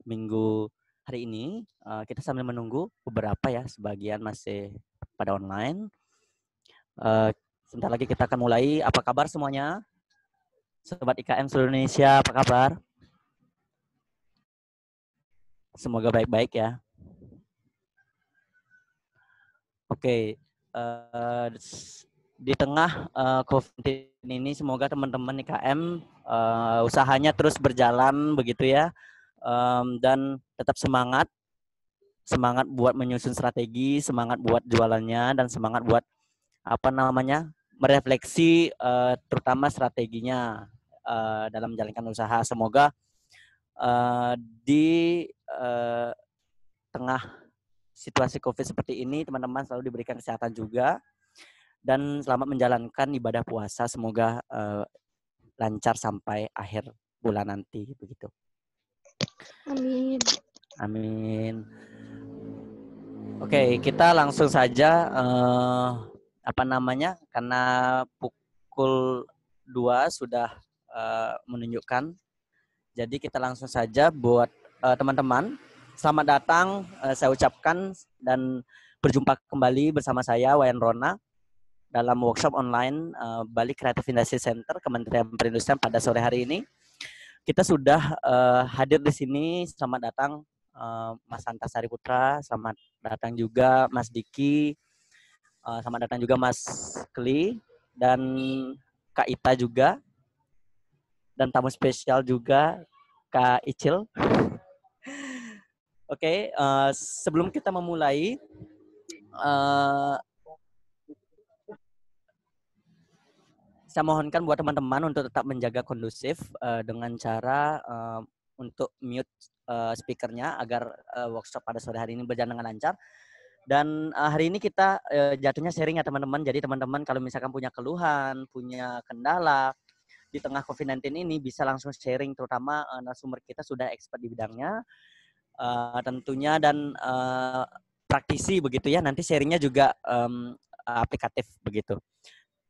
minggu hari ini kita sambil menunggu beberapa ya, sebagian masih pada online. Sebentar lagi kita akan mulai. Apa kabar semuanya? Sobat IKM seluruh Indonesia, apa kabar? Semoga baik-baik ya. Oke, di tengah COVID ini semoga teman-teman IKM usahanya terus berjalan begitu ya, dan tetap semangat buat menyusun strategi, semangat buat jualannya, dan semangat buat merefleksi terutama strateginya dalam menjalankan usaha. Semoga di tengah situasi COVID seperti ini teman-teman selalu diberikan kesehatan juga, dan selamat menjalankan ibadah puasa. Semoga lancar sampai akhir bulan nanti begitu. Amin. Amin. Oke, kita langsung saja karena pukul 2 sudah menunjukkan. Jadi kita langsung saja buat teman-teman, selamat datang saya ucapkan, dan berjumpa kembali bersama saya Wayan Rona dalam workshop online Bali Creative Industry Center Kementerian Perindustrian pada sore hari ini. Kita sudah hadir di sini. Selamat datang Mas Antasari Putra, selamat datang juga Mas Diki, selamat datang juga Mas Kli, dan Kak Ita juga, dan tamu spesial juga Kak Icil. Oke, sebelum kita memulai, saya mohonkan buat teman-teman untuk tetap menjaga kondusif dengan cara untuk mute speakernya agar workshop pada sore hari ini berjalan dengan lancar. Dan hari ini kita jatuhnya sharing ya teman-teman. Jadi teman-teman kalau misalkan punya keluhan, punya kendala di tengah COVID-19 ini bisa langsung sharing, terutama narasumber kita sudah expert di bidangnya tentunya, dan praktisi begitu ya. Nanti sharingnya juga aplikatif begitu.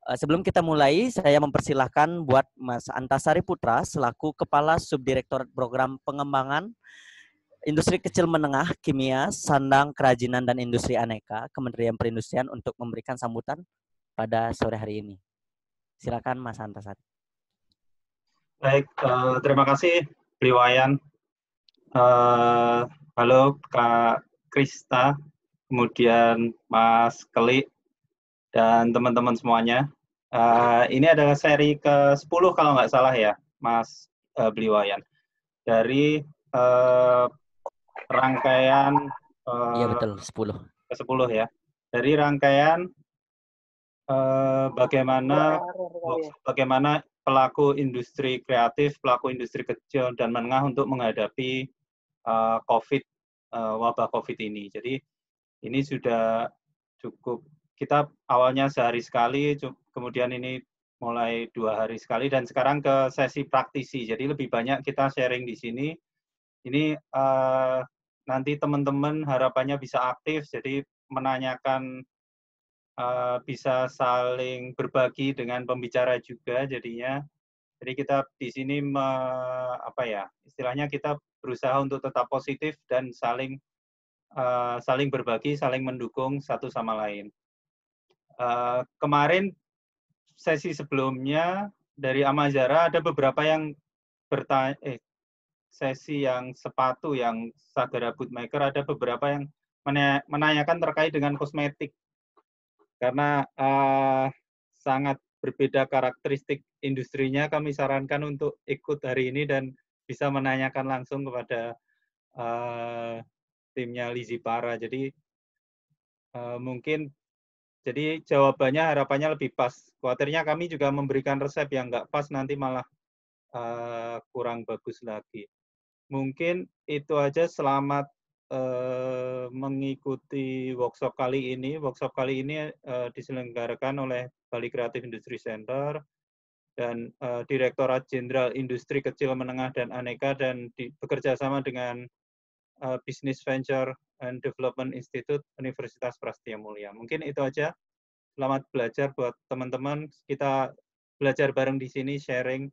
Sebelum kita mulai, saya mempersilahkan buat Mas Antasari Putra selaku Kepala Subdirektorat Program Pengembangan Industri Kecil Menengah Kimia, Sandang Kerajinan dan Industri Aneka Kementerian Perindustrian untuk memberikan sambutan pada sore hari ini. Silakan Mas Antasari. Baik, terima kasih Bli Wayan. Halo Kak Krista, kemudian Mas Keli, dan teman-teman semuanya. Ini adalah seri ke-10 kalau nggak salah ya, Mas Bli Wayan. Dari rangkaian Iya betul, 10. ke-10 ya. Dari rangkaian bagaimana pelaku industri kreatif, pelaku industri kecil dan menengah untuk menghadapi wabah COVID ini. Jadi ini sudah cukup, kita awalnya sehari sekali, kemudian ini mulai 2 hari sekali, dan sekarang ke sesi praktisi. Jadi lebih banyak kita sharing di sini. Ini nanti teman-teman harapannya bisa aktif, jadi menanyakan, bisa saling berbagi dengan pembicara juga jadinya. Jadi kita di sini istilahnya kita berusaha untuk tetap positif dan saling berbagi, saling mendukung satu sama lain. Kemarin sesi sebelumnya dari Amazara ada beberapa yang bertanya, sesi yang sepatu yang Sagara Bootmaker ada beberapa yang menanyakan terkait dengan kosmetik, karena sangat berbeda karakteristik industrinya. Kami sarankan untuk ikut hari ini dan bisa menanyakan langsung kepada timnya Lizzie Para. Jadi mungkin jadi jawabannya harapannya lebih pas. Khawatirnya kami juga memberikan resep yang nggak pas, nanti malah kurang bagus lagi. Mungkin itu aja. Selamat mengikuti workshop kali ini. Workshop kali ini diselenggarakan oleh Bali Creative Industry Center dan Direktorat Jenderal Industri Kecil Menengah dan Aneka, dan bekerja sama dengan Business Venture and Development Institute Universitas Prasetya Mulia. Mungkin itu aja. Selamat belajar buat teman-teman. Kita belajar bareng di sini, sharing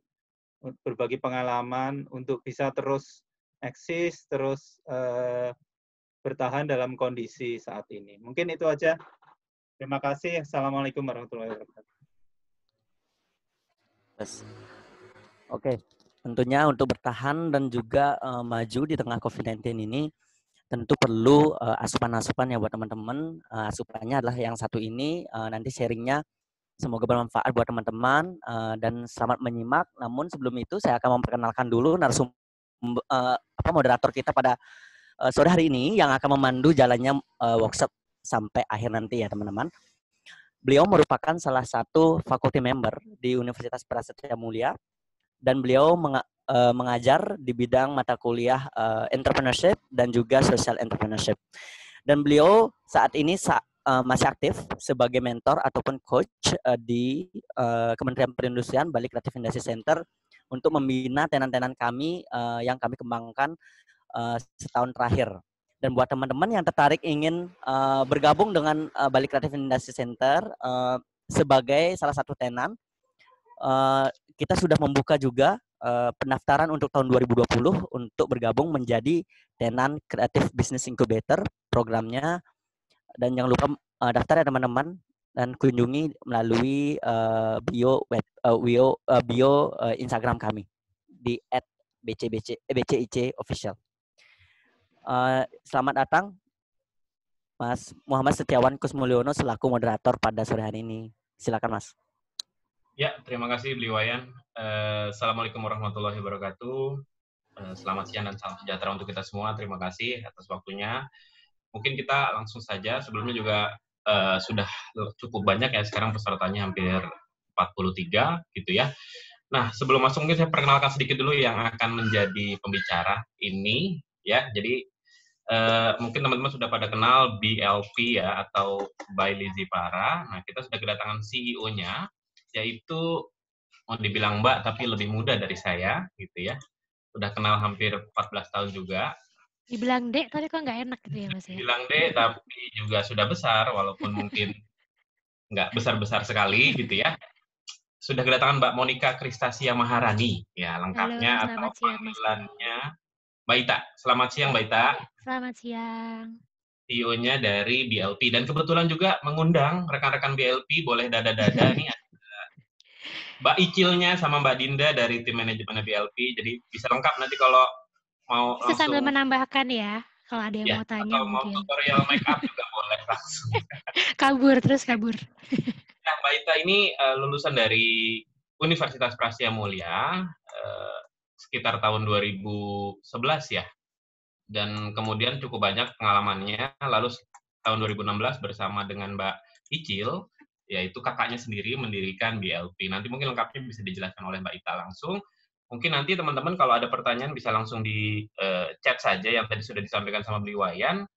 berbagi pengalaman untuk bisa terus eksis, terus bertahan dalam kondisi saat ini. Mungkin itu aja. Terima kasih. Assalamualaikum warahmatullahi wabarakatuh. Yes. Oke, tentunya untuk bertahan dan juga maju di tengah COVID-19 ini tentu perlu asupan-asupan ya buat teman-teman. Asupannya adalah yang satu ini, nanti sharingnya semoga bermanfaat buat teman-teman dan selamat menyimak. Namun sebelum itu saya akan memperkenalkan dulu moderator kita pada sore hari ini yang akan memandu jalannya workshop sampai akhir nanti ya teman-teman. Beliau merupakan salah satu faculty member di Universitas Prasetya Mulia dan beliau mengajar di bidang mata kuliah entrepreneurship dan juga social entrepreneurship. Dan beliau saat ini masih aktif sebagai mentor ataupun coach di Kementerian Perindustrian Bali Creative Industry Center untuk membina tenan-tenan kami yang kami kembangkan setahun terakhir. Dan buat teman-teman yang tertarik ingin bergabung dengan Bali Creative Industry Center sebagai salah satu tenan, kita sudah membuka juga pendaftaran untuk tahun 2020 untuk bergabung menjadi tenan Creative Business Incubator programnya. Dan jangan lupa daftar ya teman-teman dan kunjungi melalui bio Instagram kami di @bcic official. Selamat datang Mas Muhammad Setiawan Kusmulyono selaku moderator pada sore hari ini. Silakan Mas. Ya, terima kasih Bli Wayan. Assalamualaikum warahmatullahi wabarakatuh. Selamat siang dan salam sejahtera untuk kita semua. Terima kasih atas waktunya. Mungkin kita langsung saja. Sebelumnya juga sudah cukup banyak ya sekarang pesertanya hampir 43 gitu ya. Nah, sebelum masuk mungkin saya perkenalkan sedikit dulu yang akan menjadi pembicara ini ya. Jadi mungkin teman-teman sudah pada kenal BLP ya atau By Lizzy Para. Nah, kita sudah kedatangan CEO-nya yaitu mau dibilang Mbak tapi lebih muda dari saya gitu ya. Udah kenal hampir 14 tahun juga. Dibilang Dek tapi kok nggak enak gitu ya Mas ya. Dibilang Dek tapi juga sudah besar walaupun mungkin nggak besar-besar sekali gitu ya. Sudah kedatangan Mbak Monica Kristasia Maharani ya lengkapnya. Halo, atau selamat siang Mas. panggilannya Mbak Ita. Selamat siang Mbak Ita. Selamat siang. CEO-nya dari BLP dan kebetulan juga mengundang rekan-rekan BLP boleh dada-dada nih Mbak Icilnya sama Mbak Dinda dari tim manajemen BLP jadi bisa lengkap nanti kalau mau Bisa langsung sambil menambahkan ya kalau ada yang ya mau tanya atau mau mungkin. tutorial make up juga boleh langsung. kabur. Nah, Mbak Ita ini lulusan dari Universitas Prasetya Mulia sekitar tahun 2011 ya. Dan kemudian cukup banyak pengalamannya. Lalu tahun 2016 bersama dengan Mbak Icil, yaitu kakaknya sendiri mendirikan BLP. Nanti mungkin lengkapnya bisa dijelaskan oleh Mbak Ita langsung. Mungkin nanti teman-teman kalau ada pertanyaan bisa langsung di chat saja yang tadi sudah disampaikan sama Bli Wayan.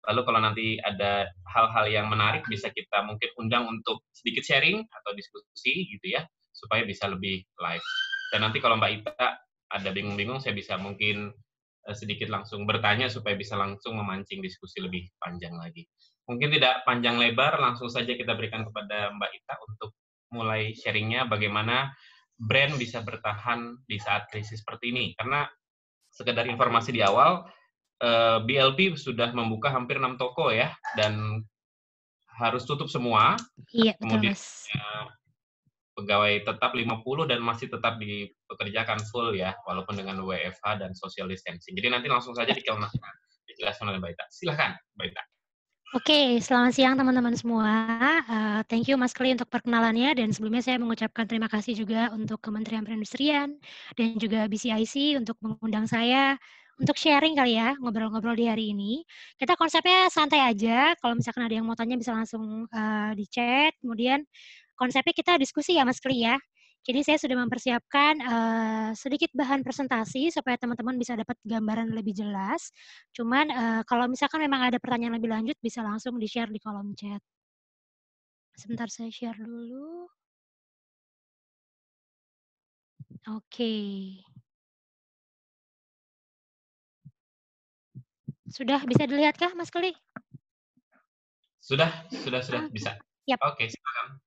Lalu kalau nanti ada hal-hal yang menarik bisa kita mungkin undang untuk sedikit sharing atau diskusi gitu ya, supaya bisa lebih live. Dan nanti kalau Mbak Ita ada bingung-bingung, saya bisa mungkin sedikit langsung bertanya supaya bisa langsung memancing diskusi lebih panjang lagi. Mungkin tidak panjang lebar, langsung saja kita berikan kepada Mbak Ita untuk mulai sharingnya bagaimana brand bisa bertahan di saat krisis seperti ini. Karena sekedar informasi di awal, BLP sudah membuka hampir 6 toko ya, dan harus tutup semua. Iya, betul Kemudian Mas. pegawai tetap 50 dan masih tetap dipekerjakan full ya, walaupun dengan WFH dan social distancing. Jadi nanti langsung saja dijelaskan oleh Mbak Ita. Silahkan, Mbak Ita. Oke, selamat siang teman-teman semua. Thank you Mas Kli untuk perkenalannya dan sebelumnya saya mengucapkan terima kasih juga untuk Kementerian Perindustrian dan juga BCIC untuk mengundang saya untuk sharing kali ya, ngobrol-ngobrol di hari ini. Kita konsepnya santai aja, kalau misalkan ada yang mau tanya bisa langsung di chat, kemudian konsepnya kita diskusi ya Mas Kli ya. Jadi saya sudah mempersiapkan sedikit bahan presentasi supaya teman-teman bisa dapat gambaran lebih jelas. Cuman kalau misalkan memang ada pertanyaan lebih lanjut bisa langsung di-share di kolom chat. Sebentar saya share dulu. Oke. Sudah bisa dilihatkah Mas Kli? Sudah bisa. Yap. Oke, silakan.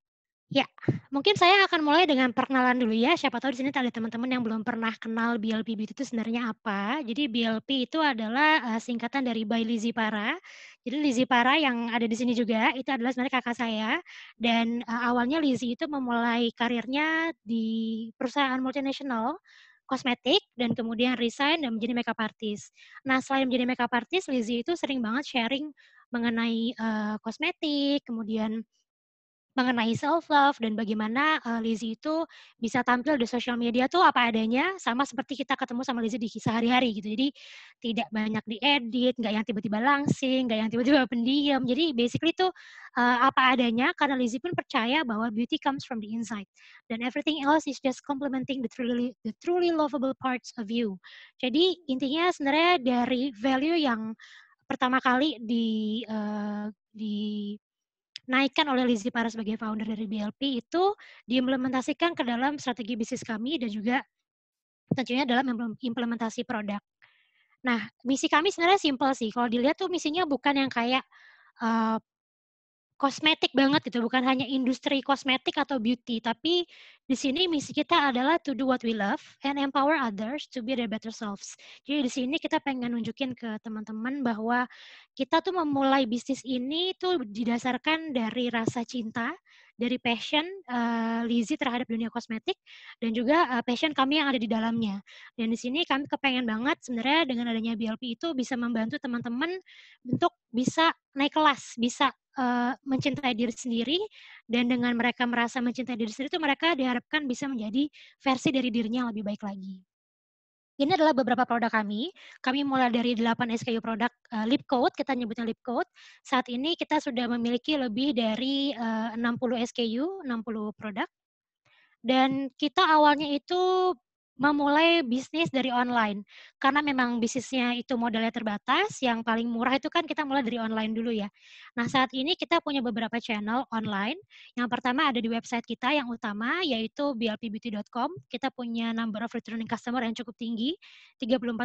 Ya, mungkin saya akan mulai dengan perkenalan dulu ya. Siapa tahu di sini ada teman-teman yang belum pernah kenal BLP Beauty itu sebenarnya apa. Jadi BLP itu adalah singkatan dari By Lizzy Para. Jadi Lizzy Para yang ada di sini juga itu adalah sebenarnya kakak saya. Dan awalnya Lizzy itu memulai karirnya di perusahaan multinasional kosmetik dan kemudian resign dan menjadi makeup artist. Nah, selain menjadi makeup artist, Lizzy itu sering banget sharing mengenai kosmetik, kemudian mengenai self love dan bagaimana Lizzy itu bisa tampil di sosial media tuh apa adanya, sama seperti kita ketemu sama Lizzy di sehari-hari gitu. Jadi tidak banyak diedit, nggak yang tiba-tiba langsing, nggak yang tiba-tiba pendiam. Jadi basically tuh apa adanya karena Lizzy pun percaya bahwa beauty comes from the inside dan everything else is just complementing the truly lovable parts of you. Jadi intinya sebenarnya dari value yang pertama kali naikkan oleh Lizzy Para sebagai founder dari BLP itu diimplementasikan ke dalam strategi bisnis kami dan juga tentunya dalam implementasi produk. Nah, misi kami sebenarnya simpel sih. Kalau dilihat tuh misinya bukan yang kayak uh, kosmetik banget gitu, bukan hanya industri kosmetik atau beauty, tapi di sini misi kita adalah to do what we love and empower others to be their better selves. Jadi di sini kita pengen nunjukin ke teman-teman bahwa kita tuh memulai bisnis ini tuh didasarkan dari rasa cinta, dari passion Lizzy terhadap dunia kosmetik dan juga passion kami yang ada di dalamnya. Dan di sini kami kepengen banget sebenarnya dengan adanya BLP itu bisa membantu teman-teman untuk bisa naik kelas, bisa mencintai diri sendiri dan dengan mereka merasa mencintai diri sendiri itu mereka diharapkan bisa menjadi versi dari dirinya yang lebih baik lagi. Ini adalah beberapa produk kami. Kami mulai dari 8 SKU produk lip coat, kita nyebutnya lip coat. Saat ini kita sudah memiliki lebih dari 60 SKU, 60 produk. Dan kita awalnya itu memulai bisnis dari online. Karena memang bisnisnya itu modalnya terbatas, yang paling murah itu kan kita mulai dari online dulu ya. Nah, saat ini kita punya beberapa channel online. Yang pertama ada di website kita yang utama, yaitu blpbeauty.com. Kita punya number of returning customer yang cukup tinggi, 34%.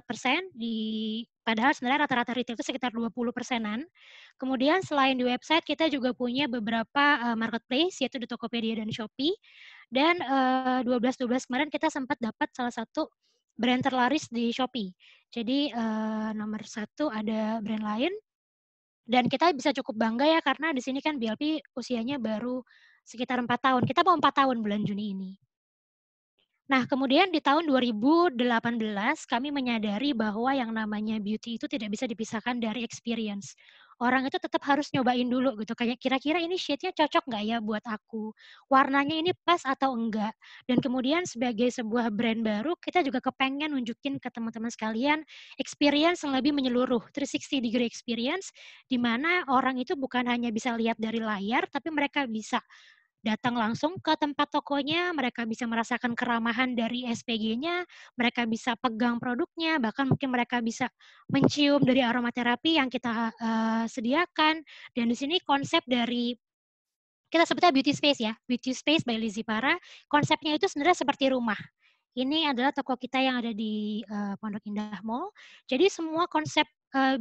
Padahal sebenarnya rata-rata retail itu sekitar 20%-an. Kemudian selain di website, kita juga punya beberapa marketplace, yaitu di Tokopedia dan Shopee. Dan 12-12 kemarin kita sempat dapat salah satu brand terlaris di Shopee. Jadi nomor 1 ada brand lain dan kita bisa cukup bangga ya karena di sini kan BLP usianya baru sekitar 4 tahun. Kita mau 4 tahun bulan Juni ini. Nah, kemudian di tahun 2018 kami menyadari bahwa yang namanya beauty itu tidak bisa dipisahkan dari experience. Orang itu tetap harus nyobain dulu gitu, kayak kira-kira ini shade-nya cocok nggak ya buat aku? Warnanya ini pas atau enggak? Dan kemudian sebagai sebuah brand baru, kita juga kepengen nunjukin ke teman-teman sekalian experience yang lebih menyeluruh, 360 degree experience, di mana orang itu bukan hanya bisa lihat dari layar, tapi mereka bisa datang langsung ke tempat tokonya, mereka bisa merasakan keramahan dari SPG-nya, mereka bisa pegang produknya, bahkan mungkin mereka bisa mencium dari aromaterapi yang kita sediakan. Dan di sini konsep dari kita sebutnya beauty space ya, beauty space by Lizzy Para. Konsepnya itu sebenarnya seperti rumah. Ini adalah toko kita yang ada di Pondok Indah Mall. Jadi semua konsep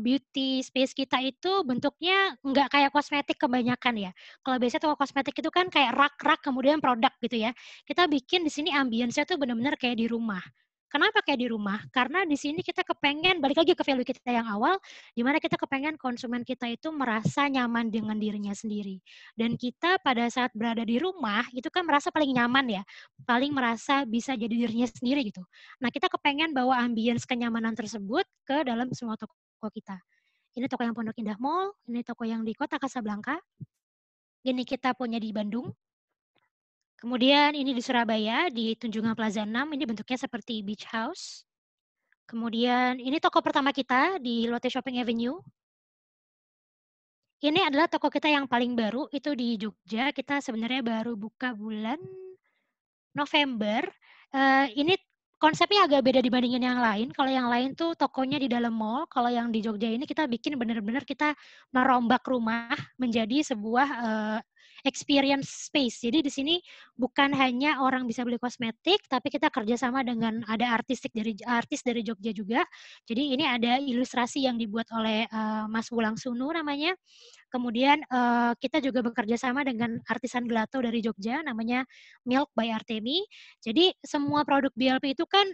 beauty space kita itu bentuknya nggak kayak kosmetik kebanyakan ya. Kalau biasanya toko kosmetik itu kan kayak rak-rak kemudian produk gitu ya. Kita bikin di sini ambience-nya tuh benar-benar kayak di rumah. Kenapa kayak di rumah? Karena di sini kita kepengen, balik lagi ke value kita yang awal, di mana kita kepengen konsumen kita itu merasa nyaman dengan dirinya sendiri. Dan kita pada saat berada di rumah, itu kan merasa paling nyaman ya, paling merasa bisa jadi dirinya sendiri gitu. Nah, kita kepengen bawa ambience kenyamanan tersebut ke dalam semua toko kita. Ini toko yang Pondok Indah Mall, ini toko yang di Kota Kasablanka, ini kita punya di Bandung. Kemudian ini di Surabaya, di Tunjungan Plaza 6, ini bentuknya seperti beach house. Kemudian ini toko pertama kita di Lotte Shopping Avenue. Ini adalah toko kita yang paling baru, itu di Jogja. Kita sebenarnya baru buka bulan November. Ini konsepnya agak beda dibandingin yang lain. Kalau yang lain tuh tokonya di dalam mall. Kalau yang di Jogja ini kita bikin benar-benar kita merombak rumah menjadi sebuah experience space. Jadi di sini bukan hanya orang bisa beli kosmetik, tapi kita kerjasama dengan ada artis dari Jogja juga. Jadi ini ada ilustrasi yang dibuat oleh Mas Wulang Sunu namanya. Kemudian kita juga bekerja sama dengan artisan gelato dari Jogja, namanya Milk by Artemi. Jadi semua produk BLP itu kan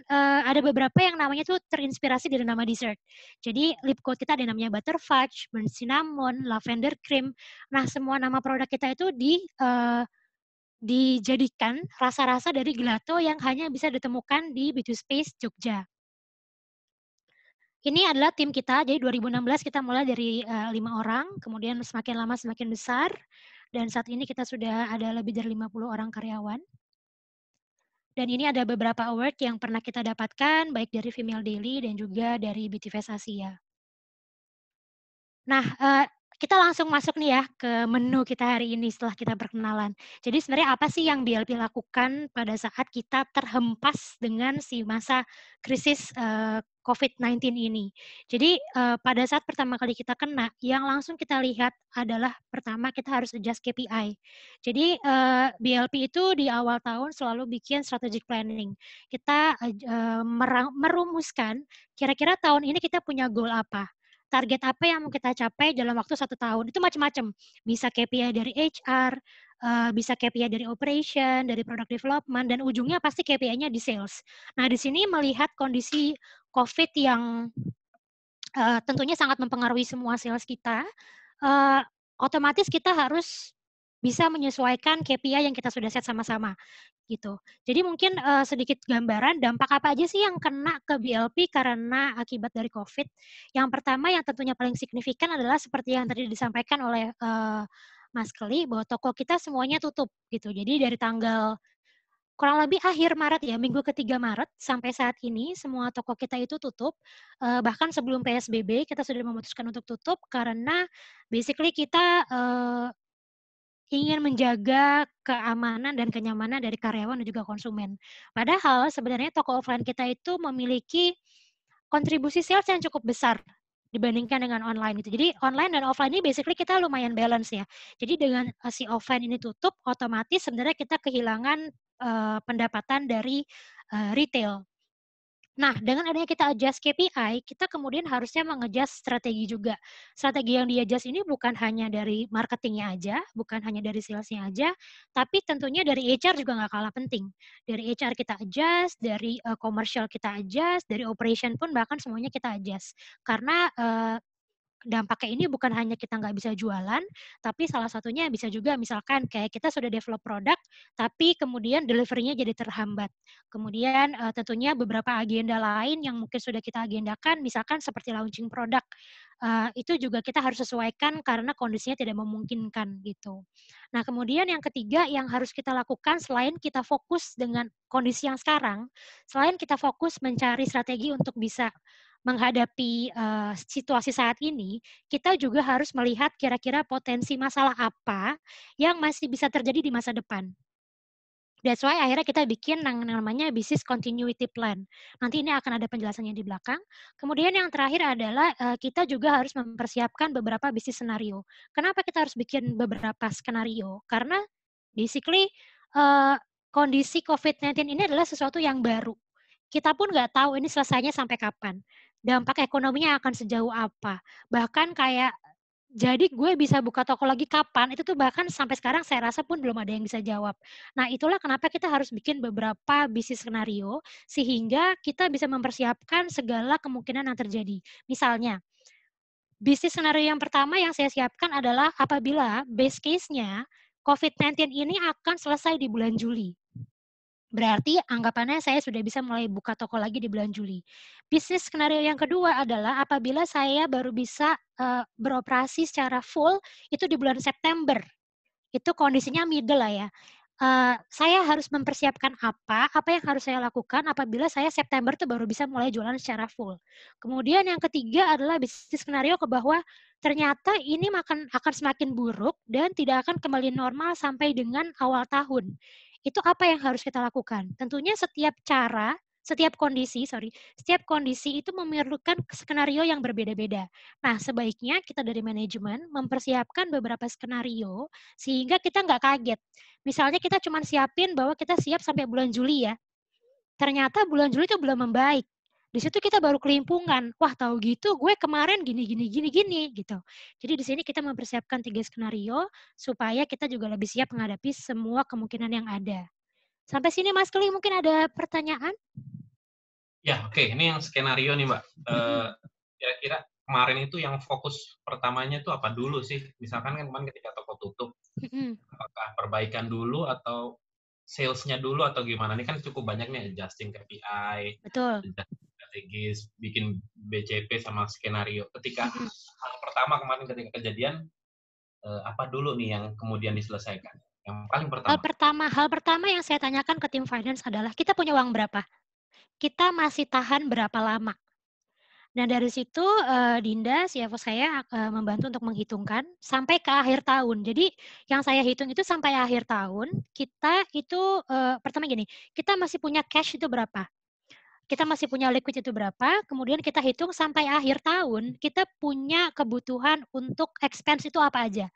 ada beberapa yang namanya tuh terinspirasi dari nama dessert. Jadi lip coat kita ada namanya butter fudge, burnt cinnamon, lavender cream. Nah, semua nama produk kita itu dijadikan rasa-rasa dari gelato yang hanya bisa ditemukan di Beauty Space Jogja. Ini adalah tim kita, jadi 2016 kita mulai dari 5 orang, kemudian semakin lama semakin besar, dan saat ini kita sudah ada lebih dari 50 orang karyawan. Dan ini ada beberapa award yang pernah kita dapatkan, baik dari Female Daily dan juga dari Beauty Fest Asia. Nah, kita langsung masuk nih ya ke menu kita hari ini setelah kita perkenalan. Jadi sebenarnya apa sih yang BLP lakukan pada saat kita terhempas dengan si masa krisis COVID-19 ini. Jadi pada saat pertama kali kita kena, yang langsung kita lihat adalah pertama kita harus adjust KPI. Jadi BLP itu di awal tahun selalu bikin strategic planning. Kita merumuskan kira-kira tahun ini kita punya goal apa. Target apa yang mau kita capai dalam waktu 1 tahun. Itu macam-macam. Bisa KPI dari HR, bisa KPI dari operation, dari product development, dan ujungnya pasti KPI-nya di sales. Nah, di sini melihat kondisi COVID yang tentunya sangat mempengaruhi semua sales kita, otomatis kita harus bisa menyesuaikan KPI yang kita sudah set sama-sama. Gitu. Jadi mungkin sedikit gambaran dampak apa aja sih yang kena ke BLP karena akibat dari COVID. Yang pertama yang tentunya paling signifikan adalah seperti yang tadi disampaikan oleh Mas Kelly, bahwa toko kita semuanya tutup gitu. Jadi dari tanggal kurang lebih akhir Maret ya, minggu ketiga Maret sampai saat ini semua toko kita itu tutup. Bahkan sebelum PSBB kita sudah memutuskan untuk tutup karena basically kita ingin menjaga keamanan dan kenyamanan dari karyawan dan juga konsumen. Padahal sebenarnya toko offline kita itu memiliki kontribusi sales yang cukup besar dibandingkan dengan online itu. Jadi online dan offline ini basically kita lumayan balance ya. Jadi dengan si offline ini tutup, otomatis sebenarnya kita kehilangan pendapatan dari retail. Nah, dengan adanya kita adjust KPI, kita kemudian harusnya mengadjust strategi juga. Strategi yang di-adjust ini bukan hanya dari marketingnya aja, bukan hanya dari salesnya aja, tapi tentunya dari HR juga nggak kalah penting. Dari HR kita adjust, dari commercial kita adjust, dari operation pun bahkan semuanya kita adjust. Karena dampaknya ini bukan hanya kita nggak bisa jualan, tapi salah satunya bisa juga misalkan kayak kita sudah develop produk, tapi kemudian delivery-nya jadi terhambat. Kemudian tentunya beberapa agenda lain yang mungkin sudah kita agendakan, misalkan seperti launching produk, itu juga kita harus sesuaikan karena kondisinya tidak memungkinkan gitu. Nah kemudian yang ketiga yang harus kita lakukan selain kita fokus dengan kondisi yang sekarang, selain kita fokus mencari strategi untuk bisa menghadapi situasi saat ini, kita juga harus melihat kira-kira potensi masalah apa yang masih bisa terjadi di masa depan. That's why akhirnya kita bikin yang namanya business continuity plan. Nanti ini akan ada penjelasannya di belakang. Kemudian yang terakhir adalah kita juga harus mempersiapkan beberapa bisnis skenario. Kenapa kita harus bikin beberapa skenario? Karena basically kondisi COVID-19 ini adalah sesuatu yang baru. Kita pun nggak tahu ini selesainya sampai kapan. Dampak ekonominya akan sejauh apa. Bahkan kayak, jadi gue bisa buka toko lagi kapan, itu tuh bahkan sampai sekarang saya rasa pun belum ada yang bisa jawab. Nah itulah kenapa kita harus bikin beberapa bisnis skenario, sehingga kita bisa mempersiapkan segala kemungkinan yang terjadi. Misalnya, bisnis skenario yang pertama yang saya siapkan adalah apabila base case-nya COVID-19 ini akan selesai di bulan Juli. Berarti anggapannya saya sudah bisa mulai buka toko lagi di bulan Juli. Bisnis skenario yang kedua adalah apabila saya baru bisa beroperasi secara full itu di bulan September. Itu kondisinya middle lah ya. Saya harus mempersiapkan apa yang harus saya lakukan apabila saya September itu baru bisa mulai jualan secara full. Kemudian yang ketiga adalah bisnis skenario ke bahwa ternyata ini akan semakin buruk dan tidak akan kembali normal sampai dengan awal tahun. Itu apa yang harus kita lakukan? Tentunya setiap kondisi itu memerlukan skenario yang berbeda-beda. Nah, sebaiknya kita dari manajemen mempersiapkan beberapa skenario sehingga kita nggak kaget. Misalnya kita cuma siapin bahwa kita siap sampai bulan Juli ya. Ternyata bulan Juli itu belum membaik. Di situ kita baru kelimpungan. Wah, tahu gitu gue kemarin gini gitu. Jadi di sini kita mempersiapkan 3 skenario supaya kita juga lebih siap menghadapi semua kemungkinan yang ada. Sampai sini Mas Keli mungkin ada pertanyaan? Ya, oke. Ini yang skenario nih, Mbak. Kira-kira kemarin itu yang fokus pertamanya itu apa dulu sih? Misalkan kan kemarin ketika toko tutup, apakah perbaikan dulu atau sales-nya dulu atau gimana? Ini kan cukup banyak nih, adjusting KPI, Betul. adjusting strategis, bikin BCP sama skenario. Ketika hal pertama kemarin ketika kejadian, apa dulu nih yang kemudian diselesaikan? Yang paling pertama. Hal pertama yang saya tanyakan ke tim finance adalah kita punya uang berapa? Kita masih tahan berapa lama? Nah, dari situ Dinda, CFO saya membantu untuk menghitungkan sampai ke akhir tahun. Jadi yang saya hitung itu sampai akhir tahun, kita itu pertama gini, kita masih punya cash itu berapa? Kita masih punya liquid itu berapa? Kemudian kita hitung sampai akhir tahun, kita punya kebutuhan untuk expense itu apa aja.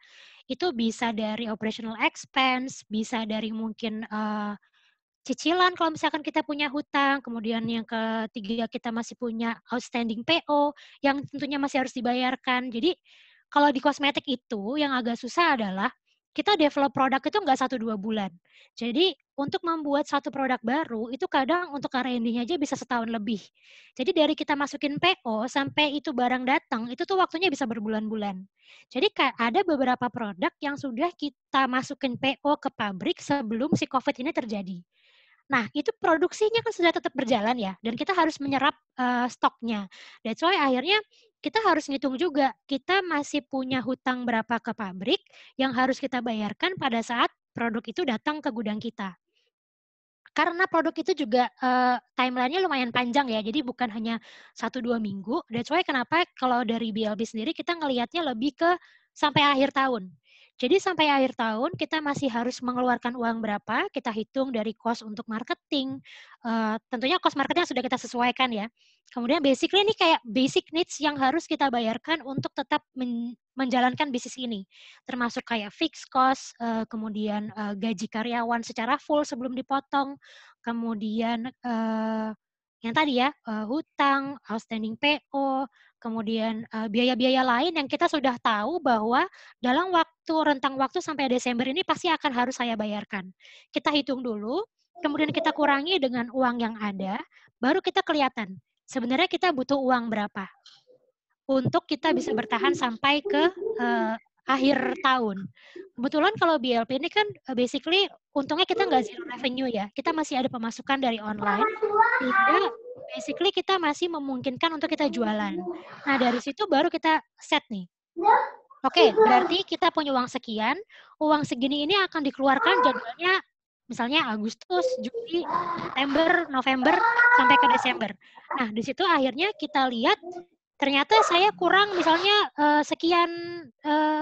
Itu bisa dari operational expense, bisa dari mungkin cicilan kalau misalkan kita punya hutang, kemudian yang ketiga kita masih punya outstanding PO yang tentunya masih harus dibayarkan. Jadi kalau di kosmetik itu yang agak susah adalah kita develop produk itu nggak 1-2 bulan. Jadi untuk membuat satu produk baru itu kadang untuk R&D-nya aja bisa setahun lebih. Jadi dari kita masukin PO sampai itu barang datang itu tuh waktunya bisa berbulan-bulan. Jadi ada beberapa produk yang sudah kita masukin PO ke pabrik sebelum si COVID ini terjadi. Nah, itu produksinya kan sudah tetap berjalan ya, dan kita harus menyerap stoknya. That's why akhirnya kita harus ngitung juga, kita masih punya hutang berapa ke pabrik yang harus kita bayarkan pada saat produk itu datang ke gudang kita. Karena produk itu juga timeline-nya lumayan panjang ya, jadi bukan hanya 1-2 minggu. That's why kenapa kalau dari BLB sendiri kita ngelihatnya lebih ke sampai akhir tahun. Jadi sampai akhir tahun kita masih harus mengeluarkan uang berapa, kita hitung dari cost untuk marketing. Tentunya cost marketing sudah kita sesuaikan ya. Kemudian basically ini kayak basic needs yang harus kita bayarkan untuk tetap menjalankan bisnis ini. Termasuk kayak fixed cost, kemudian gaji karyawan secara full sebelum dipotong, kemudian yang tadi ya, hutang, outstanding PO, kemudian biaya-biaya lain yang kita sudah tahu bahwa dalam rentang waktu sampai Desember ini pasti akan harus saya bayarkan. Kita hitung dulu, kemudian kita kurangi dengan uang yang ada, baru kita kelihatan sebenarnya kita butuh uang berapa untuk kita bisa bertahan sampai ke akhir tahun. Kebetulan kalau BLP ini kan basically untungnya kita nggak zero revenue ya, kita masih ada pemasukan dari online, sehingga basically kita masih memungkinkan untuk kita jualan. Nah, dari situ baru kita set nih. Oke, berarti kita punya uang sekian, uang segini ini akan dikeluarkan jadwalnya misalnya Agustus, Juli, September, November, sampai ke Desember. Nah, di situ akhirnya kita lihat ternyata saya kurang misalnya sekian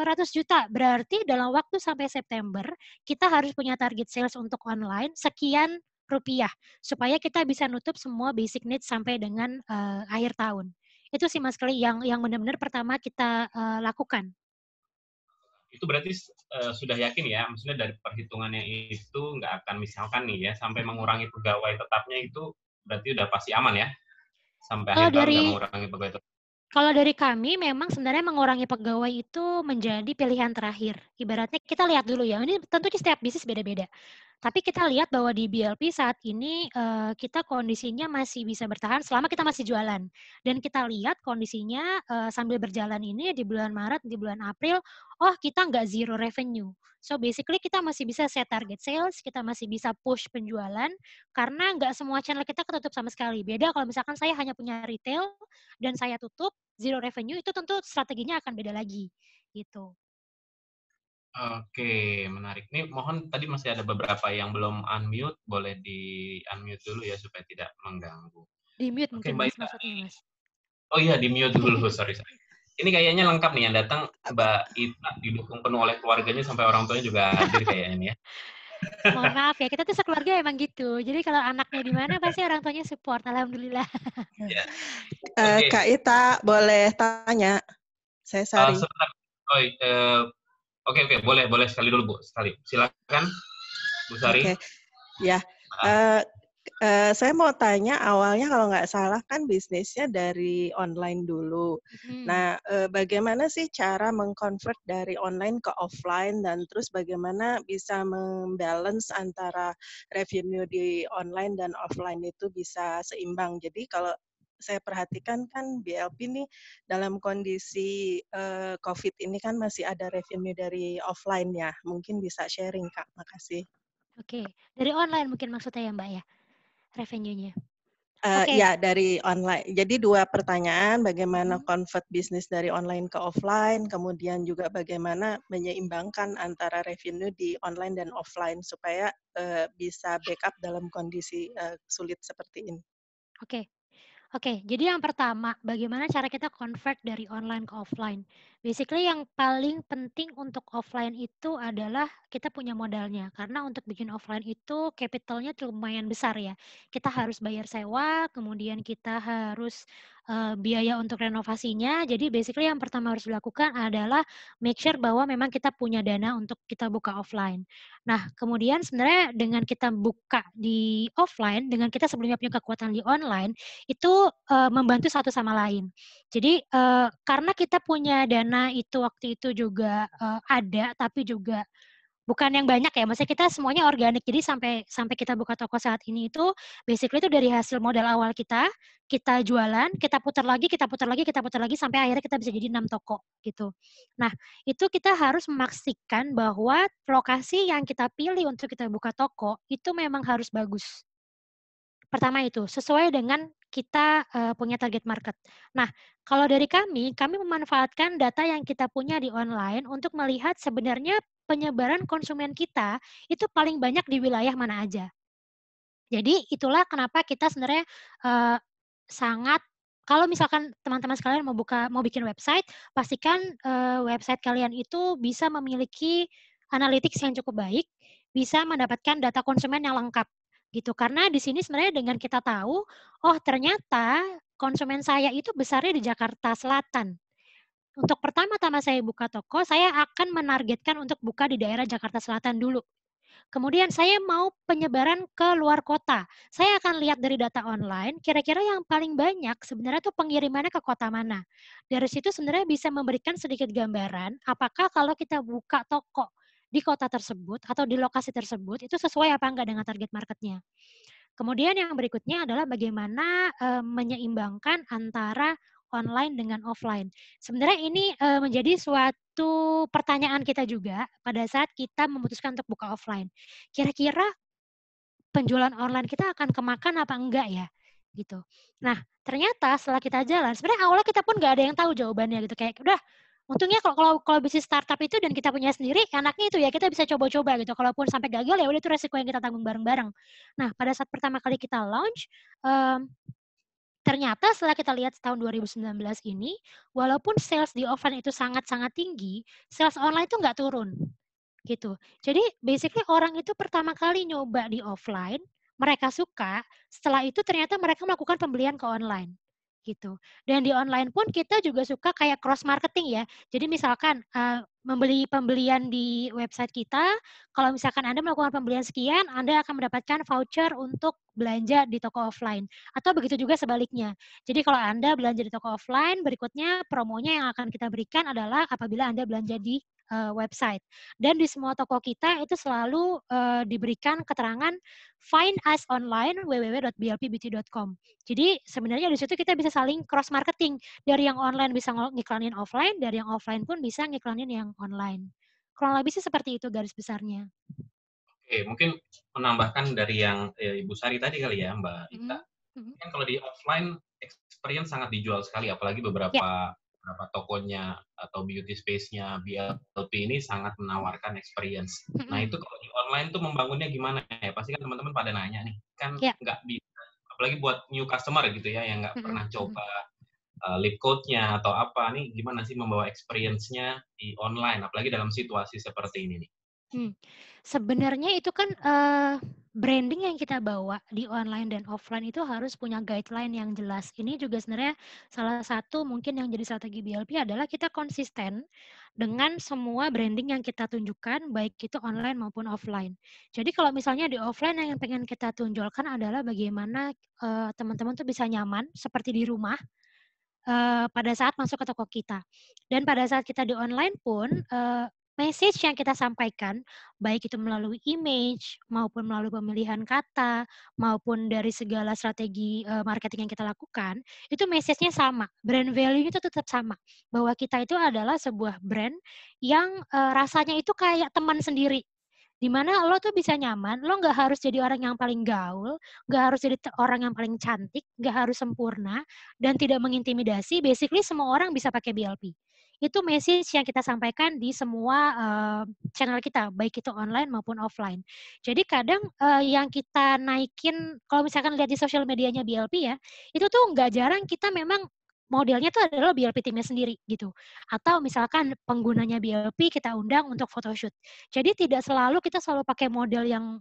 ratus juta. Berarti dalam waktu sampai September, kita harus punya target sales untuk online sekian rupiah supaya kita bisa nutup semua basic needs sampai dengan akhir tahun. Itu sih Mas Keli yang benar-benar pertama kita lakukan. Itu berarti sudah yakin ya, maksudnya dari perhitungannya itu nggak akan misalkan nih ya, sampai mengurangi pegawai tetapnya itu berarti udah pasti aman ya? Sampai akhir tahun nggak mengurangi pegawai tetap. Kalau dari kami memang sebenarnya mengurangi pegawai itu menjadi pilihan terakhir. Ibaratnya kita lihat dulu ya, ini tentunya setiap bisnis beda-beda. Tapi kita lihat bahwa di BLP saat ini kita kondisinya masih bisa bertahan selama kita masih jualan. Dan kita lihat kondisinya sambil berjalan ini di bulan Maret, di bulan April, oh kita nggak zero revenue. So basically kita masih bisa set target sales, kita masih bisa push penjualan, karena nggak semua channel kita ketutup sama sekali. Beda kalau misalkan saya hanya punya retail dan saya tutup, zero revenue, itu tentu strateginya akan beda lagi. Gitu. Oke, menarik. Nih mohon tadi masih ada beberapa yang belum unmute, boleh di-unmute dulu ya supaya tidak mengganggu. Di-mute Oke, mungkin Mbak Mas Ita. maksudnya, Mas. Oh iya, di-mute dulu, sorry. Ini kayaknya lengkap nih yang datang Mbak Ita didukung penuh oleh keluarganya sampai orang tuanya juga hadir kayaknya nih ya. Mohon maaf ya, kita tuh sekeluarga emang gitu. Jadi kalau anaknya di mana pasti orang tuanya support, alhamdulillah. Ya. Kak Ita boleh tanya? Saya Sari. Oke, boleh sekali dulu Bu, sekali. Silakan Bu Sari. Oke. Ya. Saya mau tanya, awalnya kalau nggak salah kan bisnisnya dari online dulu. Nah, bagaimana sih cara meng-convert dari online ke offline dan terus bagaimana bisa membalance antara revenue di online dan offline itu bisa seimbang. Jadi kalau saya perhatikan kan BLP nih dalam kondisi COVID ini kan masih ada revenue dari offline ya. Mungkin bisa sharing, Kak. Makasih. Oke, dari online mungkin maksudnya ya Mbak ya, revenue-nya. Oke. Ya, dari online. Jadi 2 pertanyaan, bagaimana convert bisnis dari online ke offline, kemudian juga bagaimana menyeimbangkan antara revenue di online dan offline supaya bisa backup dalam kondisi sulit seperti ini. Oke, jadi yang pertama, bagaimana cara kita convert dari online ke offline? Basically yang paling penting untuk offline itu adalah kita punya modalnya. Karena untuk bikin offline itu capitalnya lumayan besar ya. Kita harus bayar sewa, kemudian kita harus biaya untuk renovasinya. Jadi basically yang pertama harus dilakukan adalah make sure bahwa memang kita punya dana untuk kita buka offline. Nah, kemudian sebenarnya dengan kita buka di offline, dengan kita sebelumnya punya kekuatan di online, itu membantu satu sama lain. Jadi karena kita punya dana itu waktu itu juga ada, tapi juga bukan yang banyak ya, maksudnya kita semuanya organik. Jadi sampai kita buka toko saat ini itu basically itu dari hasil modal awal kita jualan, kita putar lagi, sampai akhirnya kita bisa jadi 6 toko gitu. Nah, itu kita harus memastikan bahwa lokasi yang kita pilih untuk kita buka toko itu memang harus bagus. Pertama itu, sesuai dengan kita punya target market. Nah, kalau dari kami memanfaatkan data yang kita punya di online untuk melihat sebenarnya penyebaran konsumen kita itu paling banyak di wilayah mana aja. Jadi itulah kenapa kita sebenarnya sangat kalau misalkan teman-teman sekalian mau bikin website, pastikan website kalian itu bisa memiliki analytics yang cukup baik, bisa mendapatkan data konsumen yang lengkap gitu. Karena di sini sebenarnya dengan kita tahu, oh ternyata konsumen saya itu besarnya di Jakarta Selatan. Untuk pertama-tama saya buka toko, saya akan menargetkan untuk buka di daerah Jakarta Selatan dulu. Kemudian saya mau penyebaran ke luar kota. Saya akan lihat dari data online, kira-kira yang paling banyak sebenarnya tuh pengirimannya ke kota mana. Dari situ sebenarnya bisa memberikan sedikit gambaran, apakah kalau kita buka toko di kota tersebut atau di lokasi tersebut, itu sesuai apa enggak dengan target marketnya. Kemudian yang berikutnya adalah bagaimana menyeimbangkan antara online dengan offline. Sebenarnya ini menjadi suatu pertanyaan kita juga pada saat kita memutuskan untuk buka offline. Kira-kira penjualan online kita akan kemakan apa enggak ya? Gitu. Nah, ternyata setelah kita jalan, sebenarnya awalnya kita pun nggak ada yang tahu jawabannya gitu. Kayak udah, untungnya kalau bisnis startup itu dan kita punya sendiri, enaknya itu ya kita bisa coba-coba gitu. Kalaupun sampai gagal ya udah itu resiko yang kita tanggung bareng-bareng. Nah, pada saat pertama kali kita launch, ternyata setelah kita lihat tahun 2019 ini, walaupun sales di offline itu sangat-sangat tinggi, sales online itu nggak turun, gitu. Jadi basically orang itu pertama kali nyoba di offline, mereka suka, setelah itu ternyata mereka melakukan pembelian ke online, gitu. Dan di online pun kita juga suka kayak cross marketing ya. Jadi misalkan membeli pembelian di website kita, kalau misalkan Anda melakukan pembelian sekian, Anda akan mendapatkan voucher untuk belanja di toko offline. Atau begitu juga sebaliknya. Jadi kalau Anda belanja di toko offline, berikutnya promonya yang akan kita berikan adalah apabila Anda belanja di website. Dan di semua toko kita itu selalu diberikan keterangan find us online www.blpbeauty.com. Jadi sebenarnya di situ kita bisa saling cross marketing. Dari yang online bisa ngiklanin offline, dari yang offline pun bisa ngiklanin yang online. Kurang lebih sih seperti itu garis besarnya. Oke, mungkin menambahkan dari yang Ibu Sari tadi kali ya, Mbak Ita. Kan kalau di offline experience sangat dijual sekali, apalagi beberapa tokonya atau beauty space-nya BLP ini sangat menawarkan experience. Nah itu kalau di online tuh membangunnya gimana ya? Pasti kan teman-teman pada nanya nih, kan nggak bisa, apalagi buat new customer gitu ya, yang nggak pernah coba lip coat-nya atau apa, nih gimana sih membawa experience-nya di online, apalagi dalam situasi seperti ini nih? Sebenarnya itu kan branding yang kita bawa di online dan offline itu harus punya guideline yang jelas. Ini juga sebenarnya salah satu mungkin yang jadi strategi BLP adalah kita konsisten dengan semua branding yang kita tunjukkan, baik itu online maupun offline. Jadi kalau misalnya di offline yang pengen kita tunjukkan adalah bagaimana teman-teman tuh bisa nyaman seperti di rumah pada saat masuk ke toko kita. Dan pada saat kita di online pun message yang kita sampaikan, baik itu melalui image, maupun melalui pemilihan kata, maupun dari segala strategi marketing yang kita lakukan, itu message-nya sama. Brand value itu tetap sama. Bahwa kita itu adalah sebuah brand yang rasanya itu kayak teman sendiri. Dimana lo tuh bisa nyaman, lo nggak harus jadi orang yang paling gaul, nggak harus jadi orang yang paling cantik, nggak harus sempurna, dan tidak mengintimidasi. Basically semua orang bisa pakai BLP. Itu message yang kita sampaikan di semua channel kita, baik itu online maupun offline. Jadi kadang yang kita naikin, kalau misalkan lihat di sosial medianya BLP ya, itu tuh nggak jarang kita memang modelnya tuh adalah BLP timnya sendiri gitu. Atau misalkan penggunanya BLP kita undang untuk photoshoot. Jadi tidak selalu kita selalu pakai model yang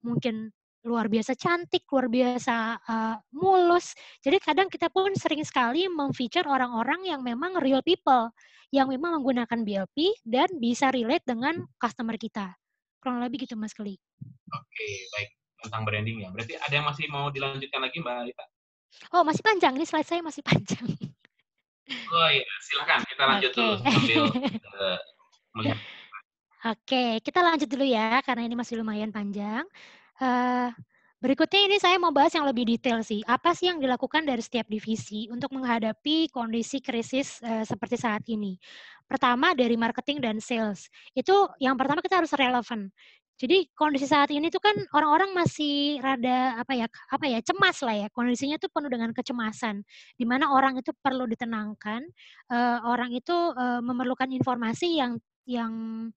mungkin luar biasa cantik, luar biasa mulus. Jadi kadang kita pun sering sekali memfeature orang-orang yang memang real people, yang memang menggunakan BLP dan bisa relate dengan customer kita. Kurang lebih gitu Mas Keli. Oke, baik. Tentang branding ya. Berarti ada yang masih mau dilanjutkan lagi Mbak Lita? Oh, masih panjang. Ini slide saya masih panjang. Oh iya, silakan kita lanjut dulu sambil melihat. Oke, kita lanjut dulu ya, karena ini masih lumayan panjang. Berikutnya ini saya mau bahas yang lebih detail sih. Apa sih yang dilakukan dari setiap divisi untuk menghadapi kondisi krisis seperti saat ini? Pertama dari marketing dan sales. Itu yang pertama kita harus relevan. Jadi kondisi saat ini tuh kan orang-orang masih rada apa ya cemas lah ya. Kondisinya tuh penuh dengan kecemasan, di mana orang itu perlu ditenangkan, orang itu memerlukan informasi yang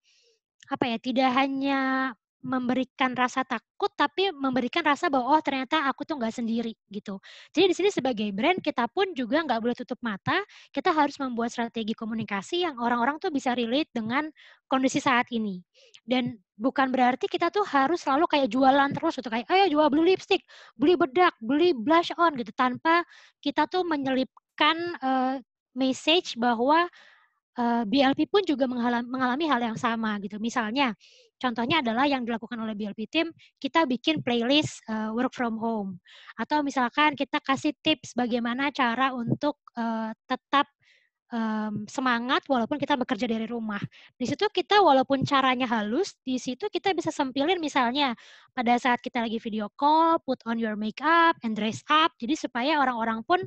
apa ya, tidak hanya memberikan rasa takut, tapi memberikan rasa bahwa, oh ternyata aku tuh nggak sendiri, gitu. Jadi di sini sebagai brand, kita pun juga nggak boleh tutup mata, kita harus membuat strategi komunikasi yang orang-orang tuh bisa relate dengan kondisi saat ini. Dan bukan berarti kita tuh harus selalu kayak jualan terus, gitu, kayak, ayo jual beli lipstick, beli bedak, beli blush on, gitu, tanpa kita tuh menyelipkan message bahwa BLP pun juga mengalami hal yang sama gitu. Misalnya, contohnya adalah yang dilakukan oleh BLP Team, kita bikin playlist work from home. Atau misalkan kita kasih tips bagaimana cara untuk tetap semangat walaupun kita bekerja dari rumah. Di situ kita walaupun caranya halus, di situ kita bisa sempilin misalnya pada saat kita lagi video call, put on your makeup and dress up. Jadi supaya orang-orang pun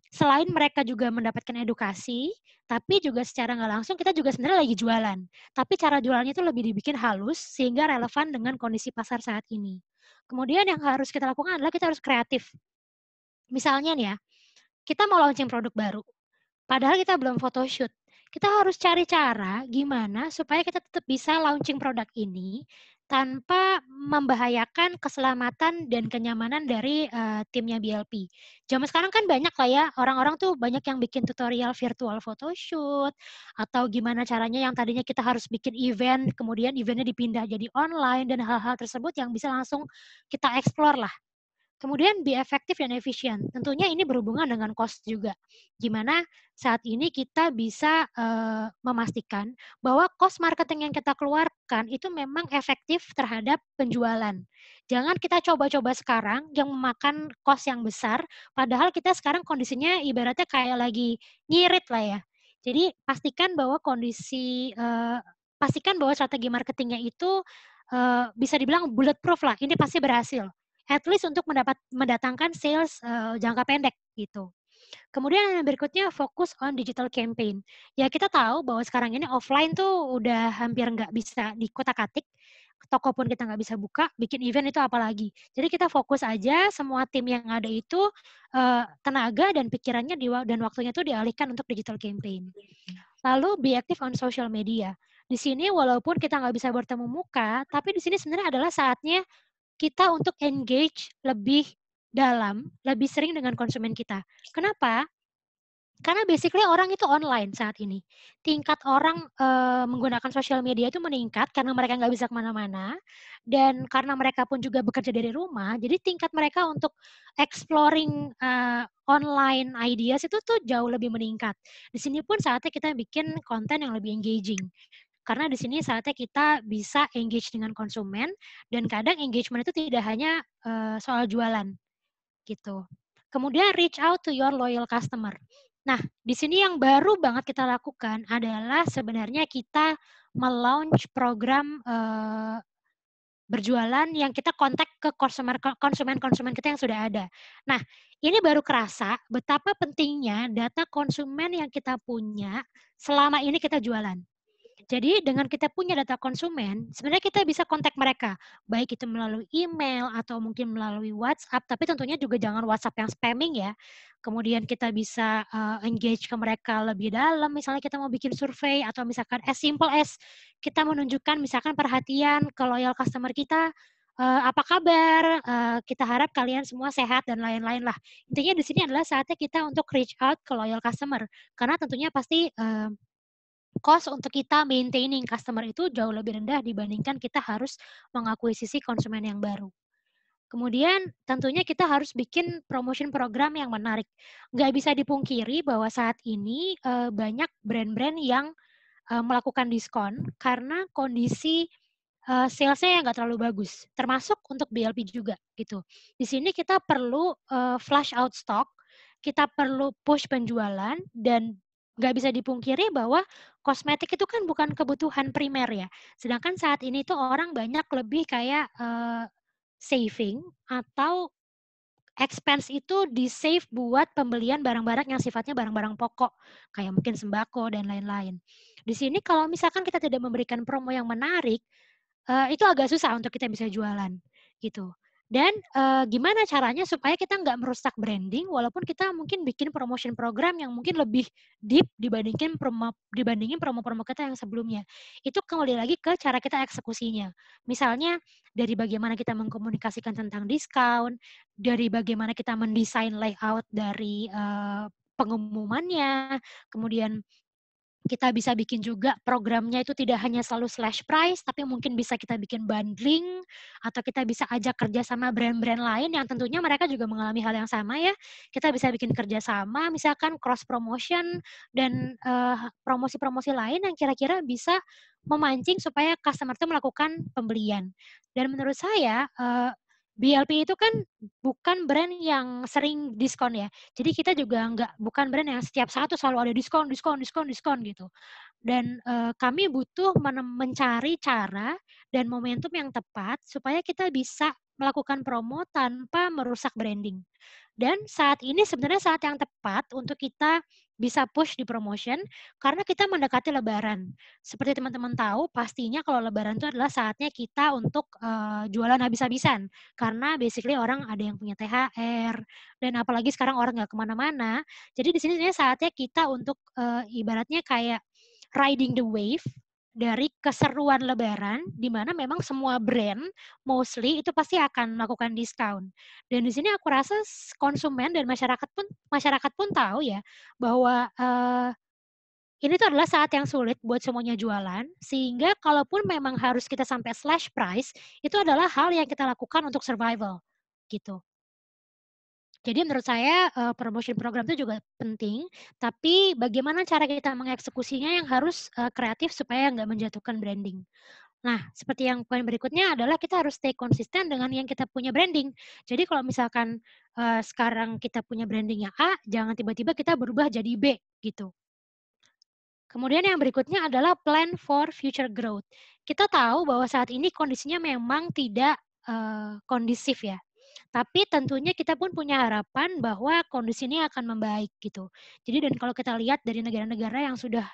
selain mereka juga mendapatkan edukasi, tapi juga secara nggak langsung kita juga sebenarnya lagi jualan. Tapi cara jualannya itu lebih dibikin halus sehingga relevan dengan kondisi pasar saat ini. Kemudian yang harus kita lakukan adalah kita harus kreatif. Misalnya nih ya, kita mau launching produk baru, padahal kita belum photoshoot. Kita harus cari cara gimana supaya kita tetap bisa launching produk ini tanpa membahayakan keselamatan dan kenyamanan dari timnya BLP. Zaman sekarang kan banyak lah ya, orang-orang tuh banyak yang bikin tutorial virtual photoshoot, atau gimana caranya yang tadinya kita harus bikin event, kemudian eventnya dipindah jadi online, dan hal-hal tersebut yang bisa langsung kita explore lah. Kemudian be efektif dan efisien. Tentunya ini berhubungan dengan cost juga. Gimana saat ini kita bisa memastikan bahwa cost marketing yang kita keluarkan itu memang efektif terhadap penjualan. Jangan kita coba-coba sekarang yang memakan cost yang besar, padahal kita sekarang kondisinya ibaratnya kayak lagi ngirit lah ya. Jadi pastikan bahwa pastikan bahwa strategi marketingnya itu bisa dibilang bulletproof lah. Ini pasti berhasil. At least untuk mendatangkan sales jangka pendek gitu. Kemudian yang berikutnya fokus on digital campaign. Ya kita tahu bahwa sekarang ini offline tuh udah hampir nggak bisa dikotak-atik. Toko pun kita nggak bisa buka, bikin event itu apalagi. Jadi kita fokus aja semua tim yang ada itu tenaga dan pikirannya dan waktunya tuh dialihkan untuk digital campaign. Lalu be active on social media. Di sini walaupun kita nggak bisa bertemu muka, tapi di sini sebenarnya adalah saatnya kita untuk engage lebih dalam, lebih sering dengan konsumen kita. Kenapa? Karena basically orang itu online saat ini. Tingkat orang menggunakan sosial media itu meningkat karena mereka nggak bisa kemana-mana. Dan karena mereka pun juga bekerja dari rumah, jadi tingkat mereka untuk exploring online ideas itu tuh jauh lebih meningkat. Di sini pun saatnya kita bikin konten yang lebih engaging. Karena di sini saatnya kita bisa engage dengan konsumen, dan kadang engagement itu tidak hanya soal jualan, gitu. Kemudian reach out to your loyal customer. Nah, di sini yang baru banget kita lakukan adalah sebenarnya kita melaunch program berjualan yang kita kontak ke konsumen-konsumen kita yang sudah ada. Nah, ini baru kerasa betapa pentingnya data konsumen yang kita punya selama ini kita jualan. Jadi dengan kita punya data konsumen, sebenarnya kita bisa kontak mereka, baik itu melalui email atau mungkin melalui WhatsApp, tapi tentunya juga jangan WhatsApp yang spamming ya. Kemudian kita bisa engage ke mereka lebih dalam, misalnya kita mau bikin survei atau misalkan as simple as kita menunjukkan misalkan perhatian ke loyal customer kita, apa kabar, kita harap kalian semua sehat dan lain-lain lah. Intinya di sini adalah saatnya kita untuk reach out ke loyal customer, karena tentunya pasti cost untuk kita maintaining customer itu jauh lebih rendah dibandingkan kita harus mengakuisisi konsumen yang baru. Kemudian tentunya kita harus bikin promotion program yang menarik. Nggak bisa dipungkiri bahwa saat ini banyak brand-brand yang melakukan diskon karena kondisi sales-nya yang nggak terlalu bagus, termasuk untuk BLP juga gitu. Di sini kita perlu flush out stock, kita perlu push penjualan, dan nggak bisa dipungkiri bahwa kosmetik itu kan bukan kebutuhan primer ya. Sedangkan saat ini tuh orang banyak lebih kayak saving atau expense itu di-save buat pembelian barang-barang yang sifatnya barang-barang pokok, kayak mungkin sembako dan lain-lain. Di sini kalau misalkan kita tidak memberikan promo yang menarik, itu agak susah untuk kita bisa jualan, gitu. Dan gimana caranya supaya kita nggak merusak branding, walaupun kita mungkin bikin promotion program yang mungkin lebih deep dibandingin promo-promo kita yang sebelumnya. Itu kembali lagi ke cara kita eksekusinya. Misalnya dari bagaimana kita mengkomunikasikan tentang diskon, dari bagaimana kita mendesain layout dari pengumumannya, kemudian kita bisa bikin juga programnya itu tidak hanya selalu slash price, tapi mungkin bisa kita bikin bundling, atau kita bisa ajak kerja sama brand-brand lain yang tentunya mereka juga mengalami hal yang sama ya. Kita bisa bikin kerjasama, misalkan cross promotion, dan promosi-promosi lain yang kira-kira bisa memancing supaya customer itu melakukan pembelian. Dan menurut saya, BLP itu kan bukan brand yang sering diskon ya. Jadi kita juga bukan brand yang setiap saat tuh selalu ada diskon gitu. Dan kami butuh mencari cara dan momentum yang tepat supaya kita bisa melakukan promo tanpa merusak branding. Dan saat ini sebenarnya saat yang tepat untuk kita bisa push di promotion karena kita mendekati Lebaran. Seperti teman-teman tahu, pastinya kalau Lebaran itu adalah saatnya kita untuk jualan habis-habisan. Karena basically orang ada yang punya THR, dan apalagi sekarang orang nggak kemana-mana. Jadi di sini sebenarnya saatnya kita untuk ibaratnya kayak riding the wave dari keseruan Lebaran, di mana memang semua brand mostly itu pasti akan melakukan diskon. Dan di sini aku rasa konsumen dan masyarakat pun tahu ya bahwa ini tuh adalah saat yang sulit buat semuanya jualan, sehingga kalaupun memang harus kita sampai slash price, itu adalah hal yang kita lakukan untuk survival, gitu. Jadi menurut saya promotion program itu juga penting, tapi bagaimana cara kita mengeksekusinya yang harus kreatif supaya nggak menjatuhkan branding. Nah, seperti yang poin berikutnya adalah kita harus stay konsisten dengan yang kita punya branding. Jadi kalau misalkan sekarang kita punya brandingnya A, jangan tiba-tiba kita berubah jadi B gitu. Kemudian yang berikutnya adalah plan for future growth. Kita tahu bahwa saat ini kondisinya memang tidak kondisif ya. Tapi tentunya kita pun punya harapan bahwa kondisi ini akan membaik gitu. Jadi dan kalau kita lihat dari negara-negara yang sudah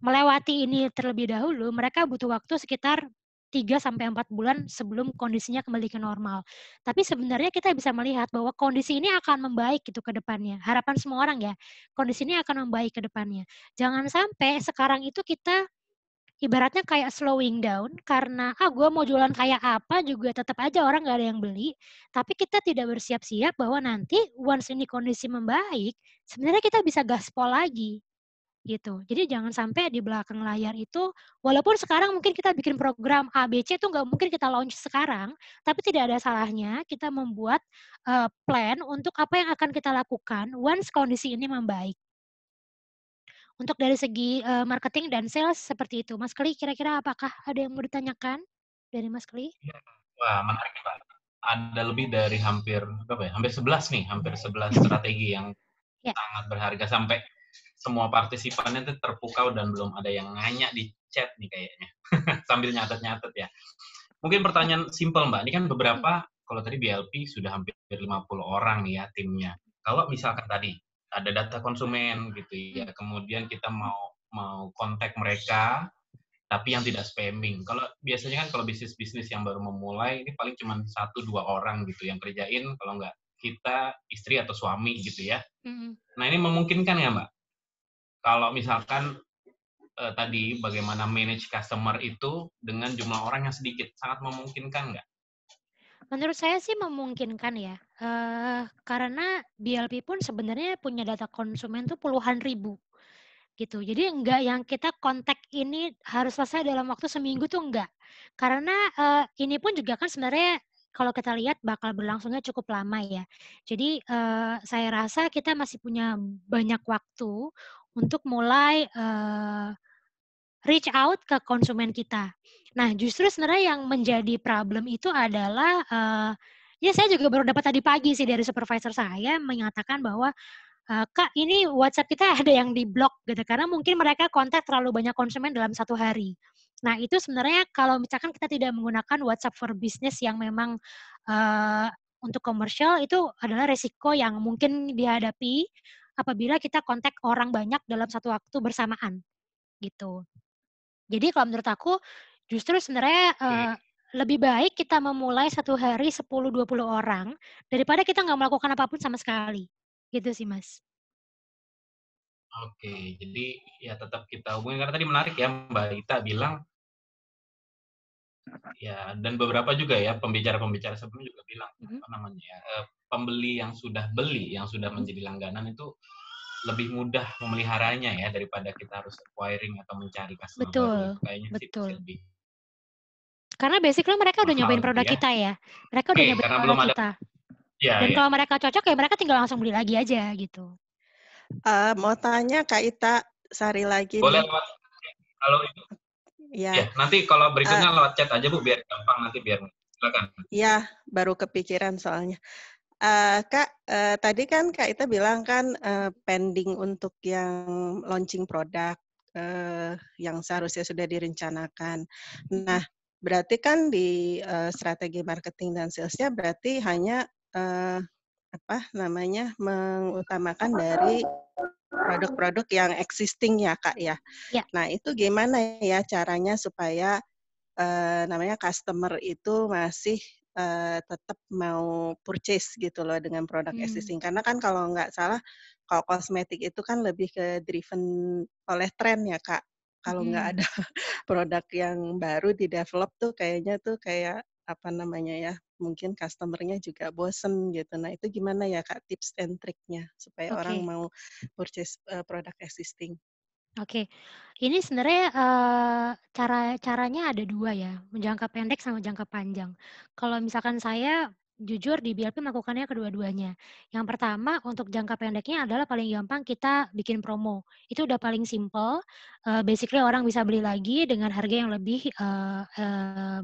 melewati ini terlebih dahulu, mereka butuh waktu sekitar 3-4 bulan sebelum kondisinya kembali ke normal. Tapi sebenarnya kita bisa melihat bahwa kondisi ini akan membaik gitu ke depannya. Harapan semua orang ya, kondisi ini akan membaik ke depannya. Jangan sampai sekarang itu kita ibaratnya kayak slowing down karena gue mau jualan kayak apa juga tetap aja orang nggak ada yang beli. Tapi kita tidak bersiap-siap bahwa nanti once ini kondisi membaik, sebenarnya kita bisa gaspol lagi gitu. Jadi jangan sampai di belakang layar itu, walaupun sekarang mungkin kita bikin program A, B, C itu nggak mungkin kita launch sekarang, tapi tidak ada salahnya kita membuat plan untuk apa yang akan kita lakukan once kondisi ini membaik. Untuk dari segi marketing dan sales seperti itu. Mas Kli, kira-kira apakah ada yang mau ditanyakan dari Mas Kli? Wah, menarik nih, Pak. Ada lebih dari hampir 11 nih, hampir 11 strategi yang sangat berharga sampai semua partisipannya itu terpukau dan belum ada yang nanya di chat nih kayaknya. Sambil nyatet-nyatet ya. Mungkin pertanyaan simpel, Mbak. Ini kan beberapa, kalau tadi BLP sudah hampir 50 orang nih ya timnya. Kalau misalkan tadi ada data konsumen gitu ya, kemudian kita mau kontak mereka, tapi yang tidak spamming. Kalau biasanya kan kalau bisnis-bisnis yang baru memulai, ini paling cuma 1-2 orang gitu yang kerjain, kalau nggak kita, istri atau suami gitu ya. Nah ini memungkinkan ya Mbak? Kalau misalkan tadi bagaimana manage customer itu dengan jumlah orang yang sedikit, sangat memungkinkan nggak? Menurut saya sih memungkinkan ya, karena BLP pun sebenarnya punya data konsumen tuh puluhan ribu gitu. Jadi enggak yang kita kontak ini harus selesai dalam waktu seminggu tuh enggak. Karena ini pun juga kan sebenarnya kalau kita lihat bakal berlangsungnya cukup lama ya. Jadi saya rasa kita masih punya banyak waktu untuk mulai reach out ke konsumen kita. Nah, justru sebenarnya yang menjadi problem itu adalah, ya saya juga baru dapat tadi pagi sih dari supervisor saya menyatakan bahwa, Kak, ini WhatsApp kita ada yang di-block gitu, karena mungkin mereka kontak terlalu banyak konsumen dalam 1 hari. Nah, itu sebenarnya kalau misalkan kita tidak menggunakan WhatsApp for Business yang memang, untuk komersial, itu adalah resiko yang mungkin dihadapi apabila kita kontak orang banyak dalam satu waktu bersamaan, gitu. Jadi kalau menurut aku, justru sebenarnya lebih baik kita memulai 1 hari 10-20 orang, daripada kita nggak melakukan apapun sama sekali. Gitu sih, Mas. Oke, jadi ya tetap kita hubungin, karena tadi menarik ya Mbak Ita bilang, ya dan beberapa juga ya pembicara-pembicara sebelumnya juga bilang, apa namanya ya, pembeli yang sudah beli, yang sudah menjadi langganan itu lebih mudah memeliharanya ya daripada kita harus acquiring atau mencari customer baru. Itu kayaknya sih masih lebih. Karena basically mereka udah nyobain gitu produk ya. kita ya. Mereka udah nyobain karena produk belum ada, kita. Ya, Dan ya. kalau mereka cocok ya mereka tinggal langsung beli lagi aja gitu. Mau tanya Kak Ita, Sari lagi Boleh nih. lewat, kalau itu. Ya. Nanti kalau berikutnya lewat chat aja Bu, biar gampang nanti biar. Silakan. Ya, baru kepikiran soalnya. Kak, tadi kan Kak Ita bilang kan pending untuk yang launching produk yang seharusnya sudah direncanakan. Nah, berarti kan di strategi marketing dan salesnya berarti hanya mengutamakan dari produk-produk yang existing ya Kak ya. Nah, itu gimana ya caranya supaya customer itu masih tetap mau purchase gitu loh dengan produk existing. Karena kan kalau nggak salah, kalau kosmetik itu kan lebih ke driven oleh tren ya Kak. Kalau nggak ada produk yang baru di-develop tuh kayaknya tuh kayak mungkin customer-nya juga bosen gitu. Nah itu gimana ya Kak tips and trick-nya supaya orang mau purchase produk existing? Oke, ini sebenarnya caranya ada 2 ya, jangka pendek sama jangka panjang. Kalau misalkan saya jujur di BLP melakukannya kedua-duanya. Yang pertama untuk jangka pendeknya adalah paling gampang kita bikin promo. Itu udah paling simple, basically orang bisa beli lagi dengan harga yang lebih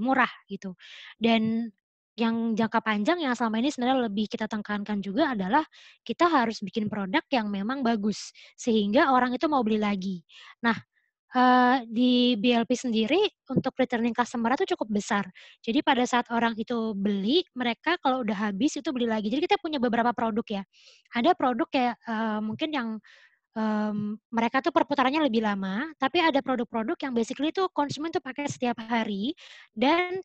murah gitu. Dan yang jangka panjang yang selama ini sebenarnya lebih kita tekankan juga adalah kita harus bikin produk yang memang bagus, sehingga orang itu mau beli lagi. Nah, di BLP sendiri untuk returning customer itu cukup besar. Jadi pada saat orang itu beli, mereka kalau udah habis itu beli lagi. Jadi kita punya beberapa produk ya. Ada produk kayak mungkin yang mereka tuh perputarannya lebih lama, tapi ada produk-produk yang basically tuh konsumen tuh pakai setiap hari dan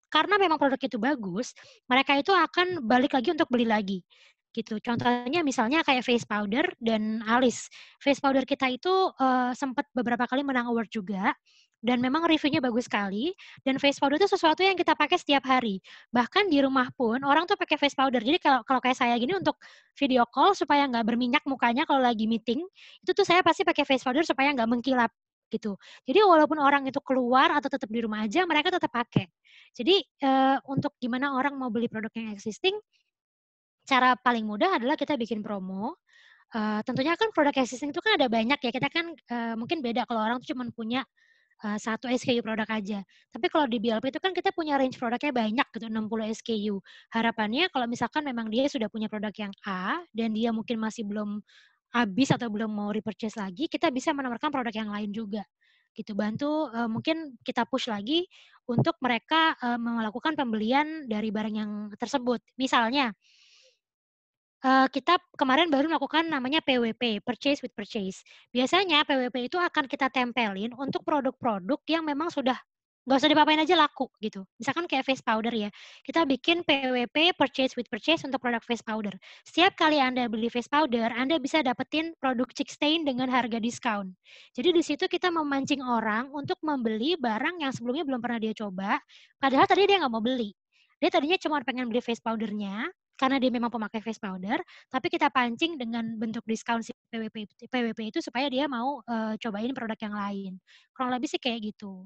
karena memang produk itu bagus, mereka itu akan balik lagi untuk beli lagi. Gitu. Contohnya misalnya kayak face powder dan alis. Face powder kita itu sempat beberapa kali menang award juga dan memang reviewnya bagus sekali. Dan face powder itu sesuatu yang kita pakai setiap hari. Bahkan di rumah pun orang tuh pakai face powder. Jadi kalau kayak saya gini untuk video call supaya nggak berminyak mukanya kalau lagi meeting, itu tuh saya pasti pakai face powder supaya nggak mengkilap gitu. Jadi walaupun orang itu keluar atau tetap di rumah aja, mereka tetap pakai. Jadi untuk gimana orang mau beli produk yang existing, cara paling mudah adalah kita bikin promo. Tentunya kan produk existing itu kan ada banyak ya. Kita kan mungkin beda kalau orang tuh cuma punya satu SKU produk aja. Tapi kalau di BLP itu kan kita punya range produknya banyak gitu, 60 SKU. Harapannya kalau misalkan memang dia sudah punya produk yang A dan dia mungkin masih belum habis atau belum mau repurchase lagi, kita bisa menawarkan produk yang lain juga. Gitu, bantu mungkin kita push lagi untuk mereka melakukan pembelian dari barang yang tersebut. Misalnya kita kemarin baru melakukan namanya PWP, Purchase with Purchase. Biasanya PWP itu akan kita tempelin untuk produk-produk yang memang sudah nggak usah dipapain aja laku gitu. Misalkan kayak face powder ya, kita bikin PWP, Purchase with Purchase untuk produk face powder. Setiap kali Anda beli face powder, Anda bisa dapetin produk Chick Stain dengan harga diskon. Jadi di situ kita memancing orang untuk membeli barang yang sebelumnya belum pernah dia coba, padahal tadi dia nggak mau beli. Dia tadinya cuma pengen beli face powdernya, karena dia memang pemakai face powder, tapi kita pancing dengan bentuk diskon si PWP itu supaya dia mau cobain produk yang lain. Kurang lebih sih kayak gitu.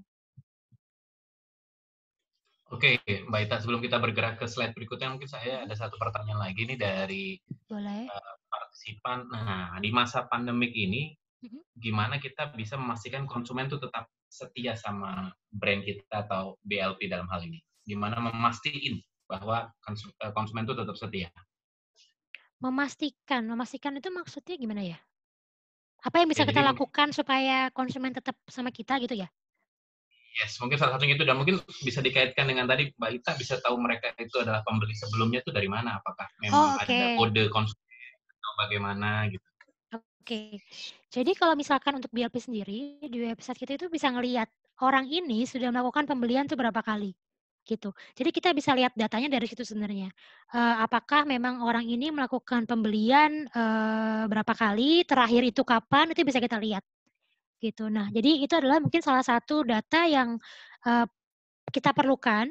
Oke, Mbak Ita, sebelum kita bergerak ke slide berikutnya, mungkin saya ada satu pertanyaan lagi nih dari Boleh. partisipan. Nah, di masa pandemik ini, gimana kita bisa memastikan konsumen itu tetap setia sama brand kita atau BLP dalam hal ini? Gimana memastikan bahwa konsumen itu tetap setia? Memastikan itu maksudnya gimana ya? Apa yang bisa Oke, kita jadi lakukan supaya konsumen tetap sama kita gitu ya? yes, mungkin salah satunya itu, dan mungkin bisa dikaitkan dengan tadi Mbak Ita bisa tahu mereka itu adalah pembeli sebelumnya itu dari mana? Apakah memang ada kode konsumen atau bagaimana gitu? Oke. Jadi kalau misalkan untuk BLP sendiri, di website kita itu bisa ngelihat orang ini sudah melakukan pembelian tuh berapa kali, gitu. Jadi kita bisa lihat datanya dari situ sebenarnya. Apakah memang orang ini melakukan pembelian berapa kali, terakhir itu kapan, itu bisa kita lihat, gitu. Nah, jadi itu adalah mungkin salah satu data yang kita perlukan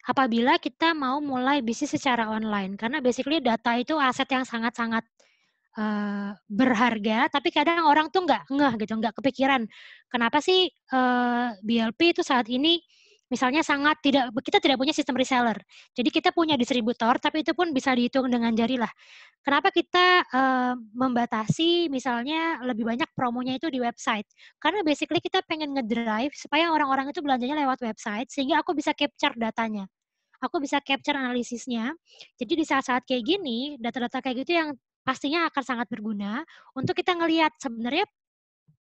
apabila kita mau mulai bisnis secara online. Karena basically data itu aset yang sangat-sangat berharga, tapi kadang orang tuh nggak ngeh gitu, nggak kepikiran. Kenapa sih BLP itu saat ini misalnya kita tidak punya sistem reseller. Jadi kita punya distributor, tapi itu pun bisa dihitung dengan jari lah. Kenapa kita membatasi misalnya lebih banyak promonya itu di website? Karena basically kita pengen ngedrive supaya orang-orang itu belanjanya lewat website, sehingga aku bisa capture datanya. Aku bisa capture analisisnya. Jadi di saat-saat kayak gini, data-data kayak gitu yang pastinya akan sangat berguna untuk kita ngelihat sebenarnya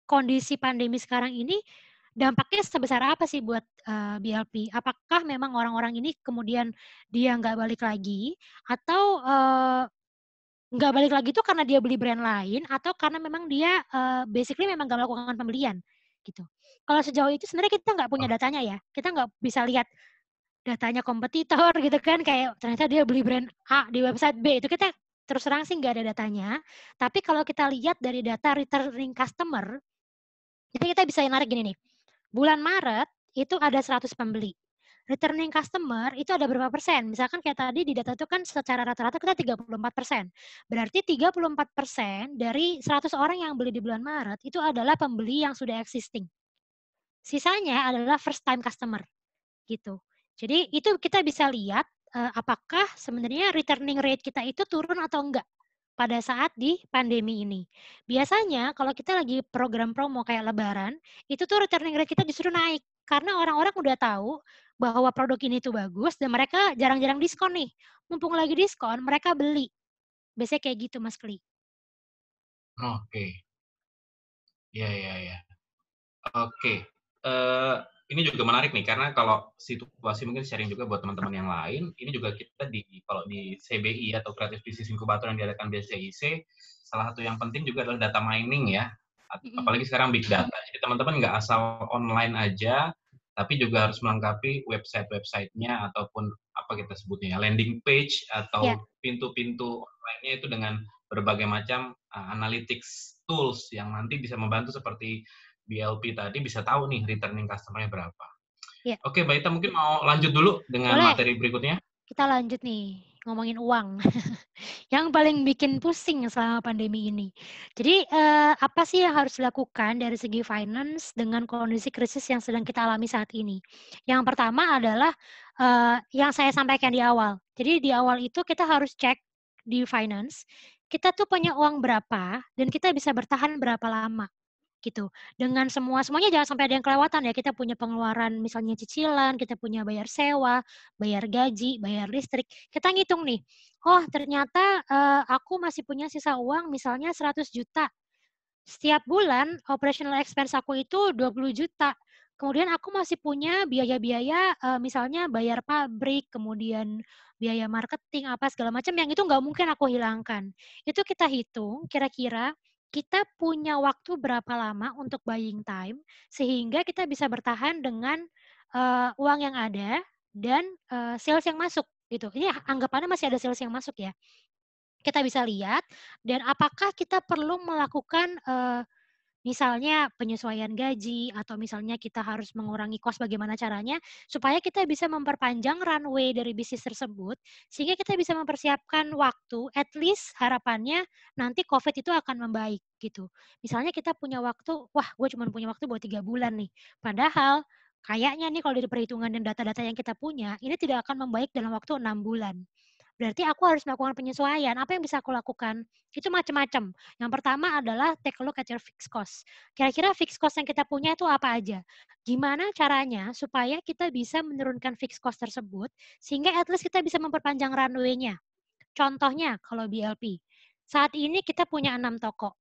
kondisi pandemi sekarang ini dampaknya sebesar apa sih buat BLP? Apakah memang orang-orang ini kemudian dia nggak balik lagi atau nggak balik lagi itu karena dia beli brand lain atau karena memang dia basically memang nggak melakukan pembelian gitu. Kalau sejauh itu sebenarnya kita nggak punya datanya ya, kita nggak bisa lihat datanya kompetitor gitu kan, kayak ternyata dia beli brand A di website B, itu kita terus terang sih nggak ada datanya. Tapi kalau kita lihat dari data returning customer, jadi kita bisa narik gini nih, bulan Maret itu ada 100 pembeli. Returning customer itu ada berapa persen? Misalkan kayak tadi di data itu kan secara rata-rata kita 34%. Berarti 34% dari 100 orang yang beli di bulan Maret itu adalah pembeli yang sudah existing. Sisanya adalah first time customer gitu. Jadi itu kita bisa lihat apakah sebenarnya returning rate kita itu turun atau enggak pada saat di pandemi ini. Biasanya kalau kita lagi program promo kayak lebaran, itu tuh returning rate kita justru naik. Karena orang-orang udah tahu bahwa produk ini tuh bagus dan mereka jarang-jarang diskon nih. Mumpung lagi diskon, mereka beli. Biasanya kayak gitu, Mas Kli. Oke. Ya. Oke. Ini juga menarik nih, karena kalau situasi mungkin sharing juga buat teman-teman yang lain, ini juga kita kalau di CBI atau Creative Business Incubator yang diadakan BCIC, salah satu yang penting juga adalah data mining ya, apalagi sekarang big data. Jadi teman-teman nggak asal online aja, tapi juga harus melengkapi website-nya ataupun apa kita sebutnya, landing page atau pintu-pintu online-nya itu dengan berbagai macam analytics tools yang nanti bisa membantu seperti BLP tadi bisa tahu nih returning customer-nya berapa. Ya. Oke, Mbak Ita mungkin mau lanjut dulu dengan Boleh. materi berikutnya. Kita lanjut nih, ngomongin uang. Yang paling bikin pusing selama pandemi ini. Jadi, apa sih yang harus dilakukan dari segi finance dengan kondisi krisis yang sedang kita alami saat ini? Yang pertama adalah, yang saya sampaikan di awal. Jadi di awal itu kita harus cek di finance, kita tuh punya uang berapa dan kita bisa bertahan berapa lama. Gitu. Dengan semuanya jangan sampai ada yang kelewatan ya, kita punya pengeluaran misalnya cicilan, kita punya bayar sewa, bayar gaji, bayar listrik, kita ngitung nih, oh ternyata, aku masih punya sisa uang misalnya 100 juta. Setiap bulan operational expense aku itu 20 juta. Kemudian aku masih punya biaya-biaya, misalnya bayar pabrik, kemudian biaya marketing, apa segala macam yang itu nggak mungkin aku hilangkan. Itu kita hitung kira-kira kita punya waktu berapa lama untuk buying time, sehingga kita bisa bertahan dengan, uang yang ada dan, sales yang masuk, gitu. Ini anggapannya masih ada sales yang masuk ya. Kita bisa lihat dan apakah kita perlu melakukan, misalnya penyesuaian gaji atau misalnya kita harus mengurangi kos bagaimana caranya supaya kita bisa memperpanjang runway dari bisnis tersebut sehingga kita bisa mempersiapkan waktu at least harapannya nanti COVID itu akan membaik gitu. Misalnya kita punya waktu, wah gue cuma punya waktu buat 3 bulan nih. Padahal kayaknya nih kalau dari perhitungan dan data-data yang kita punya ini tidak akan membaik dalam waktu 6 bulan. Berarti aku harus melakukan penyesuaian. Apa yang bisa aku lakukan? Itu macam-macam. Yang pertama adalah take a look at your fixed cost. Kira-kira fixed cost yang kita punya itu apa aja? Gimana caranya supaya kita bisa menurunkan fixed cost tersebut sehingga at least kita bisa memperpanjang runway-nya. Contohnya kalau BLP. Saat ini kita punya 6 toko.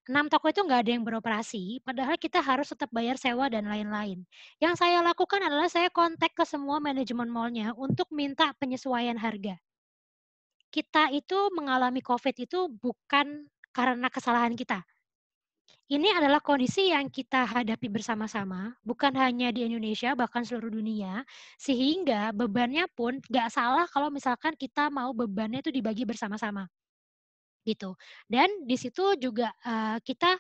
6 toko itu nggak ada yang beroperasi, padahal kita harus tetap bayar sewa dan lain-lain. Yang saya lakukan adalah saya kontak ke semua manajemen mall-nya untuk minta penyesuaian harga. Kita itu mengalami COVID itu bukan karena kesalahan kita. Ini adalah kondisi yang kita hadapi bersama-sama, bukan hanya di Indonesia, bahkan seluruh dunia, sehingga bebannya pun nggak salah kalau misalkan kita mau bebannya itu dibagi bersama-sama, gitu. Dan di situ juga kita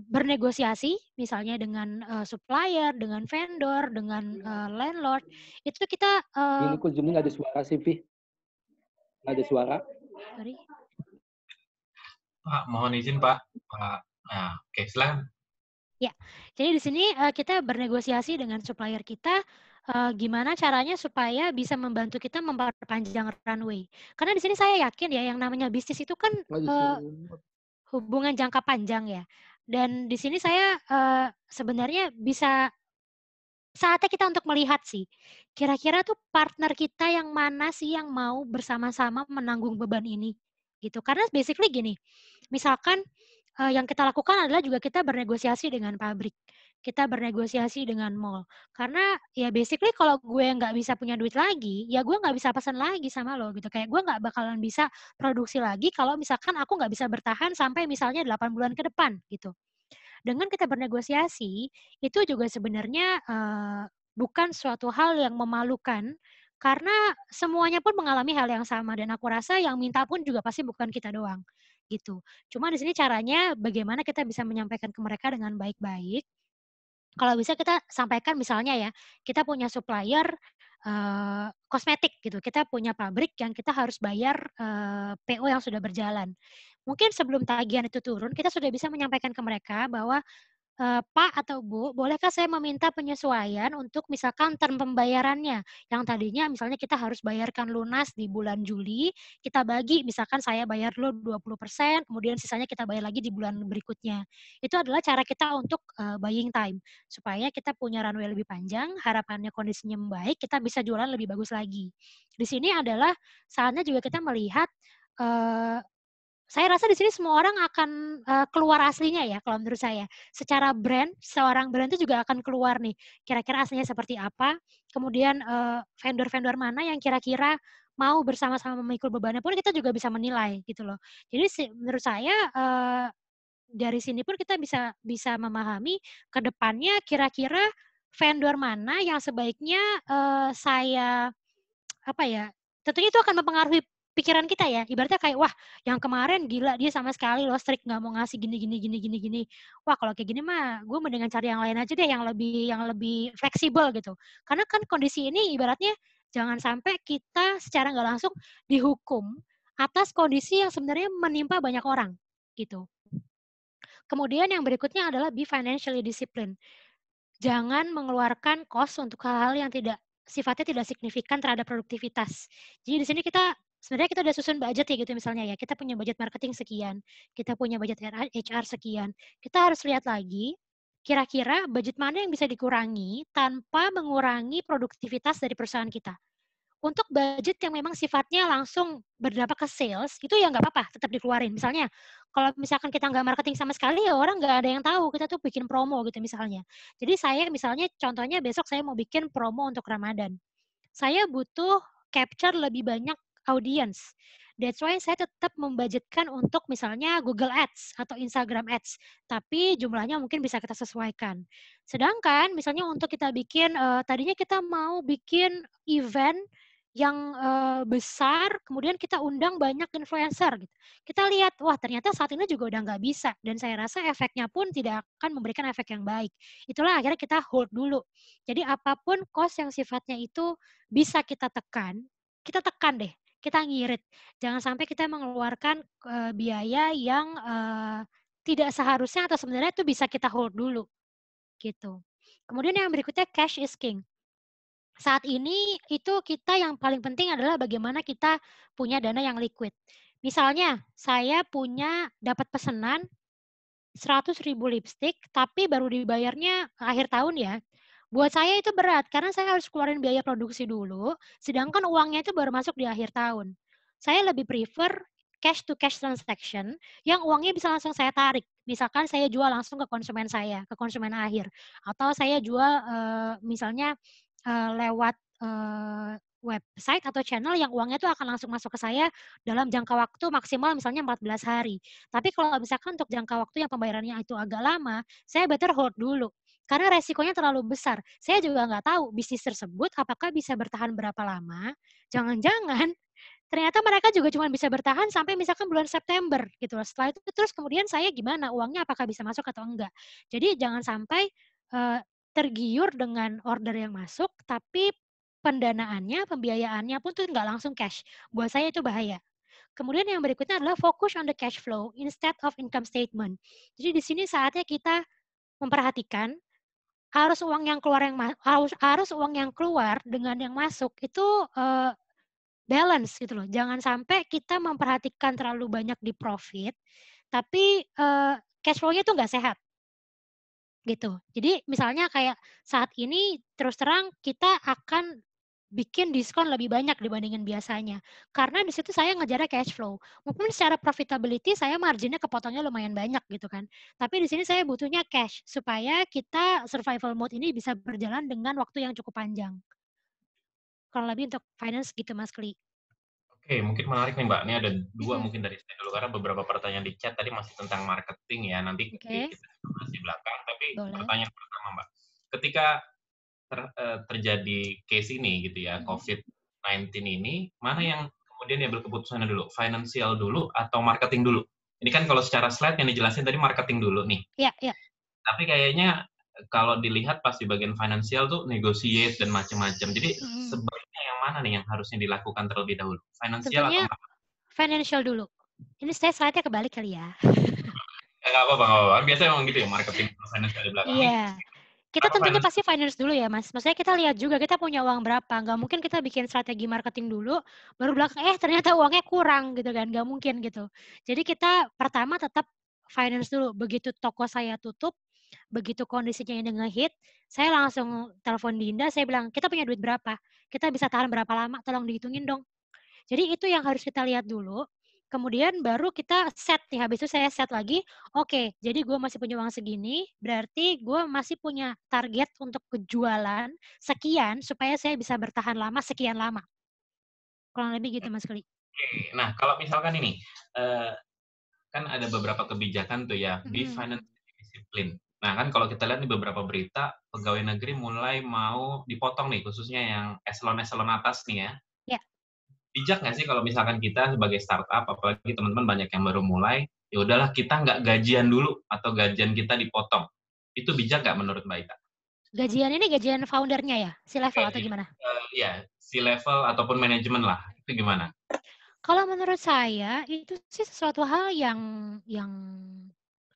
bernegosiasi, misalnya dengan supplier, dengan vendor, dengan landlord, itu kita Ini kok Zoom nggak ada suara sih, Vi? Nggak ada suara. sorry. Pak, mohon izin Pak. Nah, oke, silakan. Ya, jadi di sini kita bernegosiasi dengan supplier kita, gimana caranya supaya bisa membantu kita memperpanjang runway. Karena di sini saya yakin ya, yang namanya bisnis itu kan hubungan jangka panjang ya. Dan di sini saya sebenarnya bisa saatnya kita untuk melihat sih, kira-kira tuh partner kita yang mana sih yang mau bersama-sama menanggung beban ini, gitu. Karena basically gini, misalkan yang kita lakukan adalah juga kita bernegosiasi dengan pabrik, kita bernegosiasi dengan mall. Karena ya basically kalau gue nggak bisa punya duit lagi, ya gue nggak bisa pesan lagi sama lo gitu. Kayak gue nggak bakalan bisa produksi lagi kalau misalkan aku nggak bisa bertahan sampai misalnya 8 bulan ke depan gitu. Dengan kita bernegosiasi, itu juga sebenarnya bukan suatu hal yang memalukan, karena semuanya pun mengalami hal yang sama dan aku rasa yang minta pun juga pasti bukan kita doang, gitu. Cuma di sini caranya bagaimana kita bisa menyampaikan ke mereka dengan baik-baik. Kalau bisa kita sampaikan misalnya ya, kita punya supplier kosmetik gitu, kita punya pabrik yang kita harus bayar PO yang sudah berjalan. Mungkin sebelum tagihan itu turun, kita sudah bisa menyampaikan ke mereka bahwa, "Pak atau Bu, bolehkah saya meminta penyesuaian untuk misalkan term pembayarannya, yang tadinya misalnya kita harus bayarkan lunas di bulan Juli, kita bagi misalkan saya bayar dulu 20%, kemudian sisanya kita bayar lagi di bulan berikutnya." Itu adalah cara kita untuk, buying time, supaya kita punya runway lebih panjang, harapannya kondisinya membaik, kita bisa jualan lebih bagus lagi. Di sini adalah saatnya juga kita melihat, eee saya rasa di sini semua orang akan, keluar aslinya ya kalau menurut saya. Secara brand, seorang brand itu juga akan keluar nih, kira-kira aslinya seperti apa, kemudian, vendor-vendor mana yang kira-kira mau bersama-sama memikul bebannya pun kita juga bisa menilai gitu loh. Jadi menurut saya, dari sini pun kita bisa memahami ke depannya kira-kira vendor mana yang sebaiknya, saya apa ya, tentunya itu akan mempengaruhi pikiran kita ya, ibaratnya kayak, wah yang kemarin gila dia sama sekali loh strict nggak mau ngasih gini. Wah kalau kayak gini mah gue mendingan cari yang lain aja deh yang lebih fleksibel gitu. Karena kan kondisi ini ibaratnya jangan sampai kita secara nggak langsung dihukum atas kondisi yang sebenarnya menimpa banyak orang gitu. Kemudian yang berikutnya adalah be financially disciplined. Jangan mengeluarkan cost untuk hal-hal yang sifatnya tidak signifikan terhadap produktivitas. Jadi di sini sebenarnya kita udah susun budget ya gitu misalnya ya. Kita punya budget marketing sekian, kita punya budget HR sekian. Kita harus lihat lagi kira-kira budget mana yang bisa dikurangi tanpa mengurangi produktivitas dari perusahaan kita. Untuk budget yang memang sifatnya langsung berdampak ke sales, itu ya nggak apa-apa, tetap dikeluarin. Misalnya, kalau misalkan kita nggak marketing sama sekali, ya orang nggak ada yang tahu kita tuh bikin promo gitu misalnya. Jadi saya misalnya, contohnya besok saya mau bikin promo untuk Ramadan. Saya butuh capture lebih banyak audience. That's why saya tetap membudgetkan untuk misalnya Google Ads atau Instagram Ads. Tapi jumlahnya mungkin bisa kita sesuaikan. Sedangkan misalnya untuk kita bikin, tadinya kita mau bikin event yang besar, kemudian kita undang banyak influencer. Gitu. Kita lihat, wah ternyata saat ini juga udah nggak bisa. Dan saya rasa efeknya pun tidak akan memberikan efek yang baik. Itulah akhirnya kita hold dulu. Jadi apapun cost yang sifatnya itu bisa kita tekan deh. Kita ngirit. Jangan sampai kita mengeluarkan biaya yang tidak seharusnya atau sebenarnya itu bisa kita hold dulu. Gitu. Kemudian yang berikutnya, cash is king. Saat ini itu kita yang paling penting adalah bagaimana kita punya dana yang liquid. Misalnya, saya dapat pesanan 100.000 lipstick, tapi baru dibayarnya akhir tahun ya. Buat saya itu berat, karena saya harus keluarin biaya produksi dulu, sedangkan uangnya itu baru masuk di akhir tahun. Saya lebih prefer cash-to-cash transaction, yang uangnya bisa langsung saya tarik. Misalkan saya jual langsung ke konsumen saya, ke konsumen akhir. Atau saya jual misalnya lewat website atau channel yang uangnya itu akan langsung masuk ke saya dalam jangka waktu maksimal misalnya 14 hari. Tapi kalau misalkan untuk jangka waktu yang pembayarannya itu agak lama, saya better hold dulu. Karena resikonya terlalu besar. Saya juga nggak tahu bisnis tersebut apakah bisa bertahan berapa lama. Jangan-jangan ternyata mereka juga cuma bisa bertahan sampai misalkan bulan September gitu. Setelah itu terus kemudian saya gimana? Uangnya apakah bisa masuk atau enggak? Jadi jangan sampai tergiur dengan order yang masuk, tapi pendanaannya, pembiayaannya pun tuh nggak langsung cash. Buat saya itu bahaya. Kemudian yang berikutnya adalah fokus on the cash flow instead of income statement. Jadi di sini saatnya kita memperhatikan harus uang yang keluar dengan yang masuk itu balance gitu loh. Jangan sampai kita memperhatikan terlalu banyak di profit, tapi cash flow-nya itu nggak sehat. Gitu. Jadi misalnya kayak saat ini terus terang kita akan bikin diskon lebih banyak dibandingin biasanya. Karena di situ saya ngejarnya cash flow. Mungkin secara profitability saya marginnya kepotongnya lumayan banyak gitu kan. Tapi di sini saya butuhnya cash supaya kita survival mode ini bisa berjalan dengan waktu yang cukup panjang. Kurang lebih untuk finance gitu Mas Kli. Oke, mungkin menarik nih Mbak. Ini ada dua mungkin dari saya dulu, karena beberapa pertanyaan di chat tadi masih tentang marketing ya. Nanti kita bahas di belakang. Tapi pertanyaan pertama Mbak, ketika terjadi case ini gitu ya, COVID-19 ini, mana yang kemudian diambil keputusannya dulu? Financial dulu atau marketing dulu? Ini kan kalau secara slide yang dijelasin tadi marketing dulu nih. Iya, iya. Tapi kayaknya kalau dilihat pas di bagian financial tuh negotiate dan macam-macam. Jadi sebaiknya yang mana nih yang harusnya dilakukan terlebih dahulu? Financial tentunya atau financial dulu. Ini saya slide-nya kebalik kali ya. Nggak apa-apa. Biasanya emang gitu ya, marketing financial di belakang. Iya. Kita tentunya pasti finance dulu ya, Mas. Maksudnya kita lihat juga kita punya uang berapa. Nggak mungkin kita bikin strategi marketing dulu, baru belakang, ternyata uangnya kurang gitu kan. Nggak mungkin gitu. Jadi kita pertama tetap finance dulu. Begitu toko saya tutup, begitu kondisinya ini nge-hit, saya langsung telepon Dinda, saya bilang, kita punya duit berapa? Kita bisa tahan berapa lama? Tolong dihitungin dong. Jadi itu yang harus kita lihat dulu. Kemudian baru kita set nih, habis itu saya set lagi, oke, jadi gue masih punya uang segini, berarti gue masih punya target untuk kejualan sekian, supaya saya bisa bertahan lama, sekian lama. Kurang lebih gitu, Mas Kli. Oke, nah kalau misalkan ini, kan ada beberapa kebijakan tuh ya, be financially discipline. Nah kan kalau kita lihat nih beberapa berita, pegawai negeri mulai mau dipotong nih, khususnya yang eselon-eselon atas nih ya. Ya. bijak nggak sih kalau misalkan kita sebagai startup, apalagi teman-teman banyak yang baru mulai, ya udahlah kita nggak gajian dulu atau gajian kita dipotong. Itu bijak nggak menurut Mbak Ita? Gajian ini gajian foundernya ya? Si level atau Gaji, gimana? ya, si level ataupun manajemen lah, itu gimana? Kalau menurut saya itu sih sesuatu hal yang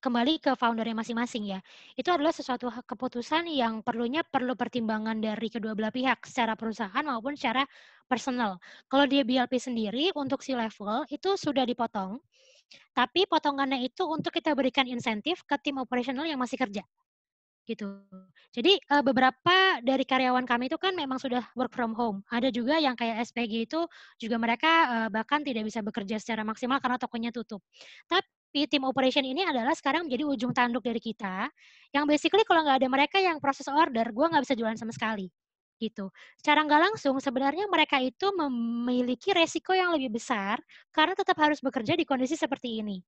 kembali ke foundernya masing-masing ya. Itu adalah sesuatu keputusan yang perlu pertimbangan dari kedua belah pihak secara perusahaan maupun secara personal. Kalau dia BLP sendiri untuk si level itu sudah dipotong, tapi potongannya itu untuk kita berikan insentif ke tim operasional yang masih kerja. Gitu. Jadi, beberapa dari karyawan kami itu kan memang sudah work from home. Ada juga yang kayak SPG itu juga mereka, bahkan tidak bisa bekerja secara maksimal karena tokonya tutup. Tapi tim operation ini adalah sekarang menjadi ujung tanduk dari kita, yang basically kalau nggak ada mereka yang proses order, gue nggak bisa jualan sama sekali, gitu. Secara nggak langsung sebenarnya mereka itu memiliki resiko yang lebih besar, karena tetap harus bekerja di kondisi seperti ini.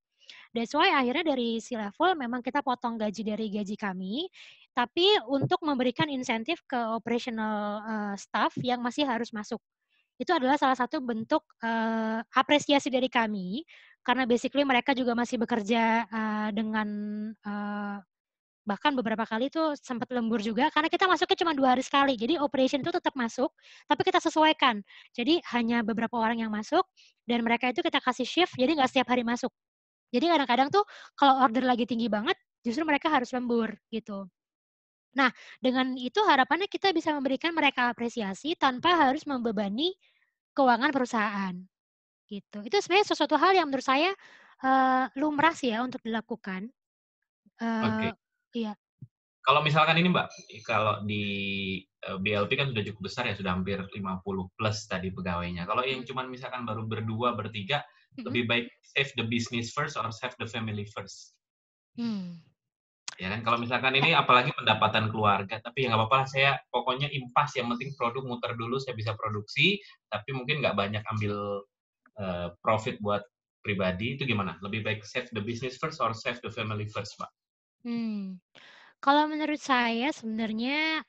That's why akhirnya dari si level memang kita potong gaji dari gaji kami, tapi untuk memberikan insentif ke operational, staff yang masih harus masuk. Itu adalah salah satu bentuk, apresiasi dari kami, karena basically mereka juga masih bekerja, dengan, eee, bahkan beberapa kali tuh sempat lembur juga karena kita masuknya cuma 2 hari sekali. Jadi operation itu tetap masuk, tapi kita sesuaikan. Jadi hanya beberapa orang yang masuk dan mereka itu kita kasih shift, jadi nggak setiap hari masuk. Jadi kadang-kadang tuh kalau order lagi tinggi banget, justru mereka harus lembur, gitu. Nah, dengan itu harapannya kita bisa memberikan mereka apresiasi tanpa harus membebani keuangan perusahaan, gitu. Itu sebenarnya sesuatu hal yang menurut saya, lumrah sih ya untuk dilakukan. Oke. Iya. Kalau misalkan ini Mbak, kalau di BLP kan sudah cukup besar ya, sudah hampir 50 plus tadi pegawainya. Kalau yang cuman misalkan baru berdua, bertiga, lebih baik save the business first or save the family first? Ya kan, kalau misalkan ini apalagi pendapatan keluarga, tapi ya nggak apa-apa, saya pokoknya impas, yang penting produk muter dulu, saya bisa produksi, tapi mungkin nggak banyak ambil profit buat pribadi, itu gimana? Lebih baik save the business first or save the family first, Mbak? Kalau menurut saya sebenarnya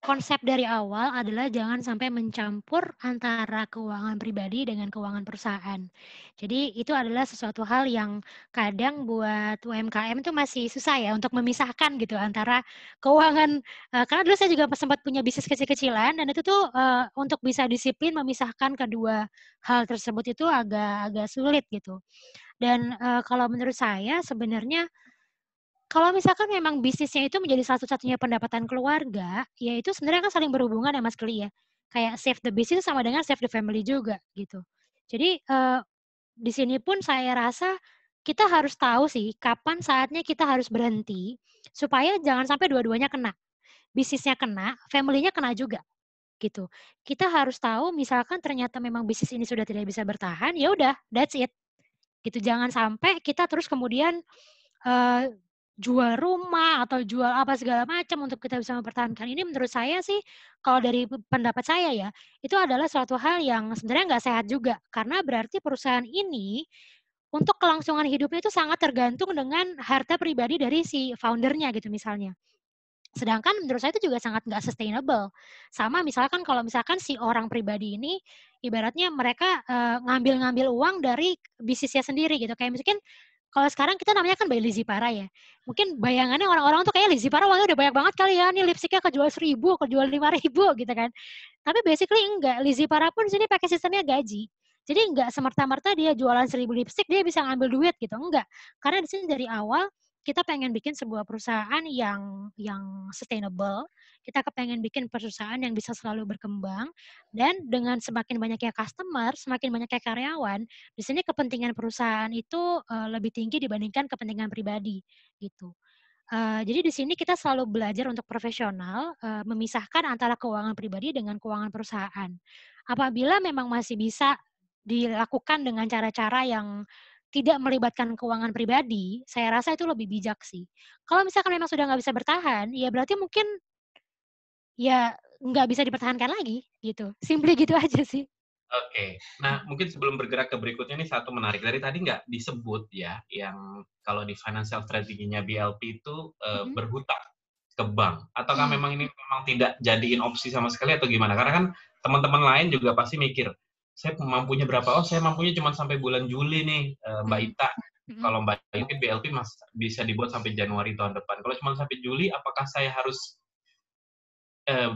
konsep dari awal adalah jangan sampai mencampur antara keuangan pribadi dengan keuangan perusahaan. Jadi itu adalah sesuatu hal yang kadang buat UMKM itu masih susah ya untuk memisahkan gitu antara keuangan, karena dulu saya juga sempat punya bisnis kecil-kecilan dan itu tuh, untuk bisa disiplin memisahkan kedua hal tersebut itu agak sulit gitu. Dan, kalau menurut saya sebenarnya kalau misalkan memang bisnisnya itu menjadi satu-satunya pendapatan keluarga, ya itu sebenarnya kan saling berhubungan ya Mas Keli ya. Kayak save the business sama dengan save the family juga gitu. Jadi, di sini pun saya rasa kita harus tahu sih kapan saatnya kita harus berhenti, supaya jangan sampai dua-duanya kena. Bisnisnya kena, family-nya kena juga gitu. Kita harus tahu misalkan ternyata memang bisnis ini sudah tidak bisa bertahan, ya udah that's it gitu. Jangan sampai kita terus kemudian, eee, jual rumah atau jual apa segala macam untuk kita bisa mempertahankan ini menurut saya sih, kalau dari pendapat saya ya, itu adalah suatu hal yang sebenarnya nggak sehat juga. Karena berarti perusahaan ini, untuk kelangsungan hidupnya itu sangat tergantung dengan harta pribadi dari si founder-nya gitu misalnya. Sedangkan menurut saya itu juga sangat nggak sustainable. Sama misalkan kalau misalkan si orang pribadi ini ibaratnya mereka, ngambil-ngambil uang dari bisnisnya sendiri gitu. Kayak mungkin kalau sekarang kita namanya kan by Lizzy Para ya. Mungkin bayangannya orang-orang tuh kayak Lizzy Para uangnya udah banyak banget kali ya, nih lipstiknya kejual 1.000, kejual 5.000 gitu kan. Tapi basically enggak, Lizzy Para pun sini pakai sistemnya gaji. Jadi enggak semerta-merta dia jualan 1.000 lipstik dia bisa ngambil duit gitu, enggak. Karena di sini dari awal kita pengen bikin sebuah perusahaan yang sustainable, kita kepengen bikin perusahaan yang bisa selalu berkembang, dan dengan semakin banyaknya customer, semakin banyaknya karyawan, di sini kepentingan perusahaan itu, lebih tinggi dibandingkan kepentingan pribadi, gitu. Jadi di sini kita selalu belajar untuk profesional, memisahkan antara keuangan pribadi dengan keuangan perusahaan. Apabila memang masih bisa dilakukan dengan cara-cara yang tidak melibatkan keuangan pribadi, saya rasa itu lebih bijak sih. Kalau misalkan memang sudah nggak bisa bertahan, ya berarti mungkin ya nggak bisa dipertahankan lagi, gitu. Simply gitu aja sih. Oke. Nah, mungkin sebelum bergerak ke berikutnya ini satu menarik. Dari tadi nggak disebut ya, yang kalau di financial strategy-nya BLP itu berhutang. ke bank? Ataukah memang ini memang tidak jadiin opsi sama sekali atau gimana? Karena kan teman-teman lain juga pasti mikir, saya mampunya berapa? Oh, saya mampunya cuma sampai bulan Juli nih, Mbak Ita. Kalau Mbak Ita mungkin BLP bisa dibuat sampai Januari tahun depan. Kalau cuma sampai Juli, apakah saya harus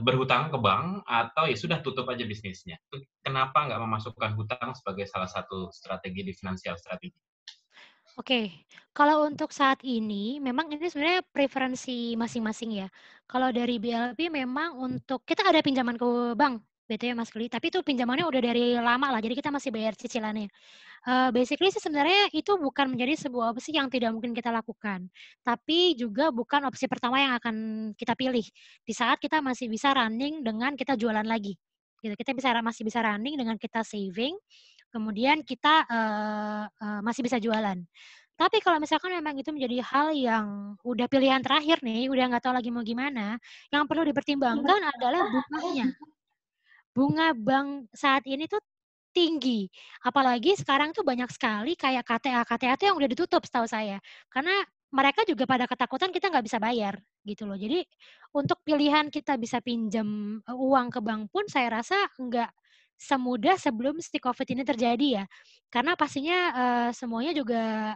berhutang ke bank atau ya sudah tutup aja bisnisnya? Kenapa nggak memasukkan hutang sebagai salah satu strategi di financial strategi? Oke, kalau untuk saat ini memang ini sebenarnya preferensi masing-masing ya. Kalau dari BLP memang untuk kita ada pinjaman ke bank, BTW Mas Keli, tapi itu pinjamannya udah dari lama lah, jadi kita masih bayar cicilannya. Basically sih sebenarnya itu bukan menjadi sebuah opsi yang tidak mungkin kita lakukan, tapi juga bukan opsi pertama yang akan kita pilih di saat kita masih bisa running dengan kita jualan lagi. Gitu. Kita masih bisa running dengan kita saving, kemudian kita masih bisa jualan. Tapi kalau misalkan memang itu menjadi hal yang udah pilihan terakhir nih, udah nggak tahu lagi mau gimana, yang perlu dipertimbangkan adalah bunganya. Bunga bank saat ini tuh tinggi. Apalagi sekarang tuh banyak sekali kayak KTA tuh yang udah ditutup setahu saya. Karena mereka juga pada ketakutan kita nggak bisa bayar gitu loh. Jadi untuk pilihan kita bisa pinjam uang ke bank pun saya rasa nggak semudah sebelum si COVID ini terjadi ya. Karena pastinya semuanya juga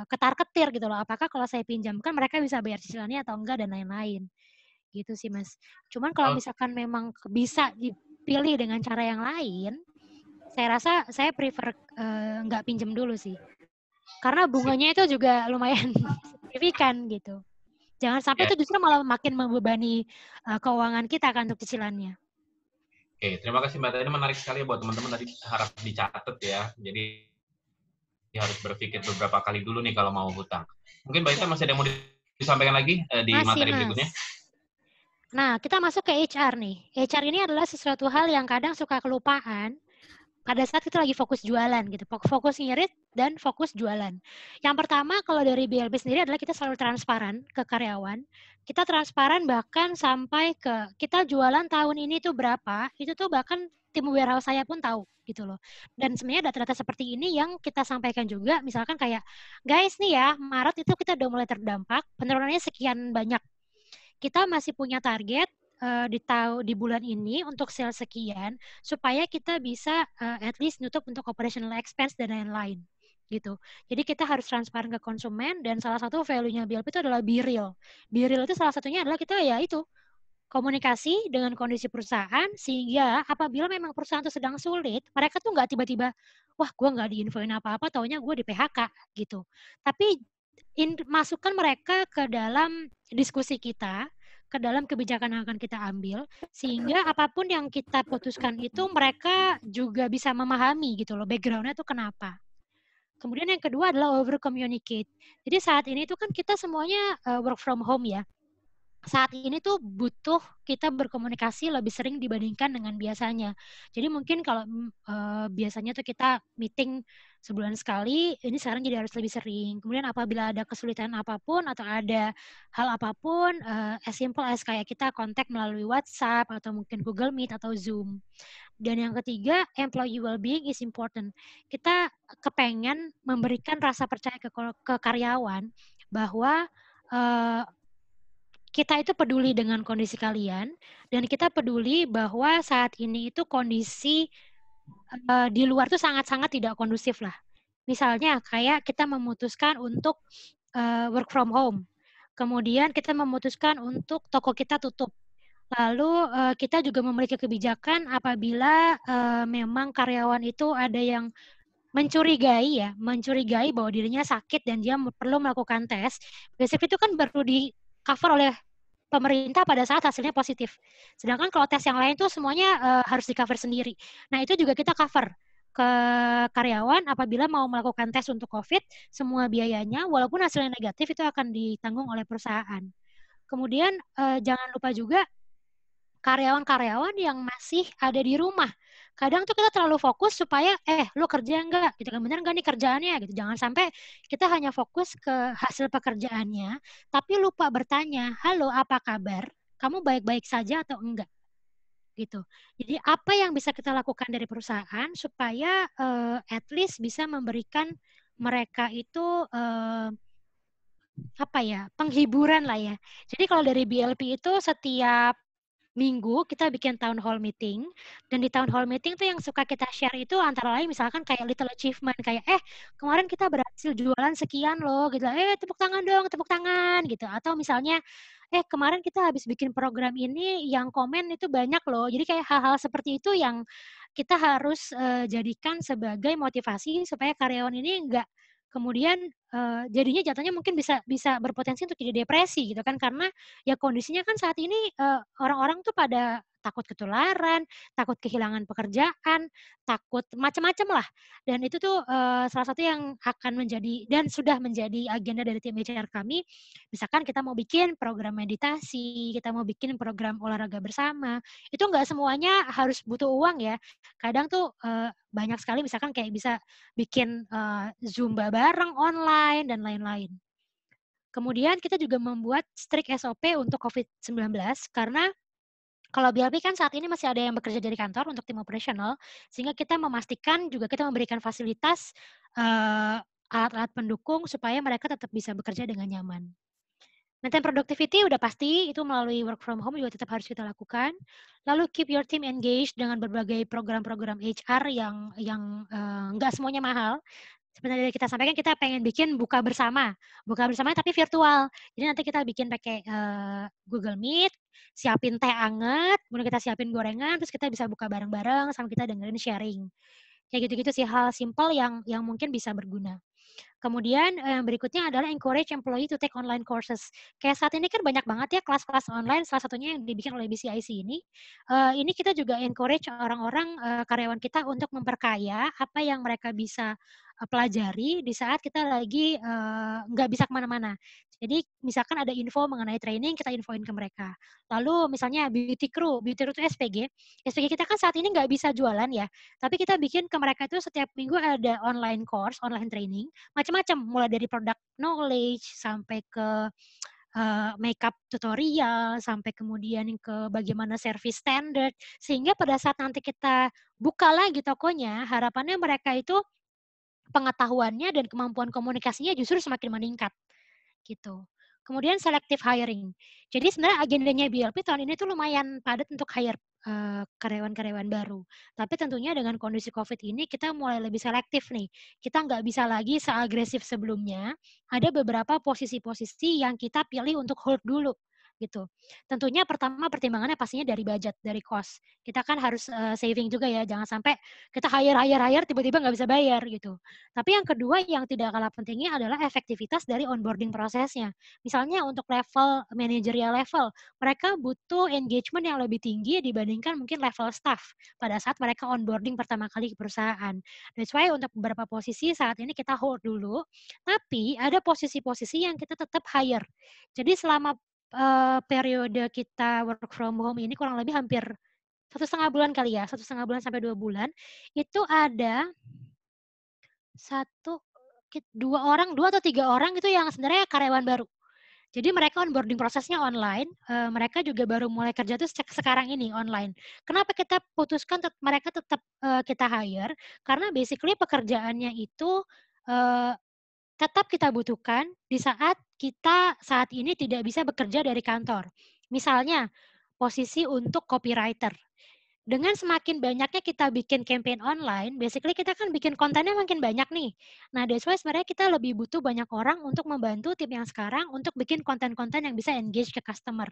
ketar-ketir gitu loh. Apakah kalau saya pinjamkan mereka bisa bayar cicilannya atau enggak dan lain-lain. Gitu sih Mas. Cuman kalau misalkan memang bisa dipilih dengan cara yang lain, saya rasa saya prefer nggak pinjam dulu sih. Karena bunganya itu juga lumayan signifikan gitu. Jangan sampai itu justru malah makin membebani keuangan kita kan untuk cicilannya. Oke, terima kasih Mbak. Tadi menarik sekali buat teman-teman, tadi harap dicatat ya. Jadi harus berpikir beberapa kali dulu nih kalau mau hutang. Mungkin Mbak Ita masih ada yang mau disampaikan lagi di materi berikutnya? Nah, kita masuk ke HR nih. HR ini adalah sesuatu hal yang kadang suka kelupaan pada saat kita lagi fokus jualan gitu, fokus ngirit dan fokus jualan. Yang pertama kalau dari BLP sendiri adalah kita selalu transparan ke karyawan. Kita transparan bahkan sampai ke kita jualan tahun ini tuh berapa, itu tuh bahkan tim warehouse saya pun tahu gitu loh. Dan sebenarnya data-data seperti ini yang kita sampaikan juga, misalkan kayak, guys nih ya, Maret itu kita udah mulai terdampak, penurunannya sekian banyak. Kita masih punya target di bulan ini untuk sales sekian supaya kita bisa at least nutup untuk operational expense dan lain-lain gitu. Jadi kita harus transparan ke konsumen dan salah satu value-nya BLP itu adalah be real. Be real itu salah satunya adalah kita ya itu komunikasi dengan kondisi perusahaan sehingga apabila memang perusahaan itu sedang sulit, mereka tuh nggak tiba-tiba, wah gue nggak diinfoin apa-apa, taunya gue di PHK gitu. Tapi masukkan mereka ke dalam diskusi kita, ke dalam kebijakan yang akan kita ambil, sehingga apapun yang kita putuskan itu mereka juga bisa memahami gitu loh, background-nya itu kenapa. Kemudian yang kedua adalah over communicate. Jadi saat ini tuh kan kita semuanya work from home ya. Saat ini tuh butuh kita berkomunikasi lebih sering dibandingkan dengan biasanya. Jadi mungkin kalau biasanya tuh kita meeting sebulan sekali, ini sekarang jadi harus lebih sering. Kemudian apabila ada kesulitan apapun atau ada hal apapun, as simple as kayak kita kontak melalui WhatsApp atau mungkin Google Meet atau Zoom. Dan yang ketiga, employee well-being is important. Kita kepengen memberikan rasa percaya ke karyawan bahwa kita itu peduli dengan kondisi kalian dan kita peduli bahwa saat ini itu kondisi di luar tuh sangat-sangat tidak kondusif lah. Misalnya kayak kita memutuskan untuk work from home. Kemudian kita memutuskan untuk toko kita tutup. Lalu kita juga memiliki kebijakan apabila memang karyawan itu ada yang mencurigai bahwa dirinya sakit dan dia perlu melakukan tes. Basically itu kan baru di cover oleh pemerintah pada saat hasilnya positif. Sedangkan kalau tes yang lain tuh semuanya harus di cover sendiri. Nah itu juga kita cover ke karyawan apabila mau melakukan tes untuk COVID, semua biayanya walaupun hasilnya negatif itu akan ditanggung oleh perusahaan. Kemudian jangan lupa juga karyawan-karyawan yang masih ada di rumah. Kadang tuh kita terlalu fokus supaya, lu kerja enggak? Gitu kan, bener enggak nih kerjaannya? Gitu. Jangan sampai kita hanya fokus ke hasil pekerjaannya, tapi lupa bertanya, halo apa kabar? Kamu baik-baik saja atau enggak? Gitu. Jadi apa yang bisa kita lakukan dari perusahaan supaya at least bisa memberikan mereka itu penghiburan lah ya. Jadi kalau dari BLP itu setiap minggu kita bikin town hall meeting, dan di town hall meeting tuh yang suka kita share itu antara lain misalkan kayak little achievement, kayak kemarin kita berhasil jualan sekian loh gitu, tepuk tangan dong, tepuk tangan gitu. Atau misalnya kemarin kita habis bikin program ini yang komen itu banyak loh. Jadi kayak hal-hal seperti itu yang kita harus jadikan sebagai motivasi supaya karyawan ini enggak kemudian jadinya jatuhnya mungkin bisa berpotensi untuk jadi depresi gitu kan, karena ya kondisinya kan saat ini orang-orang tuh pada takut ketularan, takut kehilangan pekerjaan, takut macam-macam lah. Dan itu tuh salah satu yang akan menjadi dan sudah menjadi agenda dari tim HR kami. Misalkan kita mau bikin program meditasi, kita mau bikin program olahraga bersama, itu nggak semuanya harus butuh uang ya. Kadang tuh banyak sekali misalkan kayak bisa bikin Zumba bareng online dan lain-lain. Kemudian kita juga membuat strict SOP untuk COVID-19 karena kalau BLP kan saat ini masih ada yang bekerja dari kantor untuk tim operasional, sehingga kita memastikan juga kita memberikan fasilitas alat-alat pendukung supaya mereka tetap bisa bekerja dengan nyaman. Maintain productivity udah pasti, itu melalui work from home juga tetap harus kita lakukan. Lalu keep your team engaged dengan berbagai program-program HR yang nggak semuanya mahal. Seperti yang kita sampaikan, kita pengen bikin buka bersama tapi virtual. Jadi nanti kita bikin pakai Google Meet, siapin teh anget, kemudian kita siapin gorengan, terus kita bisa buka bareng-bareng sama kita dengerin sharing. Kayak gitu-gitu sih, hal simple yang mungkin bisa berguna. Kemudian yang berikutnya adalah encourage employee to take online courses. Kayak saat ini kan banyak banget ya kelas-kelas online, salah satunya yang dibikin oleh BCIC ini. Ini kita juga encourage orang-orang karyawan kita untuk memperkaya apa yang mereka bisa pelajari di saat kita lagi nggak bisa kemana-mana. Jadi misalkan ada info mengenai training, kita infoin ke mereka. Lalu misalnya beauty crew itu SPG. SPG kita kan saat ini nggak bisa jualan ya, tapi kita bikin ke mereka itu setiap minggu ada online course, online training, macam-macam, mulai dari product knowledge sampai ke makeup tutorial, sampai kemudian ke bagaimana service standard, sehingga pada saat nanti kita buka lagi tokonya, harapannya mereka itu pengetahuannya dan kemampuan komunikasinya justru semakin meningkat gitu. Kemudian selective hiring. Jadi sebenarnya agendanya BLP tahun ini tuh lumayan padat untuk hire karyawan-karyawan baru. Tapi tentunya dengan kondisi COVID ini kita mulai lebih selektif nih. Kita nggak bisa lagi seagresif sebelumnya. Ada beberapa posisi-posisi yang kita pilih untuk hold dulu gitu. Tentunya pertama pertimbangannya pastinya dari budget, dari cost. Kita kan harus saving juga ya, jangan sampai kita hire tiba-tiba nggak bisa bayar gitu. Tapi yang kedua yang tidak kalah pentingnya adalah efektivitas dari onboarding prosesnya. Misalnya untuk level managerial level, mereka butuh engagement yang lebih tinggi dibandingkan mungkin level staff pada saat mereka onboarding pertama kali ke perusahaan. That's why untuk beberapa posisi saat ini kita hold dulu, tapi ada posisi-posisi yang kita tetap hire. Jadi selama periode kita work from home ini kurang lebih hampir 1,5 bulan kali ya, 1,5 bulan sampai 2 bulan, itu ada 2 atau 3 orang itu yang sebenarnya karyawan baru. Jadi mereka onboarding prosesnya online, mereka juga baru mulai kerja tuh sekarang ini online. Kenapa kita putuskan mereka tetap kita hire? Karena basically pekerjaannya itu tetap kita butuhkan di saat kita saat ini tidak bisa bekerja dari kantor. Misalnya, posisi untuk copywriter. Dengan semakin banyaknya kita bikin campaign online, basically kita kan bikin kontennya makin banyak nih. Nah, that's why sebenarnya kita lebih butuh banyak orang untuk membantu tim yang sekarang untuk bikin konten-konten yang bisa engage ke customer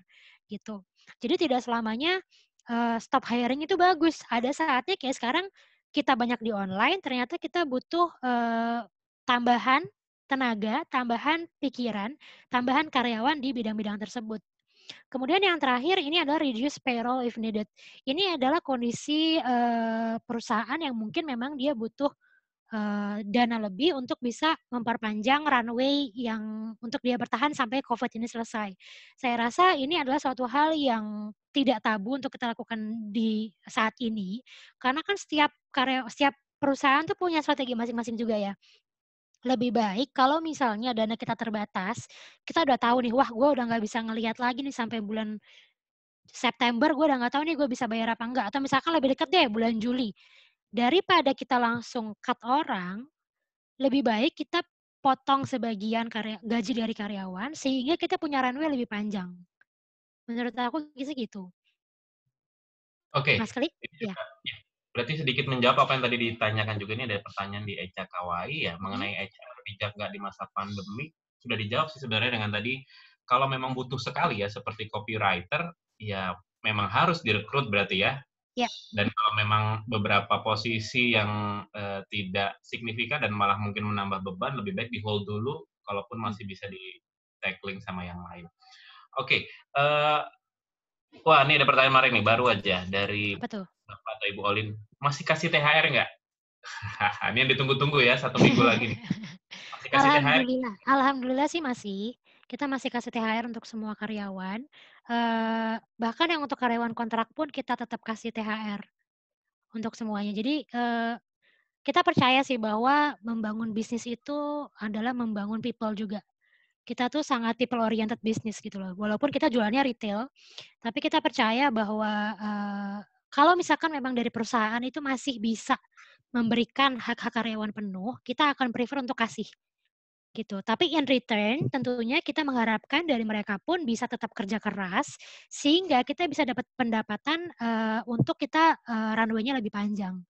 gitu. Jadi tidak selamanya stop hiring itu bagus. Ada saatnya kayak sekarang kita banyak di online, ternyata kita butuh tambahan tenaga, tambahan pikiran, tambahan karyawan di bidang-bidang tersebut. Kemudian yang terakhir ini adalah reduce payroll if needed. Ini adalah kondisi perusahaan yang mungkin memang dia butuh dana lebih untuk bisa memperpanjang runway yang untuk dia bertahan sampai COVID ini selesai. Saya rasa ini adalah suatu hal yang tidak tabu untuk kita lakukan di saat ini, karena kan setiap perusahaan tuh punya strategi masing-masing juga ya. Lebih baik kalau misalnya dana kita terbatas, kita udah tahu nih, wah gue udah nggak bisa ngelihat lagi nih sampai bulan September, gue udah nggak tahu nih gue bisa bayar apa enggak. Atau misalkan lebih dekat deh, bulan Juli. Daripada kita langsung cut orang, lebih baik kita potong sebagian gaji dari karyawan sehingga kita punya runway lebih panjang. Menurut aku sih gitu. Oke. Mas Kli? Ya. Berarti sedikit menjawab apa yang tadi ditanyakan juga, ini ada pertanyaan di Eca Kawai ya, mengenai HR bijak nggak di masa pandemi. Sudah dijawab sih sebenarnya dengan tadi, kalau memang butuh sekali ya seperti copywriter, ya memang harus direkrut berarti ya. Ya. Dan kalau memang beberapa posisi yang tidak signifikan dan malah mungkin menambah beban, lebih baik di hold dulu, kalaupun masih bisa di tackling sama yang lain. Oke. Wah, ini ada pertanyaan menarik nih, baru aja dari Bapak atau Ibu Olin. Masih kasih THR nggak? Ini yang ditunggu-tunggu ya, 1 minggu lagi nih. Masih kasih Alhamdulillah. THR? Alhamdulillah sih masih. Kita masih kasih THR untuk semua karyawan. Bahkan yang untuk karyawan kontrak pun kita tetap kasih THR untuk semuanya. Jadi kita percaya sih bahwa membangun bisnis itu adalah membangun people juga. Kita tuh sangat people oriented business gitu loh. Walaupun kita jualannya retail, tapi kita percaya bahwa kalau misalkan memang dari perusahaan itu masih bisa memberikan hak-hak karyawan penuh, kita akan prefer untuk kasih gitu. Tapi in return tentunya kita mengharapkan dari mereka pun bisa tetap kerja keras sehingga kita bisa dapat pendapatan untuk kita runway-nya lebih panjang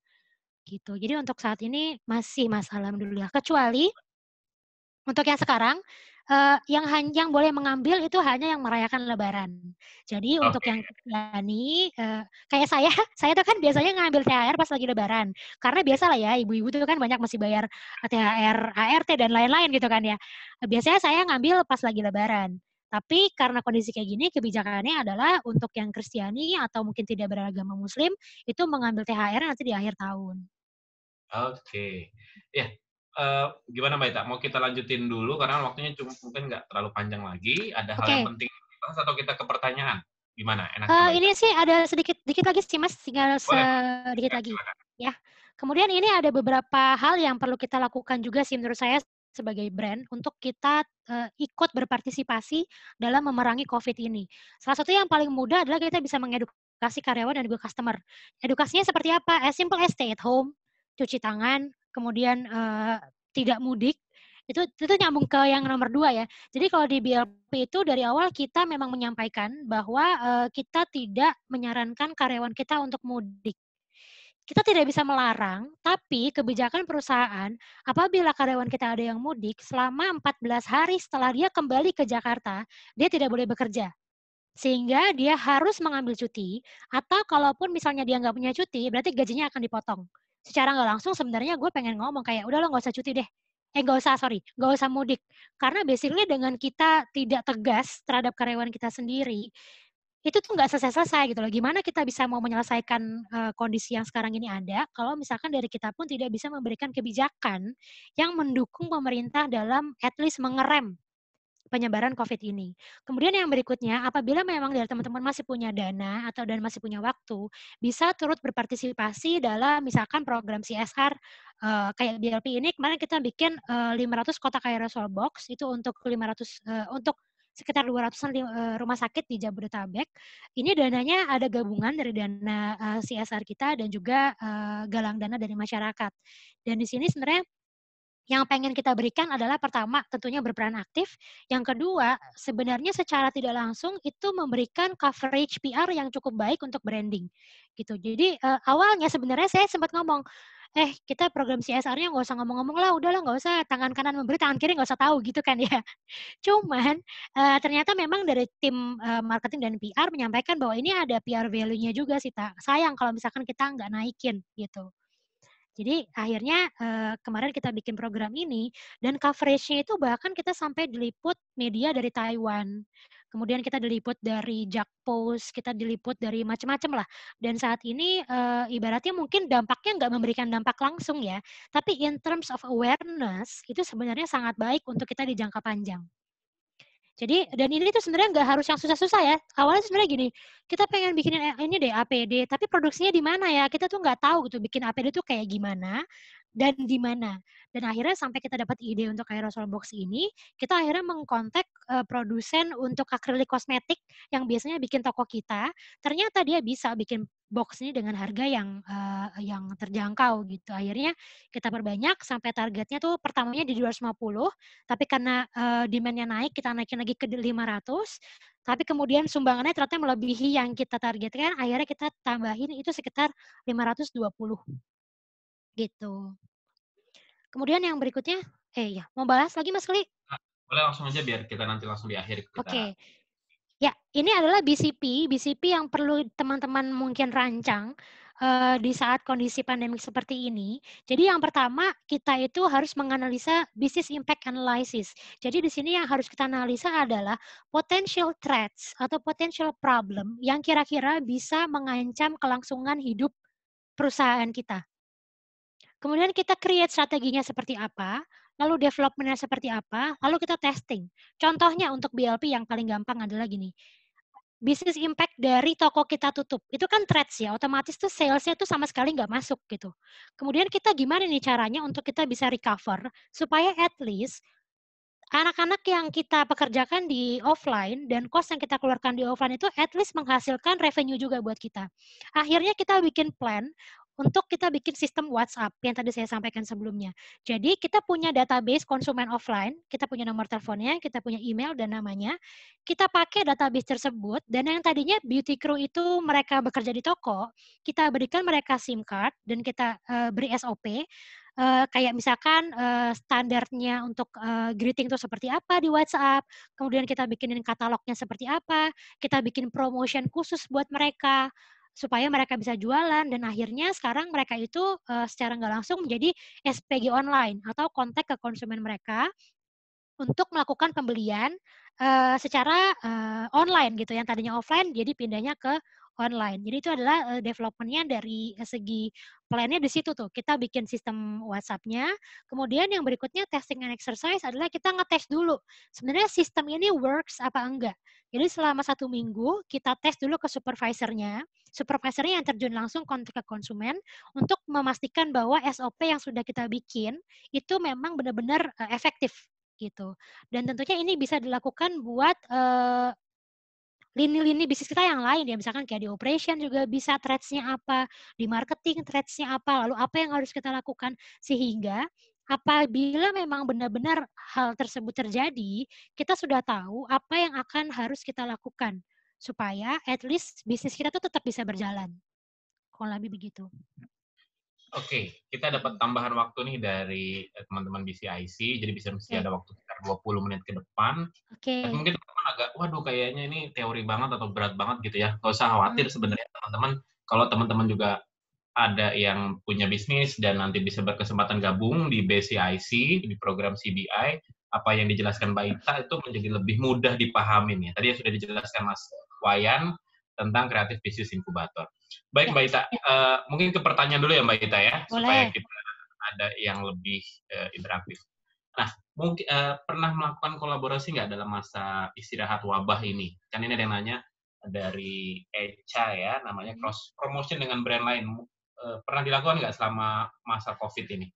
gitu. Jadi untuk saat ini masih Mas, alhamdulillah. Kecuali untuk yang sekarang yang boleh mengambil itu hanya yang merayakan Lebaran. Jadi untuk yang Kristiani, kayak saya tuh kan biasanya ngambil THR pas lagi Lebaran. Karena biasalah ya, ibu-ibu tuh kan banyak masih bayar THR, ART dan lain-lain gitu kan ya. Biasanya saya ngambil pas lagi Lebaran. Tapi karena kondisi kayak gini, kebijakannya adalah untuk yang Kristiani atau mungkin tidak beragama Muslim itu mengambil THR nanti di akhir tahun. Oke. Ya. Gimana Mbak Ita? Mau kita lanjutin dulu karena waktunya mungkin nggak terlalu panjang lagi. Ada hal yang penting dibahas atau kita ke pertanyaan? Gimana? Enaknya ini sih ada dikit lagi sih Mas, tinggal sedikit lagi. Ya. Kemudian ini ada beberapa hal yang perlu kita lakukan juga sih menurut saya sebagai brand untuk kita ikut berpartisipasi dalam memerangi COVID ini. Salah satu yang paling mudah adalah kita bisa mengedukasi karyawan dan juga customer. Edukasinya seperti apa? As simple as stay at home, cuci tangan, kemudian tidak mudik, itu nyambung ke yang nomor 2 ya. Jadi kalau di BLP itu dari awal kita memang menyampaikan bahwa kita tidak menyarankan karyawan kita untuk mudik. Kita tidak bisa melarang, tapi kebijakan perusahaan apabila karyawan kita ada yang mudik, selama 14 hari setelah dia kembali ke Jakarta, dia tidak boleh bekerja. Sehingga dia harus mengambil cuti, atau kalaupun misalnya dia nggak punya cuti, berarti gajinya akan dipotong. Secara nggak langsung sebenarnya gue pengen ngomong kayak, udah lo nggak usah cuti deh. Nggak usah mudik. Karena basically dengan kita tidak tegas terhadap karyawan kita sendiri, itu tuh nggak selesai-selesai gitu loh. Gimana kita bisa mau menyelesaikan kondisi yang sekarang ini ada, kalau misalkan dari kita pun tidak bisa memberikan kebijakan yang mendukung pemerintah dalam at least mengerem penyebaran COVID ini. Kemudian yang berikutnya, apabila memang dari teman-teman masih punya dana atau dan masih punya waktu, bisa turut berpartisipasi dalam misalkan program CSR kayak BLP ini. Kemarin kita bikin 500 kotak aerosol box itu untuk 500 untuk sekitar 200-an rumah sakit di Jabodetabek. Ini dananya ada gabungan dari dana CSR kita dan juga galang dana dari masyarakat. Dan di sini sebenarnya yang pengen kita berikan adalah pertama tentunya berperan aktif, yang kedua sebenarnya secara tidak langsung itu memberikan coverage PR yang cukup baik untuk branding gitu. Jadi awalnya sebenarnya saya sempat ngomong, kita program CSR-nya nggak usah ngomong-ngomong lah, udahlah nggak usah, tangan kanan memberi, tangan kiri nggak usah tahu gitu kan ya. Cuman ternyata memang dari tim marketing dan PR menyampaikan bahwa ini ada PR value-nya juga sih, sayang kalau misalkan kita nggak naikin gitu. Jadi akhirnya kemarin kita bikin program ini dan coverage-nya itu bahkan kita sampai diliput media dari Taiwan. Kemudian kita diliput dari Jakpos, kita diliput dari macam-macam lah. Dan saat ini ibaratnya mungkin dampaknya nggak memberikan dampak langsung ya. Tapi in terms of awareness, itu sebenarnya sangat baik untuk kita di jangka panjang. Jadi, dan ini tuh sebenarnya nggak harus yang susah-susah ya. Awalnya sebenarnya gini, kita pengen bikin ini deh APD, tapi produksinya di mana ya? Kita tuh nggak tahu gitu bikin APD tuh kayak gimana. dan di mana. Dan akhirnya sampai kita dapat ide untuk aerosol box ini, kita akhirnya mengkontak produsen untuk akrilik kosmetik yang biasanya bikin toko kita. Ternyata dia bisa bikin box ini dengan harga yang terjangkau gitu. Akhirnya kita perbanyak sampai targetnya tuh pertamanya di 250, tapi karena demand-nya naik, kita naikin lagi ke 500. Tapi kemudian sumbangannya ternyata melebihi yang kita targetkan, akhirnya kita tambahin itu sekitar 520 gitu. Kemudian yang berikutnya, mau bahas lagi Mas Kli? Boleh langsung aja biar kita nanti langsung di akhir kita. Oke. Ya, ini adalah BCP yang perlu teman-teman mungkin rancang di saat kondisi pandemik seperti ini. Jadi yang pertama, kita itu harus menganalisa business impact analysis. Jadi di sini yang harus kita analisa adalah potential threats atau potential problem yang kira-kira bisa mengancam kelangsungan hidup perusahaan kita. Kemudian kita create strateginya seperti apa, lalu development-nya seperti apa, lalu kita testing. Contohnya untuk BLP yang paling gampang adalah gini. Business impact dari toko kita tutup. Itu kan threats ya, otomatis tuh sales-nya tuh sama sekali nggak masuk gitu. Kemudian kita gimana nih caranya untuk kita bisa recover, supaya at least anak-anak yang kita pekerjakan di offline dan cost yang kita keluarkan di offline itu at least menghasilkan revenue juga buat kita. Akhirnya kita bikin plan untuk kita bikin sistem WhatsApp yang tadi saya sampaikan sebelumnya. Jadi kita punya database konsumen offline, kita punya nomor teleponnya, kita punya email dan namanya. Kita pakai database tersebut dan yang tadinya beauty crew itu mereka bekerja di toko, kita berikan mereka SIM card dan kita beri SOP. Kayak misalkan standarnya untuk greeting itu seperti apa di WhatsApp, kemudian kita bikinin katalognya seperti apa, kita bikin promotion khusus buat mereka, supaya mereka bisa jualan, dan akhirnya sekarang mereka itu secara nggak langsung menjadi SPG online atau kontak ke konsumen mereka untuk melakukan pembelian secara online gitu, yang tadinya offline jadi pindahnya ke online. Jadi itu adalah development-nya dari segi plan-nya di situ tuh. Kita bikin sistem WhatsApp-nya, kemudian yang berikutnya testing and exercise adalah kita ngetes dulu. Sebenarnya sistem ini works apa enggak. Jadi selama 1 minggu kita tes dulu ke supervisornya yang terjun langsung kontak ke konsumen untuk memastikan bahwa SOP yang sudah kita bikin itu memang benar-benar efektif gitu. Dan tentunya ini bisa dilakukan buat lini-lini bisnis kita yang lain ya, misalkan kayak di operation juga bisa threats-nya apa, di marketing threats-nya apa, lalu apa yang harus kita lakukan, sehingga apabila memang benar-benar hal tersebut terjadi, kita sudah tahu apa yang akan harus kita lakukan supaya at least bisnis kita tuh tetap bisa berjalan. Kurang lebih begitu. Oke, kita dapat tambahan waktu nih dari teman-teman BCIC, jadi bisa ada waktu sekitar 20 menit ke depan. Tapi mungkin teman-teman agak, waduh kayaknya ini teori banget atau berat banget gitu ya. Nggak usah khawatir sebenarnya teman-teman. Kalau teman-teman juga ada yang punya bisnis dan nanti bisa berkesempatan gabung di BCIC, di program CBI, apa yang dijelaskan Mbak Ita itu menjadi lebih mudah dipahamin ya. Tadi sudah dijelaskan Mas Wayan tentang Creative Business Incubator. Baik, Mbak Ita, mungkin ke pertanyaan dulu ya Mbak Ita ya, supaya kita ada yang lebih interaktif. Nah, mungkin pernah melakukan kolaborasi nggak dalam masa istirahat wabah ini? Kan ini ada yang nanya dari Echa ya, namanya cross promotion dengan brand lain. Pernah dilakukan nggak selama masa COVID ini?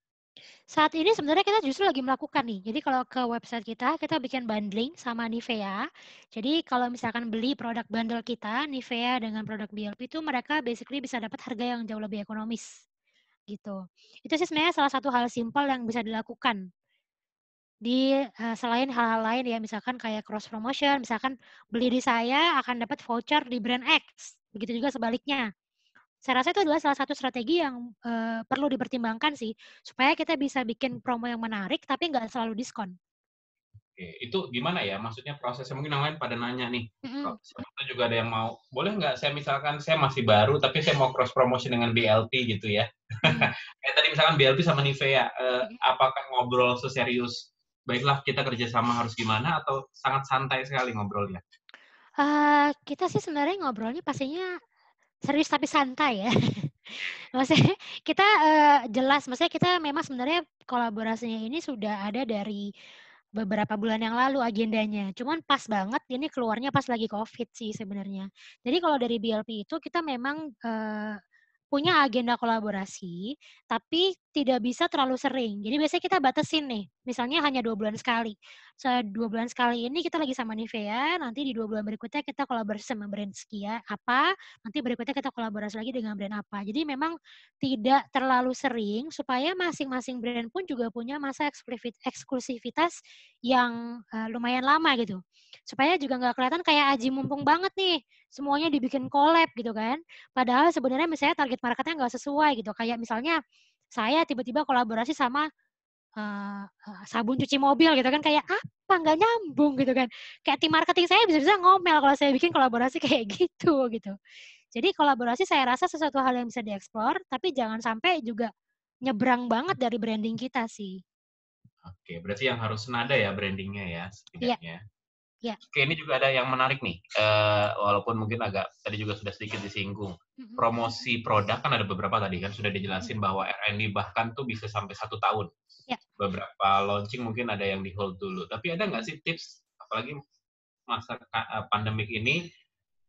Saat ini sebenarnya kita justru lagi melakukan nih. Jadi kalau ke website kita bikin bundling sama Nivea. Jadi kalau misalkan beli produk bundle kita, Nivea dengan produk BLP itu mereka basically bisa dapat harga yang jauh lebih ekonomis. Gitu. Itu sih sebenarnya salah satu hal simpel yang bisa dilakukan. Selain hal-hal lain ya, misalkan kayak cross promotion, misalkan beli di saya akan dapat voucher di brand X. Begitu juga sebaliknya. Saya rasa itu adalah salah satu strategi yang perlu dipertimbangkan sih, supaya kita bisa bikin promo yang menarik, tapi nggak selalu diskon. Oke, itu gimana ya? Maksudnya prosesnya mungkin yang lain pada nanya nih. Itu juga ada yang mau, boleh nggak saya misalkan saya masih baru, tapi saya mau cross promotion dengan BLP gitu ya. Kayak tadi misalkan BLP sama Nivea, apakah ngobrol seserius, baiklah kita kerjasama harus gimana, atau sangat santai sekali ngobrolnya? Kita sih sebenarnya ngobrolnya pastinya serius tapi santai ya. Maksudnya kita jelas, maksudnya kita memang sebenarnya kolaborasinya ini sudah ada dari beberapa bulan yang lalu agendanya. Cuman pas banget ini keluarnya pas lagi COVID sih sebenarnya. Jadi kalau dari BLP itu kita memang punya agenda kolaborasi, tapi tidak bisa terlalu sering. Jadi biasanya kita batasin nih, misalnya hanya 2 bulan sekali. 2 bulan sekali ini kita lagi sama Nivea, nanti di 2 bulan berikutnya kita kolaborasi sama brand sekian apa, nanti berikutnya kita kolaborasi lagi dengan brand apa. Jadi memang tidak terlalu sering supaya masing-masing brand pun juga punya masa eksklusivitas yang lumayan lama gitu. Supaya juga nggak kelihatan kayak aji mumpung banget nih, semuanya dibikin collab gitu kan. Padahal sebenarnya misalnya target marketnya nggak sesuai gitu. Kayak misalnya saya tiba-tiba kolaborasi sama sabun cuci mobil gitu kan, kayak apa, nggak nyambung gitu kan. Kayak tim marketing saya bisa-bisa ngomel kalau saya bikin kolaborasi kayak gitu. Jadi kolaborasi saya rasa sesuatu hal yang bisa dieksplor, tapi jangan sampai juga nyebrang banget dari branding kita sih. Oke, berarti yang harus senada ya brandingnya ya setidaknya. Iya. Oke, ini juga ada yang menarik nih, walaupun mungkin agak tadi juga sudah sedikit disinggung. Promosi produk kan ada beberapa tadi kan sudah dijelasin bahwa R&D bahkan tuh bisa sampai 1 tahun. Ya. Beberapa launching mungkin ada yang di hold dulu. Tapi ada nggak sih tips, apalagi masa pandemik ini,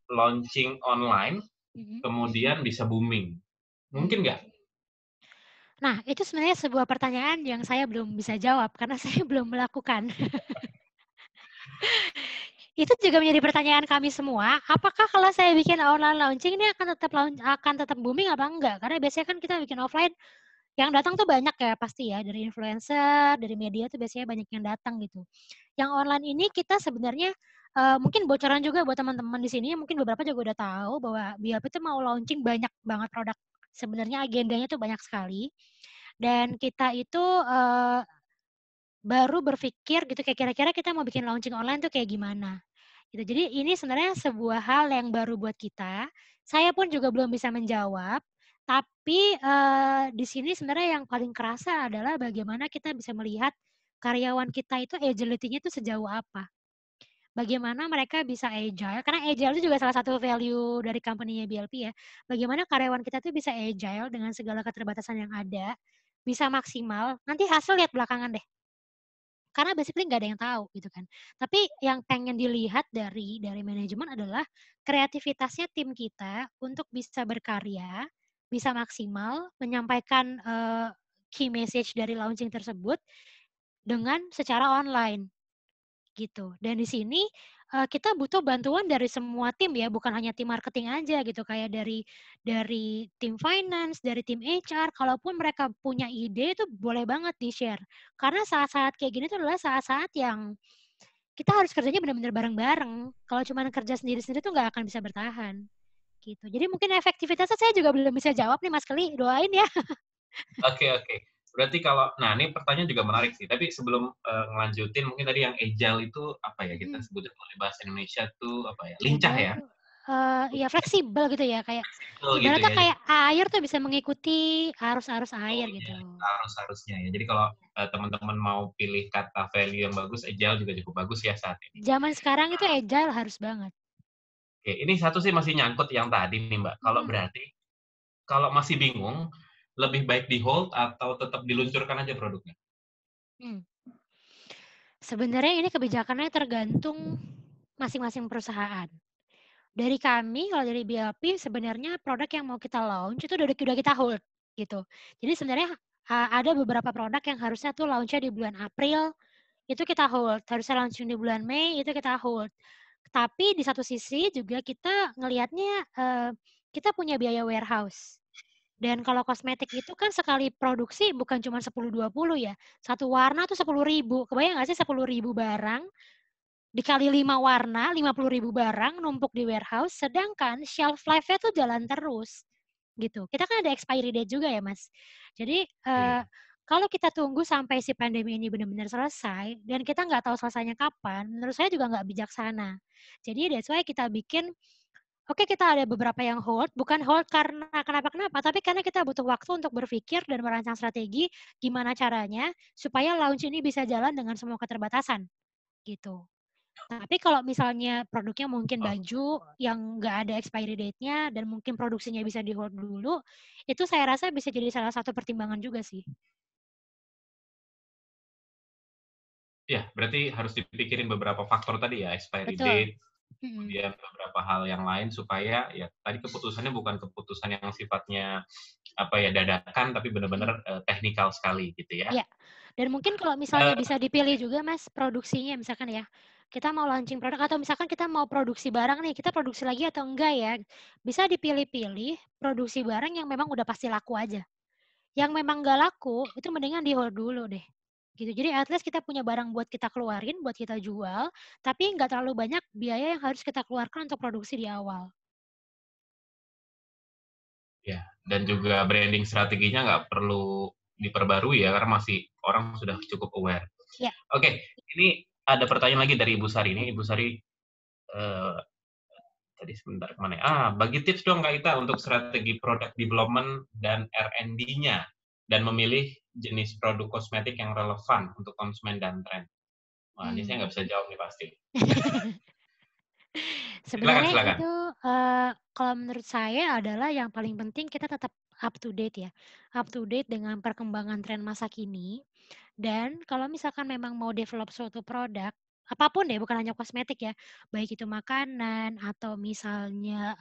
launching online, kemudian bisa booming. Mungkin nggak? Nah, itu sebenarnya sebuah pertanyaan yang saya belum bisa jawab karena saya belum melakukan. Itu juga menjadi pertanyaan kami semua, apakah kalau saya bikin online launching ini akan tetap booming apa enggak? Karena biasanya kan kita bikin offline, yang datang tuh banyak ya pasti ya, dari influencer, dari media tuh biasanya banyak yang datang gitu. Yang online ini kita sebenarnya mungkin bocoran juga buat teman-teman di sini, mungkin beberapa juga udah tahu bahwa BLP itu mau launching banyak banget produk. Sebenarnya agendanya tuh banyak sekali. Dan kita itu baru berpikir gitu kayak kira-kira kita mau bikin launching online tuh kayak gimana. Gitu. Jadi ini sebenarnya sebuah hal yang baru buat kita. Saya pun juga belum bisa menjawab, tapi di sini sebenarnya yang paling kerasa adalah bagaimana kita bisa melihat karyawan kita itu agility-nya itu sejauh apa. Bagaimana mereka bisa agile, karena agile itu juga salah satu value dari company-nya BLP ya. Bagaimana karyawan kita tuh bisa agile dengan segala keterbatasan yang ada, bisa maksimal, nanti hasil lihat belakangan deh. Karena basically nggak ada yang tahu gitu kan. Tapi yang pengen dilihat dari manajemen adalah kreativitasnya tim kita untuk bisa berkarya, bisa maksimal, menyampaikan key message dari launching tersebut dengan secara online gitu. Dan di sini kita butuh bantuan dari semua tim ya, bukan hanya tim marketing aja gitu, kayak dari tim finance, dari tim HR, kalaupun mereka punya ide itu boleh banget di-share. Karena saat-saat kayak gini tuh adalah saat-saat yang kita harus kerjanya benar-benar bareng-bareng. Kalau cuma kerja sendiri-sendiri tuh nggak akan bisa bertahan. Gitu. Jadi mungkin efektivitasnya saya juga belum bisa jawab nih Mas Keli, doain ya. Oke. Berarti kalau, nah ini pertanyaan juga menarik sih, tapi sebelum ngelanjutin, mungkin tadi yang agile itu apa ya, kita sebutnya kalau bahasa Indonesia tuh apa ya, lincah ya? Ya fleksibel gitu ya, kayak Fleksibel gitu ibaratnya ya. kayak air tuh bisa mengikuti arus-arus air gitu. Harusnya ya. Jadi kalau teman-teman mau pilih kata value yang bagus, agile juga cukup bagus ya saat ini. Zaman sekarang itu agile harus banget. Oke, ini satu sih masih nyangkut yang tadi nih Mbak. Kalau berarti, kalau masih bingung, lebih baik di hold atau tetap diluncurkan aja produknya? Sebenarnya ini kebijakannya tergantung masing-masing perusahaan. Dari kami, kalau dari BLP, sebenarnya produk yang mau kita launch itu udah kita hold gitu. Jadi sebenarnya ada beberapa produk yang harusnya tuh launch-nya di bulan April, itu kita hold. Harusnya launching di bulan Mei, itu kita hold. Tapi di satu sisi juga kita ngelihatnya kita punya biaya warehouse. Dan kalau kosmetik itu kan sekali produksi bukan cuma 10-20 ya. Satu warna tuh 10.000. Kebayang nggak sih 10.000 barang dikali 5 warna, 50.000 barang numpuk di warehouse, sedangkan shelf life-nya tuh jalan terus. Gitu. Kita kan ada expiry date juga ya, Mas. Jadi kalau kita tunggu sampai si pandemi ini benar-benar selesai dan kita nggak tahu selesainya kapan, menurut saya juga nggak bijaksana. Jadi that's why kita bikin oke, kita ada beberapa yang hold, bukan hold karena kenapa-kenapa, tapi karena kita butuh waktu untuk berpikir dan merancang strategi gimana caranya supaya launch ini bisa jalan dengan semua keterbatasan, gitu. Tapi kalau misalnya produknya mungkin baju yang nggak ada expiry date-nya dan mungkin produksinya bisa di-hold dulu, itu saya rasa bisa jadi salah satu pertimbangan juga sih. Ya, berarti harus dipikirin beberapa faktor tadi ya, expiry Betul. date, kemudian beberapa hal yang lain supaya ya tadi keputusannya bukan keputusan yang sifatnya dadakan, tapi benar-benar teknikal sekali gitu ya. Iya. Dan mungkin kalau misalnya bisa dipilih juga Mas produksinya, misalkan ya kita mau launching produk atau misalkan kita mau produksi barang nih, kita produksi lagi atau enggak ya, bisa dipilih-pilih produksi barang yang memang udah pasti laku aja. Yang memang nggak laku itu mendingan di hold dulu deh gitu. Jadi at least kita punya barang buat kita keluarin, buat kita jual, tapi nggak terlalu banyak biaya yang harus kita keluarkan untuk produksi di awal. Ya, dan juga branding strateginya nggak perlu diperbarui ya, karena masih orang sudah cukup aware. Ya. Oke, ini ada pertanyaan lagi dari Ibu Sari. Ini Ibu Sari, tadi sebentar kemana ya? Bagi tips dong Kak Ita untuk strategi product development dan R&D-nya, dan memilih jenis produk kosmetik yang relevan untuk konsumen dan tren. Wah, ini saya nggak bisa jawab nih pasti. Sebenarnya silakan. itu kalau menurut saya adalah yang paling penting kita tetap up to date ya. Up to date dengan perkembangan tren masa kini. Dan kalau misalkan memang mau develop suatu produk, apapun deh, bukan hanya kosmetik ya, baik itu makanan atau misalnya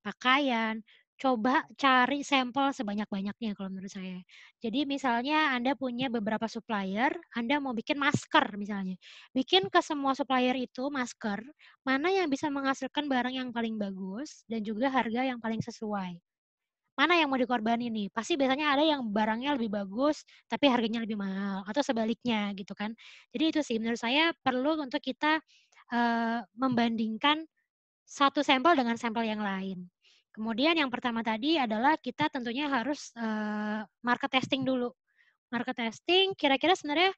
pakaian, coba cari sampel sebanyak-banyaknya kalau menurut saya. Jadi misalnya Anda punya beberapa supplier, Anda mau bikin masker misalnya. Bikin ke semua supplier itu masker, mana yang bisa menghasilkan barang yang paling bagus dan juga harga yang paling sesuai. Mana yang mau dikorbanin nih? Pasti biasanya ada yang barangnya lebih bagus, tapi harganya lebih mahal, atau sebaliknya gitu kan. Jadi itu sih menurut saya perlu untuk kita membandingkan satu sampel dengan sampel yang lain. Kemudian yang pertama tadi adalah kita tentunya harus market testing dulu. Market testing kira-kira sebenarnya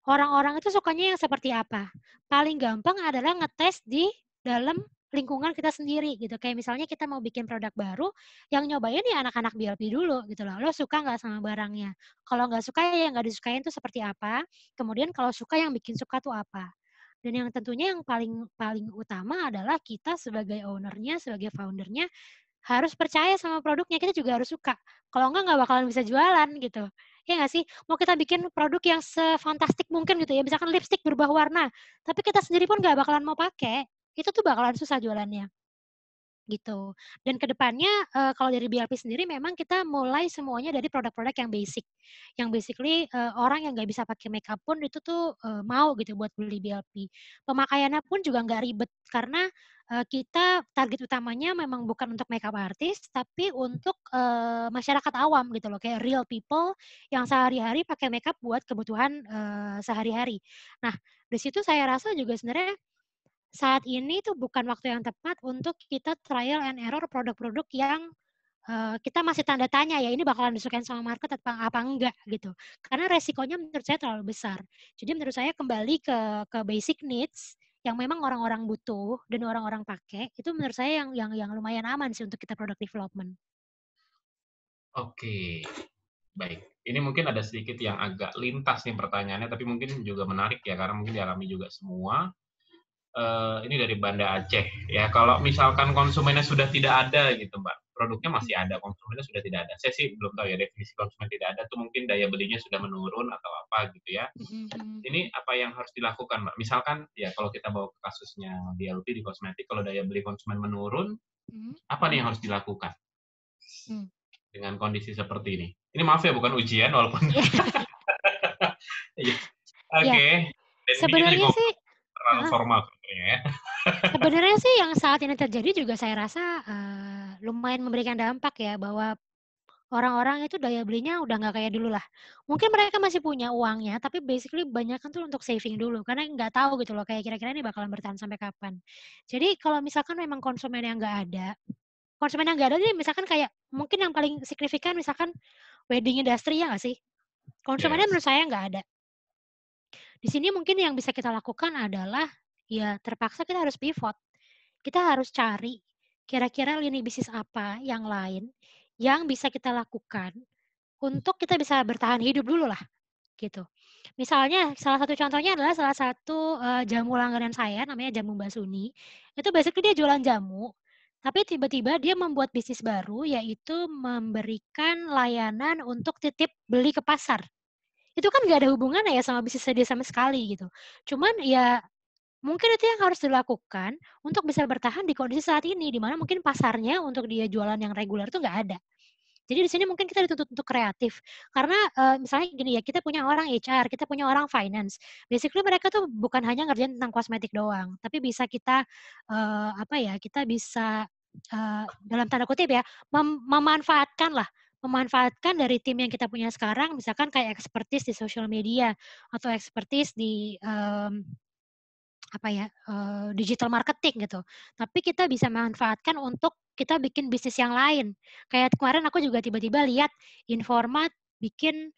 orang-orang itu sukanya yang seperti apa? Paling gampang adalah ngetes di dalam lingkungan kita sendiri gitu. Kayak misalnya kita mau bikin produk baru, yang nyobain ya anak-anak BLP dulu gitu loh. Lo suka nggak sama barangnya? Kalau nggak suka ya yang nggak disukain itu seperti apa? Kemudian kalau suka yang bikin suka tuh apa? Dan yang tentunya yang paling utama adalah kita sebagai ownernya, sebagai foundernya harus percaya sama produknya, kita juga harus suka. Kalau nggak bakalan bisa jualan gitu. Ya nggak sih? Mau kita bikin produk yang sefantastik mungkin gitu ya, misalkan lipstick berubah warna, tapi kita sendiri pun nggak bakalan mau pakai, itu tuh bakalan susah jualannya. Gitu. Dan kedepannya kalau dari BLP sendiri memang kita mulai semuanya dari produk-produk yang basic. Yang basically orang yang nggak bisa pakai makeup pun itu tuh mau gitu buat beli BLP. Pemakaiannya pun juga nggak ribet karena kita target utamanya memang bukan untuk makeup artist, tapi untuk masyarakat awam gitu loh, kayak real people yang sehari-hari pakai makeup buat kebutuhan sehari-hari. Nah, di situ saya rasa juga sebenarnya saat ini tuh bukan waktu yang tepat untuk kita trial and error produk-produk yang kita masih tanda tanya ya, ini bakalan disukain sama market apa enggak gitu. Karena resikonya menurut saya terlalu besar. Jadi menurut saya kembali ke basic needs yang memang orang-orang butuh dan orang-orang pakai, itu menurut saya yang lumayan aman sih untuk kita product development. Oke, baik. Ini mungkin ada sedikit yang agak lintas nih pertanyaannya, tapi mungkin juga menarik ya, karena mungkin dialami juga semua. Ini dari Banda Aceh. Ya, kalau misalkan konsumennya sudah tidak ada gitu, Mbak, produknya masih ada, konsumennya sudah tidak ada. Saya sih belum tahu ya definisi konsumen tidak ada itu mungkin daya belinya sudah menurun atau apa gitu ya. Ini apa yang harus dilakukan, Mbak? Misalkan ya kalau kita bawa ke kasusnya BLP di kosmetik, kalau daya beli konsumen menurun, apa nih yang harus dilakukan? Dengan kondisi seperti ini. Ini maaf ya bukan ujian walaupun. Oke. Sebenarnya sih formal ya. Sebenarnya sih yang saat ini terjadi juga saya rasa lumayan memberikan dampak ya, bahwa orang-orang itu daya belinya udah nggak kayak dulu lah. Mungkin mereka masih punya uangnya, tapi basically banyak kan tuh untuk saving dulu, karena nggak tahu gitu loh kayak kira-kira ini bakalan bertahan sampai kapan. Jadi kalau misalkan memang konsumen yang nggak ada ini misalkan kayak mungkin yang paling signifikan misalkan wedding industry ya nggak sih? Konsumennya menurut saya nggak ada. Di sini mungkin yang bisa kita lakukan adalah ya terpaksa kita harus pivot. Kita harus cari kira-kira lini bisnis apa yang lain yang bisa kita lakukan untuk kita bisa bertahan hidup dulu lah gitu. Misalnya salah satu contohnya adalah salah satu jamu langganan saya namanya Jamu Mbak Suni. Itu basically dia jualan jamu, tapi tiba-tiba dia membuat bisnis baru yaitu memberikan layanan untuk titip beli ke pasar. Itu kan nggak ada hubungannya ya sama bisnis dia sama sekali gitu. Cuman ya Mungkin itu yang harus dilakukan untuk bisa bertahan di kondisi saat ini, di mana mungkin pasarnya untuk dia jualan yang reguler tuh nggak ada. Jadi di sini mungkin kita dituntut untuk kreatif. Karena misalnya gini ya, kita punya orang HR, kita punya orang finance. Basically mereka tuh bukan hanya ngerjain tentang kosmetik doang, tapi bisa kita kita bisa dalam tanda kutip ya, memanfaatkan dari tim yang kita punya sekarang, misalkan kayak expertise di social media atau expertise di digital marketing gitu. Tapi kita bisa manfaatkan untuk kita bikin bisnis yang lain. Kayak kemarin aku juga tiba-tiba lihat Informat bikin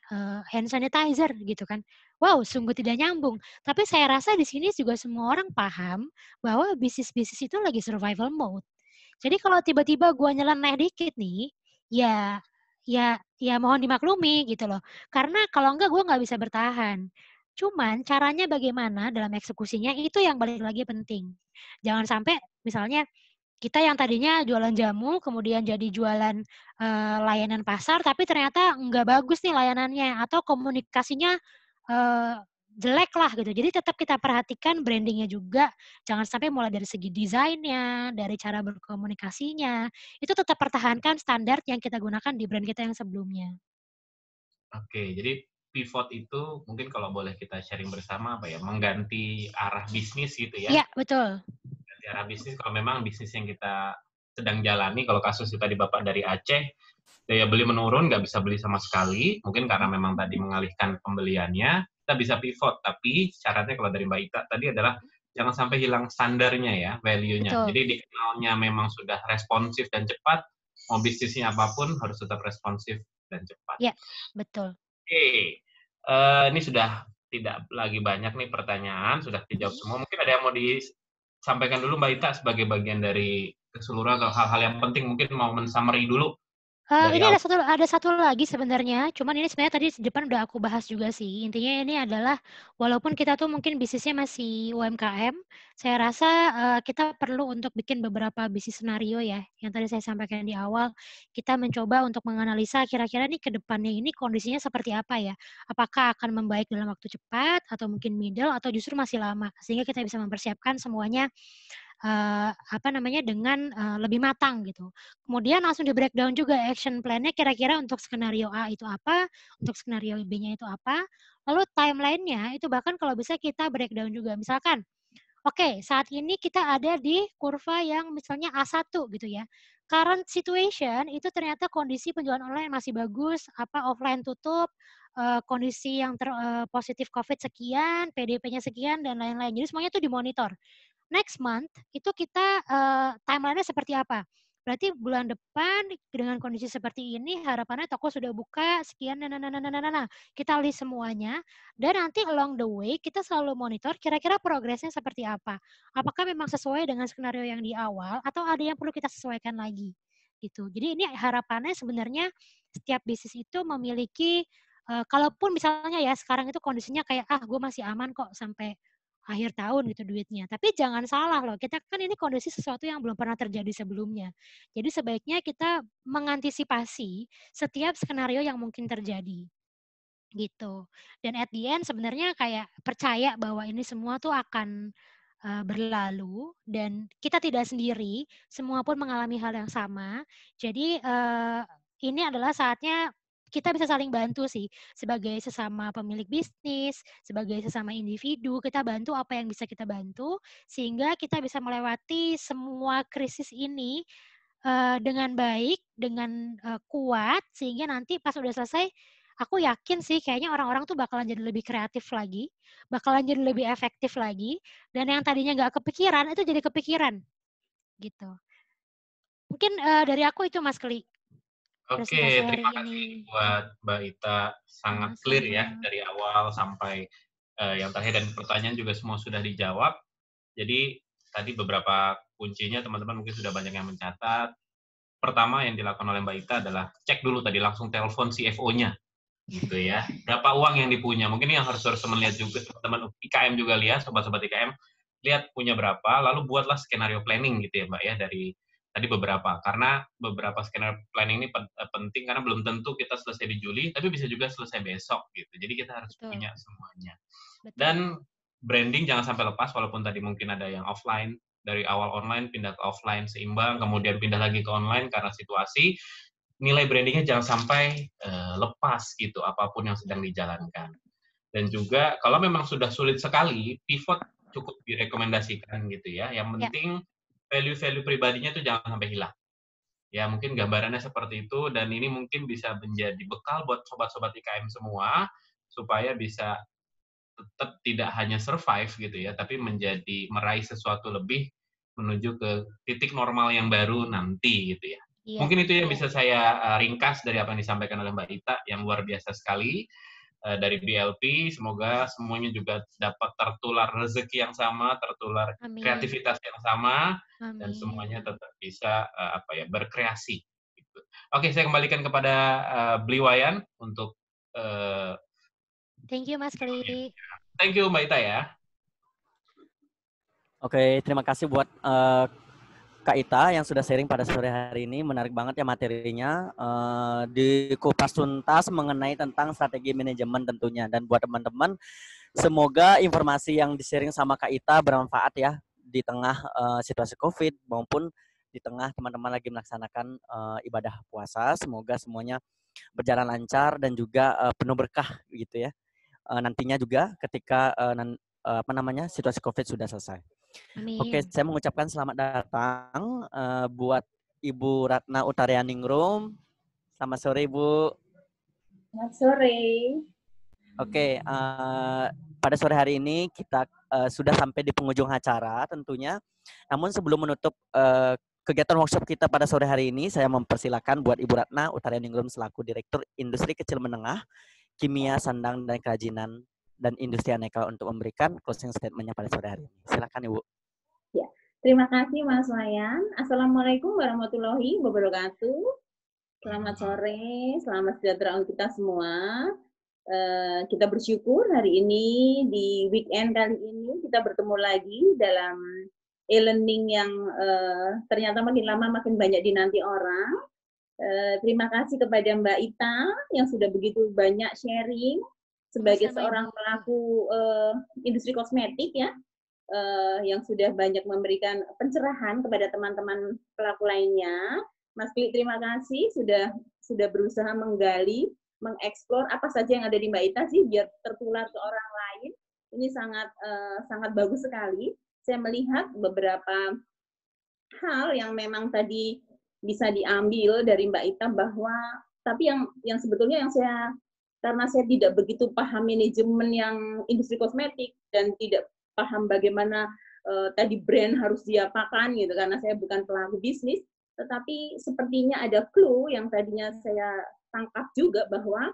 hand sanitizer gitu kan. Wow, sungguh tidak nyambung. Tapi saya rasa di sini juga semua orang paham bahwa bisnis-bisnis itu lagi survival mode. Jadi kalau tiba-tiba gua nyeleneh dikit nih, ya ya mohon dimaklumi gitu loh. Karena kalau enggak gua nggak bisa bertahan. Cuman caranya bagaimana dalam eksekusinya itu yang balik lagi penting. Jangan sampai misalnya kita yang tadinya jualan jamu kemudian jadi jualan layanan pasar tapi ternyata nggak bagus nih layanannya atau komunikasinya jelek lah gitu. Jadi tetap kita perhatikan brandingnya juga. Jangan sampai mulai dari segi desainnya, dari cara berkomunikasinya, itu tetap pertahankan standar yang kita gunakan di brand kita yang sebelumnya. Oke, jadi pivot itu mungkin kalau boleh kita sharing bersama apa ya, mengganti arah bisnis gitu ya. Iya, betul. Mengganti arah bisnis kalau memang bisnis yang kita sedang jalani, kalau kasus tadi Bapak dari Aceh, daya beli menurun, nggak bisa beli sama sekali, mungkin karena memang tadi mengalihkan pembeliannya, kita bisa pivot, tapi syaratnya kalau dari Mbak Ita tadi adalah jangan sampai hilang standarnya ya, value-nya. Betul. Jadi dikenalnya memang sudah responsif dan cepat, mau bisnisnya apapun harus tetap responsif dan cepat. Iya, betul. Oke, ini sudah tidak lagi banyak nih pertanyaan, sudah dijawab semua. Mungkin ada yang mau disampaikan dulu Mbak Ita sebagai bagian dari keseluruhan atau hal-hal yang penting, mungkin mau men-summary dulu. Ini ada satu lagi sebenarnya, cuman ini sebenarnya tadi di depan udah aku bahas juga sih. Intinya ini adalah walaupun kita tuh mungkin bisnisnya masih UMKM, saya rasa kita perlu untuk bikin beberapa bisnis scenario ya. Yang tadi saya sampaikan di awal, kita mencoba untuk menganalisa kira-kira nih ke depannya ini kondisinya seperti apa ya. Apakah akan membaik dalam waktu cepat atau mungkin middle atau justru masih lama, sehingga kita bisa mempersiapkan semuanya dengan lebih matang gitu. Kemudian langsung di breakdown juga action plan-nya kira-kira untuk skenario A itu apa, untuk skenario B-nya itu apa, lalu timeline-nya itu bahkan kalau bisa kita breakdown juga. Misalkan, oke, saat ini kita ada di kurva yang misalnya A1 gitu ya. Current situation itu ternyata kondisi penjualan online masih bagus, offline tutup, kondisi yang positif COVID sekian, PDP-nya sekian, dan lain-lain. Jadi semuanya itu dimonitor. Next month itu kita timeline-nya seperti apa? Berarti bulan depan dengan kondisi seperti ini harapannya toko sudah buka sekian kita list semuanya dan nanti along the way kita selalu monitor kira-kira progresnya seperti apa. Apakah memang sesuai dengan skenario yang di awal atau ada yang perlu kita sesuaikan lagi gitu. Jadi ini harapannya sebenarnya setiap bisnis itu memiliki kalaupun misalnya ya sekarang itu kondisinya kayak gue masih aman kok sampai akhir tahun gitu duitnya. Tapi jangan salah loh, kita kan ini kondisi sesuatu yang belum pernah terjadi sebelumnya. Jadi sebaiknya kita mengantisipasi setiap skenario yang mungkin terjadi. Gitu. Dan at the end sebenarnya kayak percaya bahwa ini semua tuh akan berlalu dan kita tidak sendiri, semua pun mengalami hal yang sama. Jadi ini adalah saatnya kita bisa saling bantu sih sebagai sesama pemilik bisnis, sebagai sesama individu, kita bantu apa yang bisa kita bantu sehingga kita bisa melewati semua krisis ini dengan baik, dengan kuat sehingga nanti pas udah selesai aku yakin sih kayaknya orang-orang tuh bakalan jadi lebih kreatif lagi, bakalan jadi lebih efektif lagi dan yang tadinya nggak kepikiran itu jadi kepikiran gitu. Mungkin dari aku itu Mas Keli. Oke, terima kasih buat Mbak Ita, sangat clear ya dari awal sampai yang terakhir dan pertanyaan juga semua sudah dijawab. Jadi tadi beberapa kuncinya teman-teman mungkin sudah banyak yang mencatat. Pertama yang dilakukan oleh Mbak Ita adalah cek dulu tadi langsung telepon CFO-nya gitu ya. Berapa uang yang dipunya? Mungkin yang harus teman lihat juga teman-teman IKM juga lihat, sobat-sobat IKM lihat punya berapa, lalu buatlah skenario planning gitu ya Mbak ya dari tadi beberapa, karena beberapa skenario planning ini penting karena belum tentu kita selesai di Juli, tapi bisa juga selesai besok gitu. Jadi kita harus punya semuanya. Dan branding jangan sampai lepas, walaupun tadi mungkin ada yang offline, dari awal online pindah ke offline seimbang, kemudian pindah lagi ke online karena situasi, nilai brandingnya jangan sampai lepas gitu, apapun yang sedang dijalankan. Dan juga kalau memang sudah sulit sekali, pivot cukup direkomendasikan gitu ya. Yang penting value-value pribadinya itu jangan sampai hilang. Ya mungkin gambarannya seperti itu, dan ini mungkin bisa menjadi bekal buat sobat-sobat IKM semua, supaya bisa tetap tidak hanya survive gitu ya, tapi meraih sesuatu lebih menuju ke titik normal yang baru nanti gitu ya. Mungkin itu yang bisa saya ringkas dari apa yang disampaikan oleh Mbak Ita, yang luar biasa sekali dari BLP. Semoga semuanya juga dapat tertular rezeki yang sama, tertular kreativitas yang sama, dan semuanya tetap bisa berkreasi. Gitu. Oke, saya kembalikan kepada Bliwayan untuk thank you Mas Kli. Thank you Mbak Ita ya. Oke, terima kasih buat Kak Ita yang sudah sharing pada sore hari ini. Menarik banget ya materinya. Dikupas tuntas mengenai tentang strategi manajemen tentunya. Dan buat teman-teman, semoga informasi yang di-sharing sama Kak Ita bermanfaat ya di tengah situasi COVID maupun di tengah teman-teman lagi melaksanakan ibadah puasa. Semoga semuanya berjalan lancar dan juga penuh berkah gitu ya. Nantinya juga ketika situasi COVID sudah selesai. Amin. Oke, saya mengucapkan selamat datang buat Ibu Ratna Utarianingrum. Selamat sore, Ibu. Selamat sore. Oke, pada sore hari ini kita sudah sampai di penghujung acara tentunya. Namun sebelum menutup kegiatan workshop kita pada sore hari ini, saya mempersilakan buat Ibu Ratna Utarianingrum selaku Direktur Industri Kecil Menengah, Kimia, Sandang, dan Kerajinan dan Industri Aneka untuk memberikan closing statement-nya pada sore hari ini. Silakan, Ibu. Ya, terima kasih Mas Wayan. Assalamualaikum warahmatullahi wabarakatuh. Selamat sore, selamat sejahtera untuk kita semua. Kita bersyukur hari ini di weekend kali ini kita bertemu lagi dalam e-learning yang ternyata makin lama makin banyak dinanti orang. Terima kasih kepada Mbak Ita yang sudah begitu banyak sharing sebagai seorang pelaku industri kosmetik ya. Yang sudah banyak memberikan pencerahan kepada teman-teman pelaku lainnya. Mas Kli, terima kasih sudah berusaha menggali, mengeksplor apa saja yang ada di Mbak Ita sih biar tertular ke orang lain. Ini sangat bagus sekali. Saya melihat beberapa hal yang memang tadi bisa diambil dari Mbak Ita bahwa tapi yang sebetulnya karena saya tidak begitu paham manajemen yang industri kosmetik dan tidak paham bagaimana tadi brand harus diapakan gitu karena saya bukan pelaku bisnis, tetapi sepertinya ada clue yang tadinya saya tangkap juga bahwa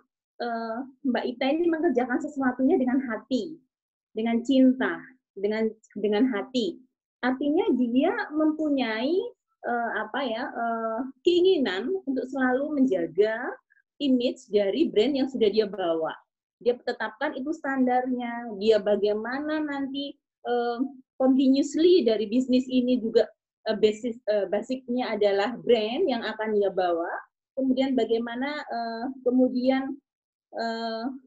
Mbak Ita ini mengerjakan sesuatunya dengan hati, dengan cinta, dengan hati. Artinya dia mempunyai keinginan untuk selalu menjaga image dari brand yang sudah dia bawa. Dia tetapkan itu standarnya, dia bagaimana nanti continuously dari bisnis ini juga basicnya adalah brand yang akan dia bawa, kemudian bagaimana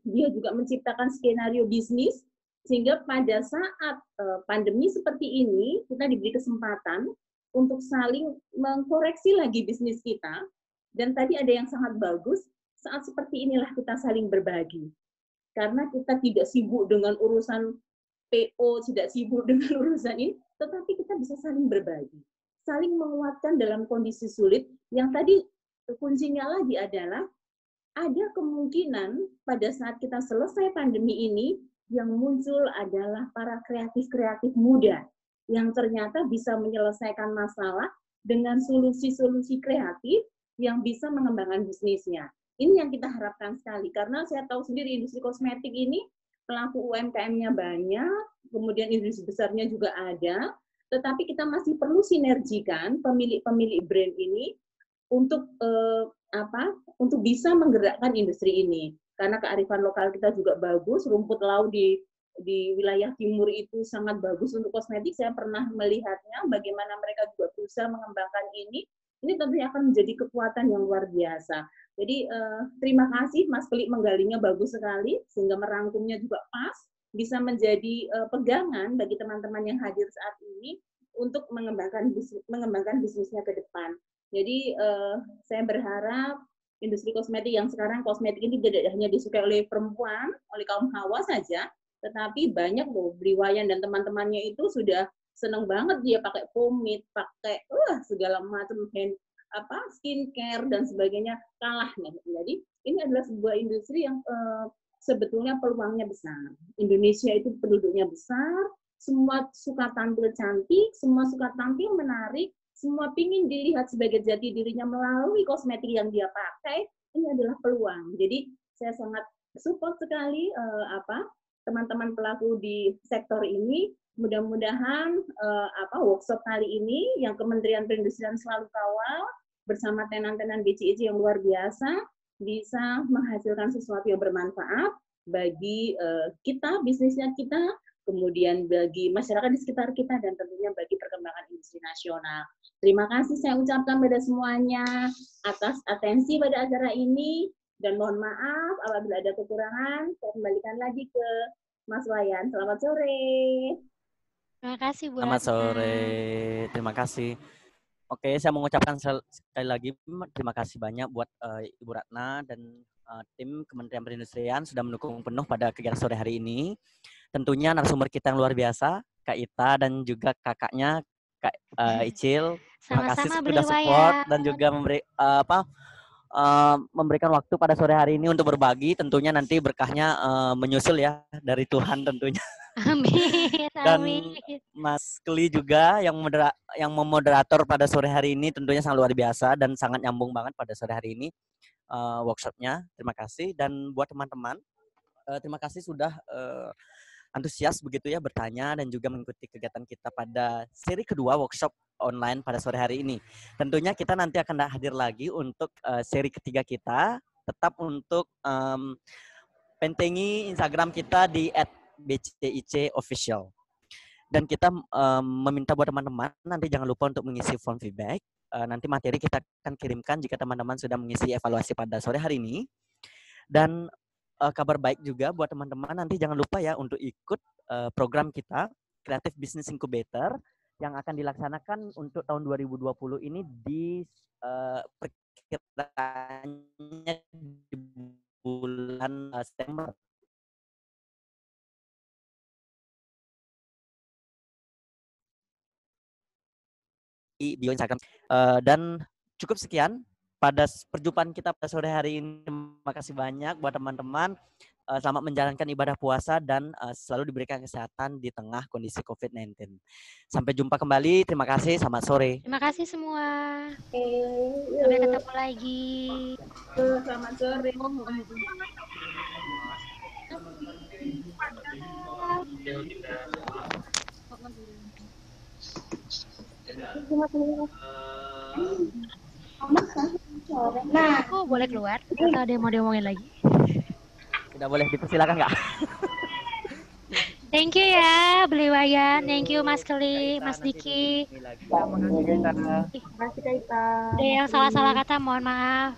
dia juga menciptakan skenario bisnis, sehingga pada saat pandemi seperti ini, kita diberi kesempatan untuk saling mengkoreksi lagi bisnis kita, dan tadi ada yang sangat bagus, saat seperti inilah kita saling berbagi. Karena kita tidak sibuk dengan urusan PO, tidak sibuk dengan urusan ini, tetapi kita bisa saling berbagi, saling menguatkan dalam kondisi sulit. Yang tadi kuncinya lagi adalah ada kemungkinan pada saat kita selesai pandemi ini, yang muncul adalah para kreatif-kreatif muda yang ternyata bisa menyelesaikan masalah dengan solusi-solusi kreatif yang bisa mengembangkan bisnisnya. Ini yang kita harapkan sekali, karena saya tahu sendiri industri kosmetik ini pelaku UMKM-nya banyak, kemudian industri besarnya juga ada, tetapi kita masih perlu sinergikan pemilik-pemilik brand ini untuk untuk bisa menggerakkan industri ini. Karena kearifan lokal kita juga bagus, rumput laut di wilayah timur itu sangat bagus untuk kosmetik. Saya pernah melihatnya, bagaimana mereka juga berusaha mengembangkan ini. Ini tentunya akan menjadi kekuatan yang luar biasa. Jadi terima kasih Mas Kli, menggalinya bagus sekali, sehingga merangkumnya juga pas, bisa menjadi pegangan bagi teman-teman yang hadir saat ini untuk mengembangkan bisnisnya ke depan. Jadi saya berharap industri kosmetik yang sekarang kosmetik ini tidak hanya disukai oleh perempuan, oleh kaum hawa saja, tetapi banyak loh Bliwayan dan teman-temannya itu sudah seneng banget dia pakai pomade, pakai segala macam skincare dan sebagainya kalah nih. Jadi ini adalah sebuah industri yang sebetulnya peluangnya besar. Indonesia itu penduduknya besar, semua suka tampil cantik, semua suka tampil menarik, semua pingin dilihat sebagai jati dirinya melalui kosmetik yang dia pakai. Ini adalah peluang. Jadi saya sangat support sekali teman-teman pelaku di sektor ini. Mudah-mudahan workshop kali ini yang Kementerian Perindustrian selalu kawal bersama tenan-tenan BCIC yang luar biasa bisa menghasilkan sesuatu yang bermanfaat bagi kita, bisnisnya kita, kemudian bagi masyarakat di sekitar kita, dan tentunya bagi perkembangan industri nasional. Terima kasih saya ucapkan pada semuanya atas atensi pada acara ini, dan mohon maaf apabila ada kekurangan. Saya kembalikan lagi ke Mas Wayan. Selamat sore. Terima kasih Bu Selamat Ratna. sore, terima kasih. Oke, saya mengucapkan sekali lagi terima kasih banyak buat Ibu Ratna dan tim Kementerian Perindustrian sudah mendukung penuh pada kegiatan sore hari ini. Tentunya narasumber kita yang luar biasa, Kak Ita dan juga kakaknya Kak Icil. Terima kasih sudah support dan juga memberikan waktu pada sore hari ini untuk berbagi. Tentunya nanti berkahnya menyusul ya dari Tuhan tentunya. Amin. Dan Mas Kli juga yang memoderator pada sore hari ini tentunya sangat luar biasa dan sangat nyambung banget pada sore hari ini workshopnya. Terima kasih. Dan buat teman-teman, terima kasih sudah antusias begitu ya bertanya dan juga mengikuti kegiatan kita pada seri kedua workshop online pada sore hari ini. Tentunya kita nanti akan hadir lagi untuk seri ketiga kita. Tetap untuk pentengi Instagram kita di @BCIC Official. Dan kita meminta buat teman-teman nanti jangan lupa untuk mengisi form feedback. Nanti materi kita akan kirimkan jika teman-teman sudah mengisi evaluasi pada sore hari ini. Dan kabar baik juga buat teman-teman, nanti jangan lupa ya untuk ikut program kita Creative Business Incubator yang akan dilaksanakan untuk tahun 2020 ini di perkiraannya di bulan September. Bio Instagram. Dan cukup sekian pada perjumpaan kita pada sore hari ini. Terima kasih banyak buat teman-teman. Selamat menjalankan ibadah puasa dan selalu diberikan kesehatan di tengah kondisi COVID-19. Sampai jumpa kembali. Terima kasih. Selamat sore. Terima kasih semua. Sampai ketemu lagi. Selamat sore. Nah, aku boleh keluar? Atau ada yang mau diomongin lagi? Tidak boleh, dipersilakan nggak? Thank you ya, Bliwayan. Thank you Mas Kli, Mas Diki. Terima kasih, Kak Ita. Terima kasih, Kak Ita. Ada yang salah-salah kata, mohon maaf.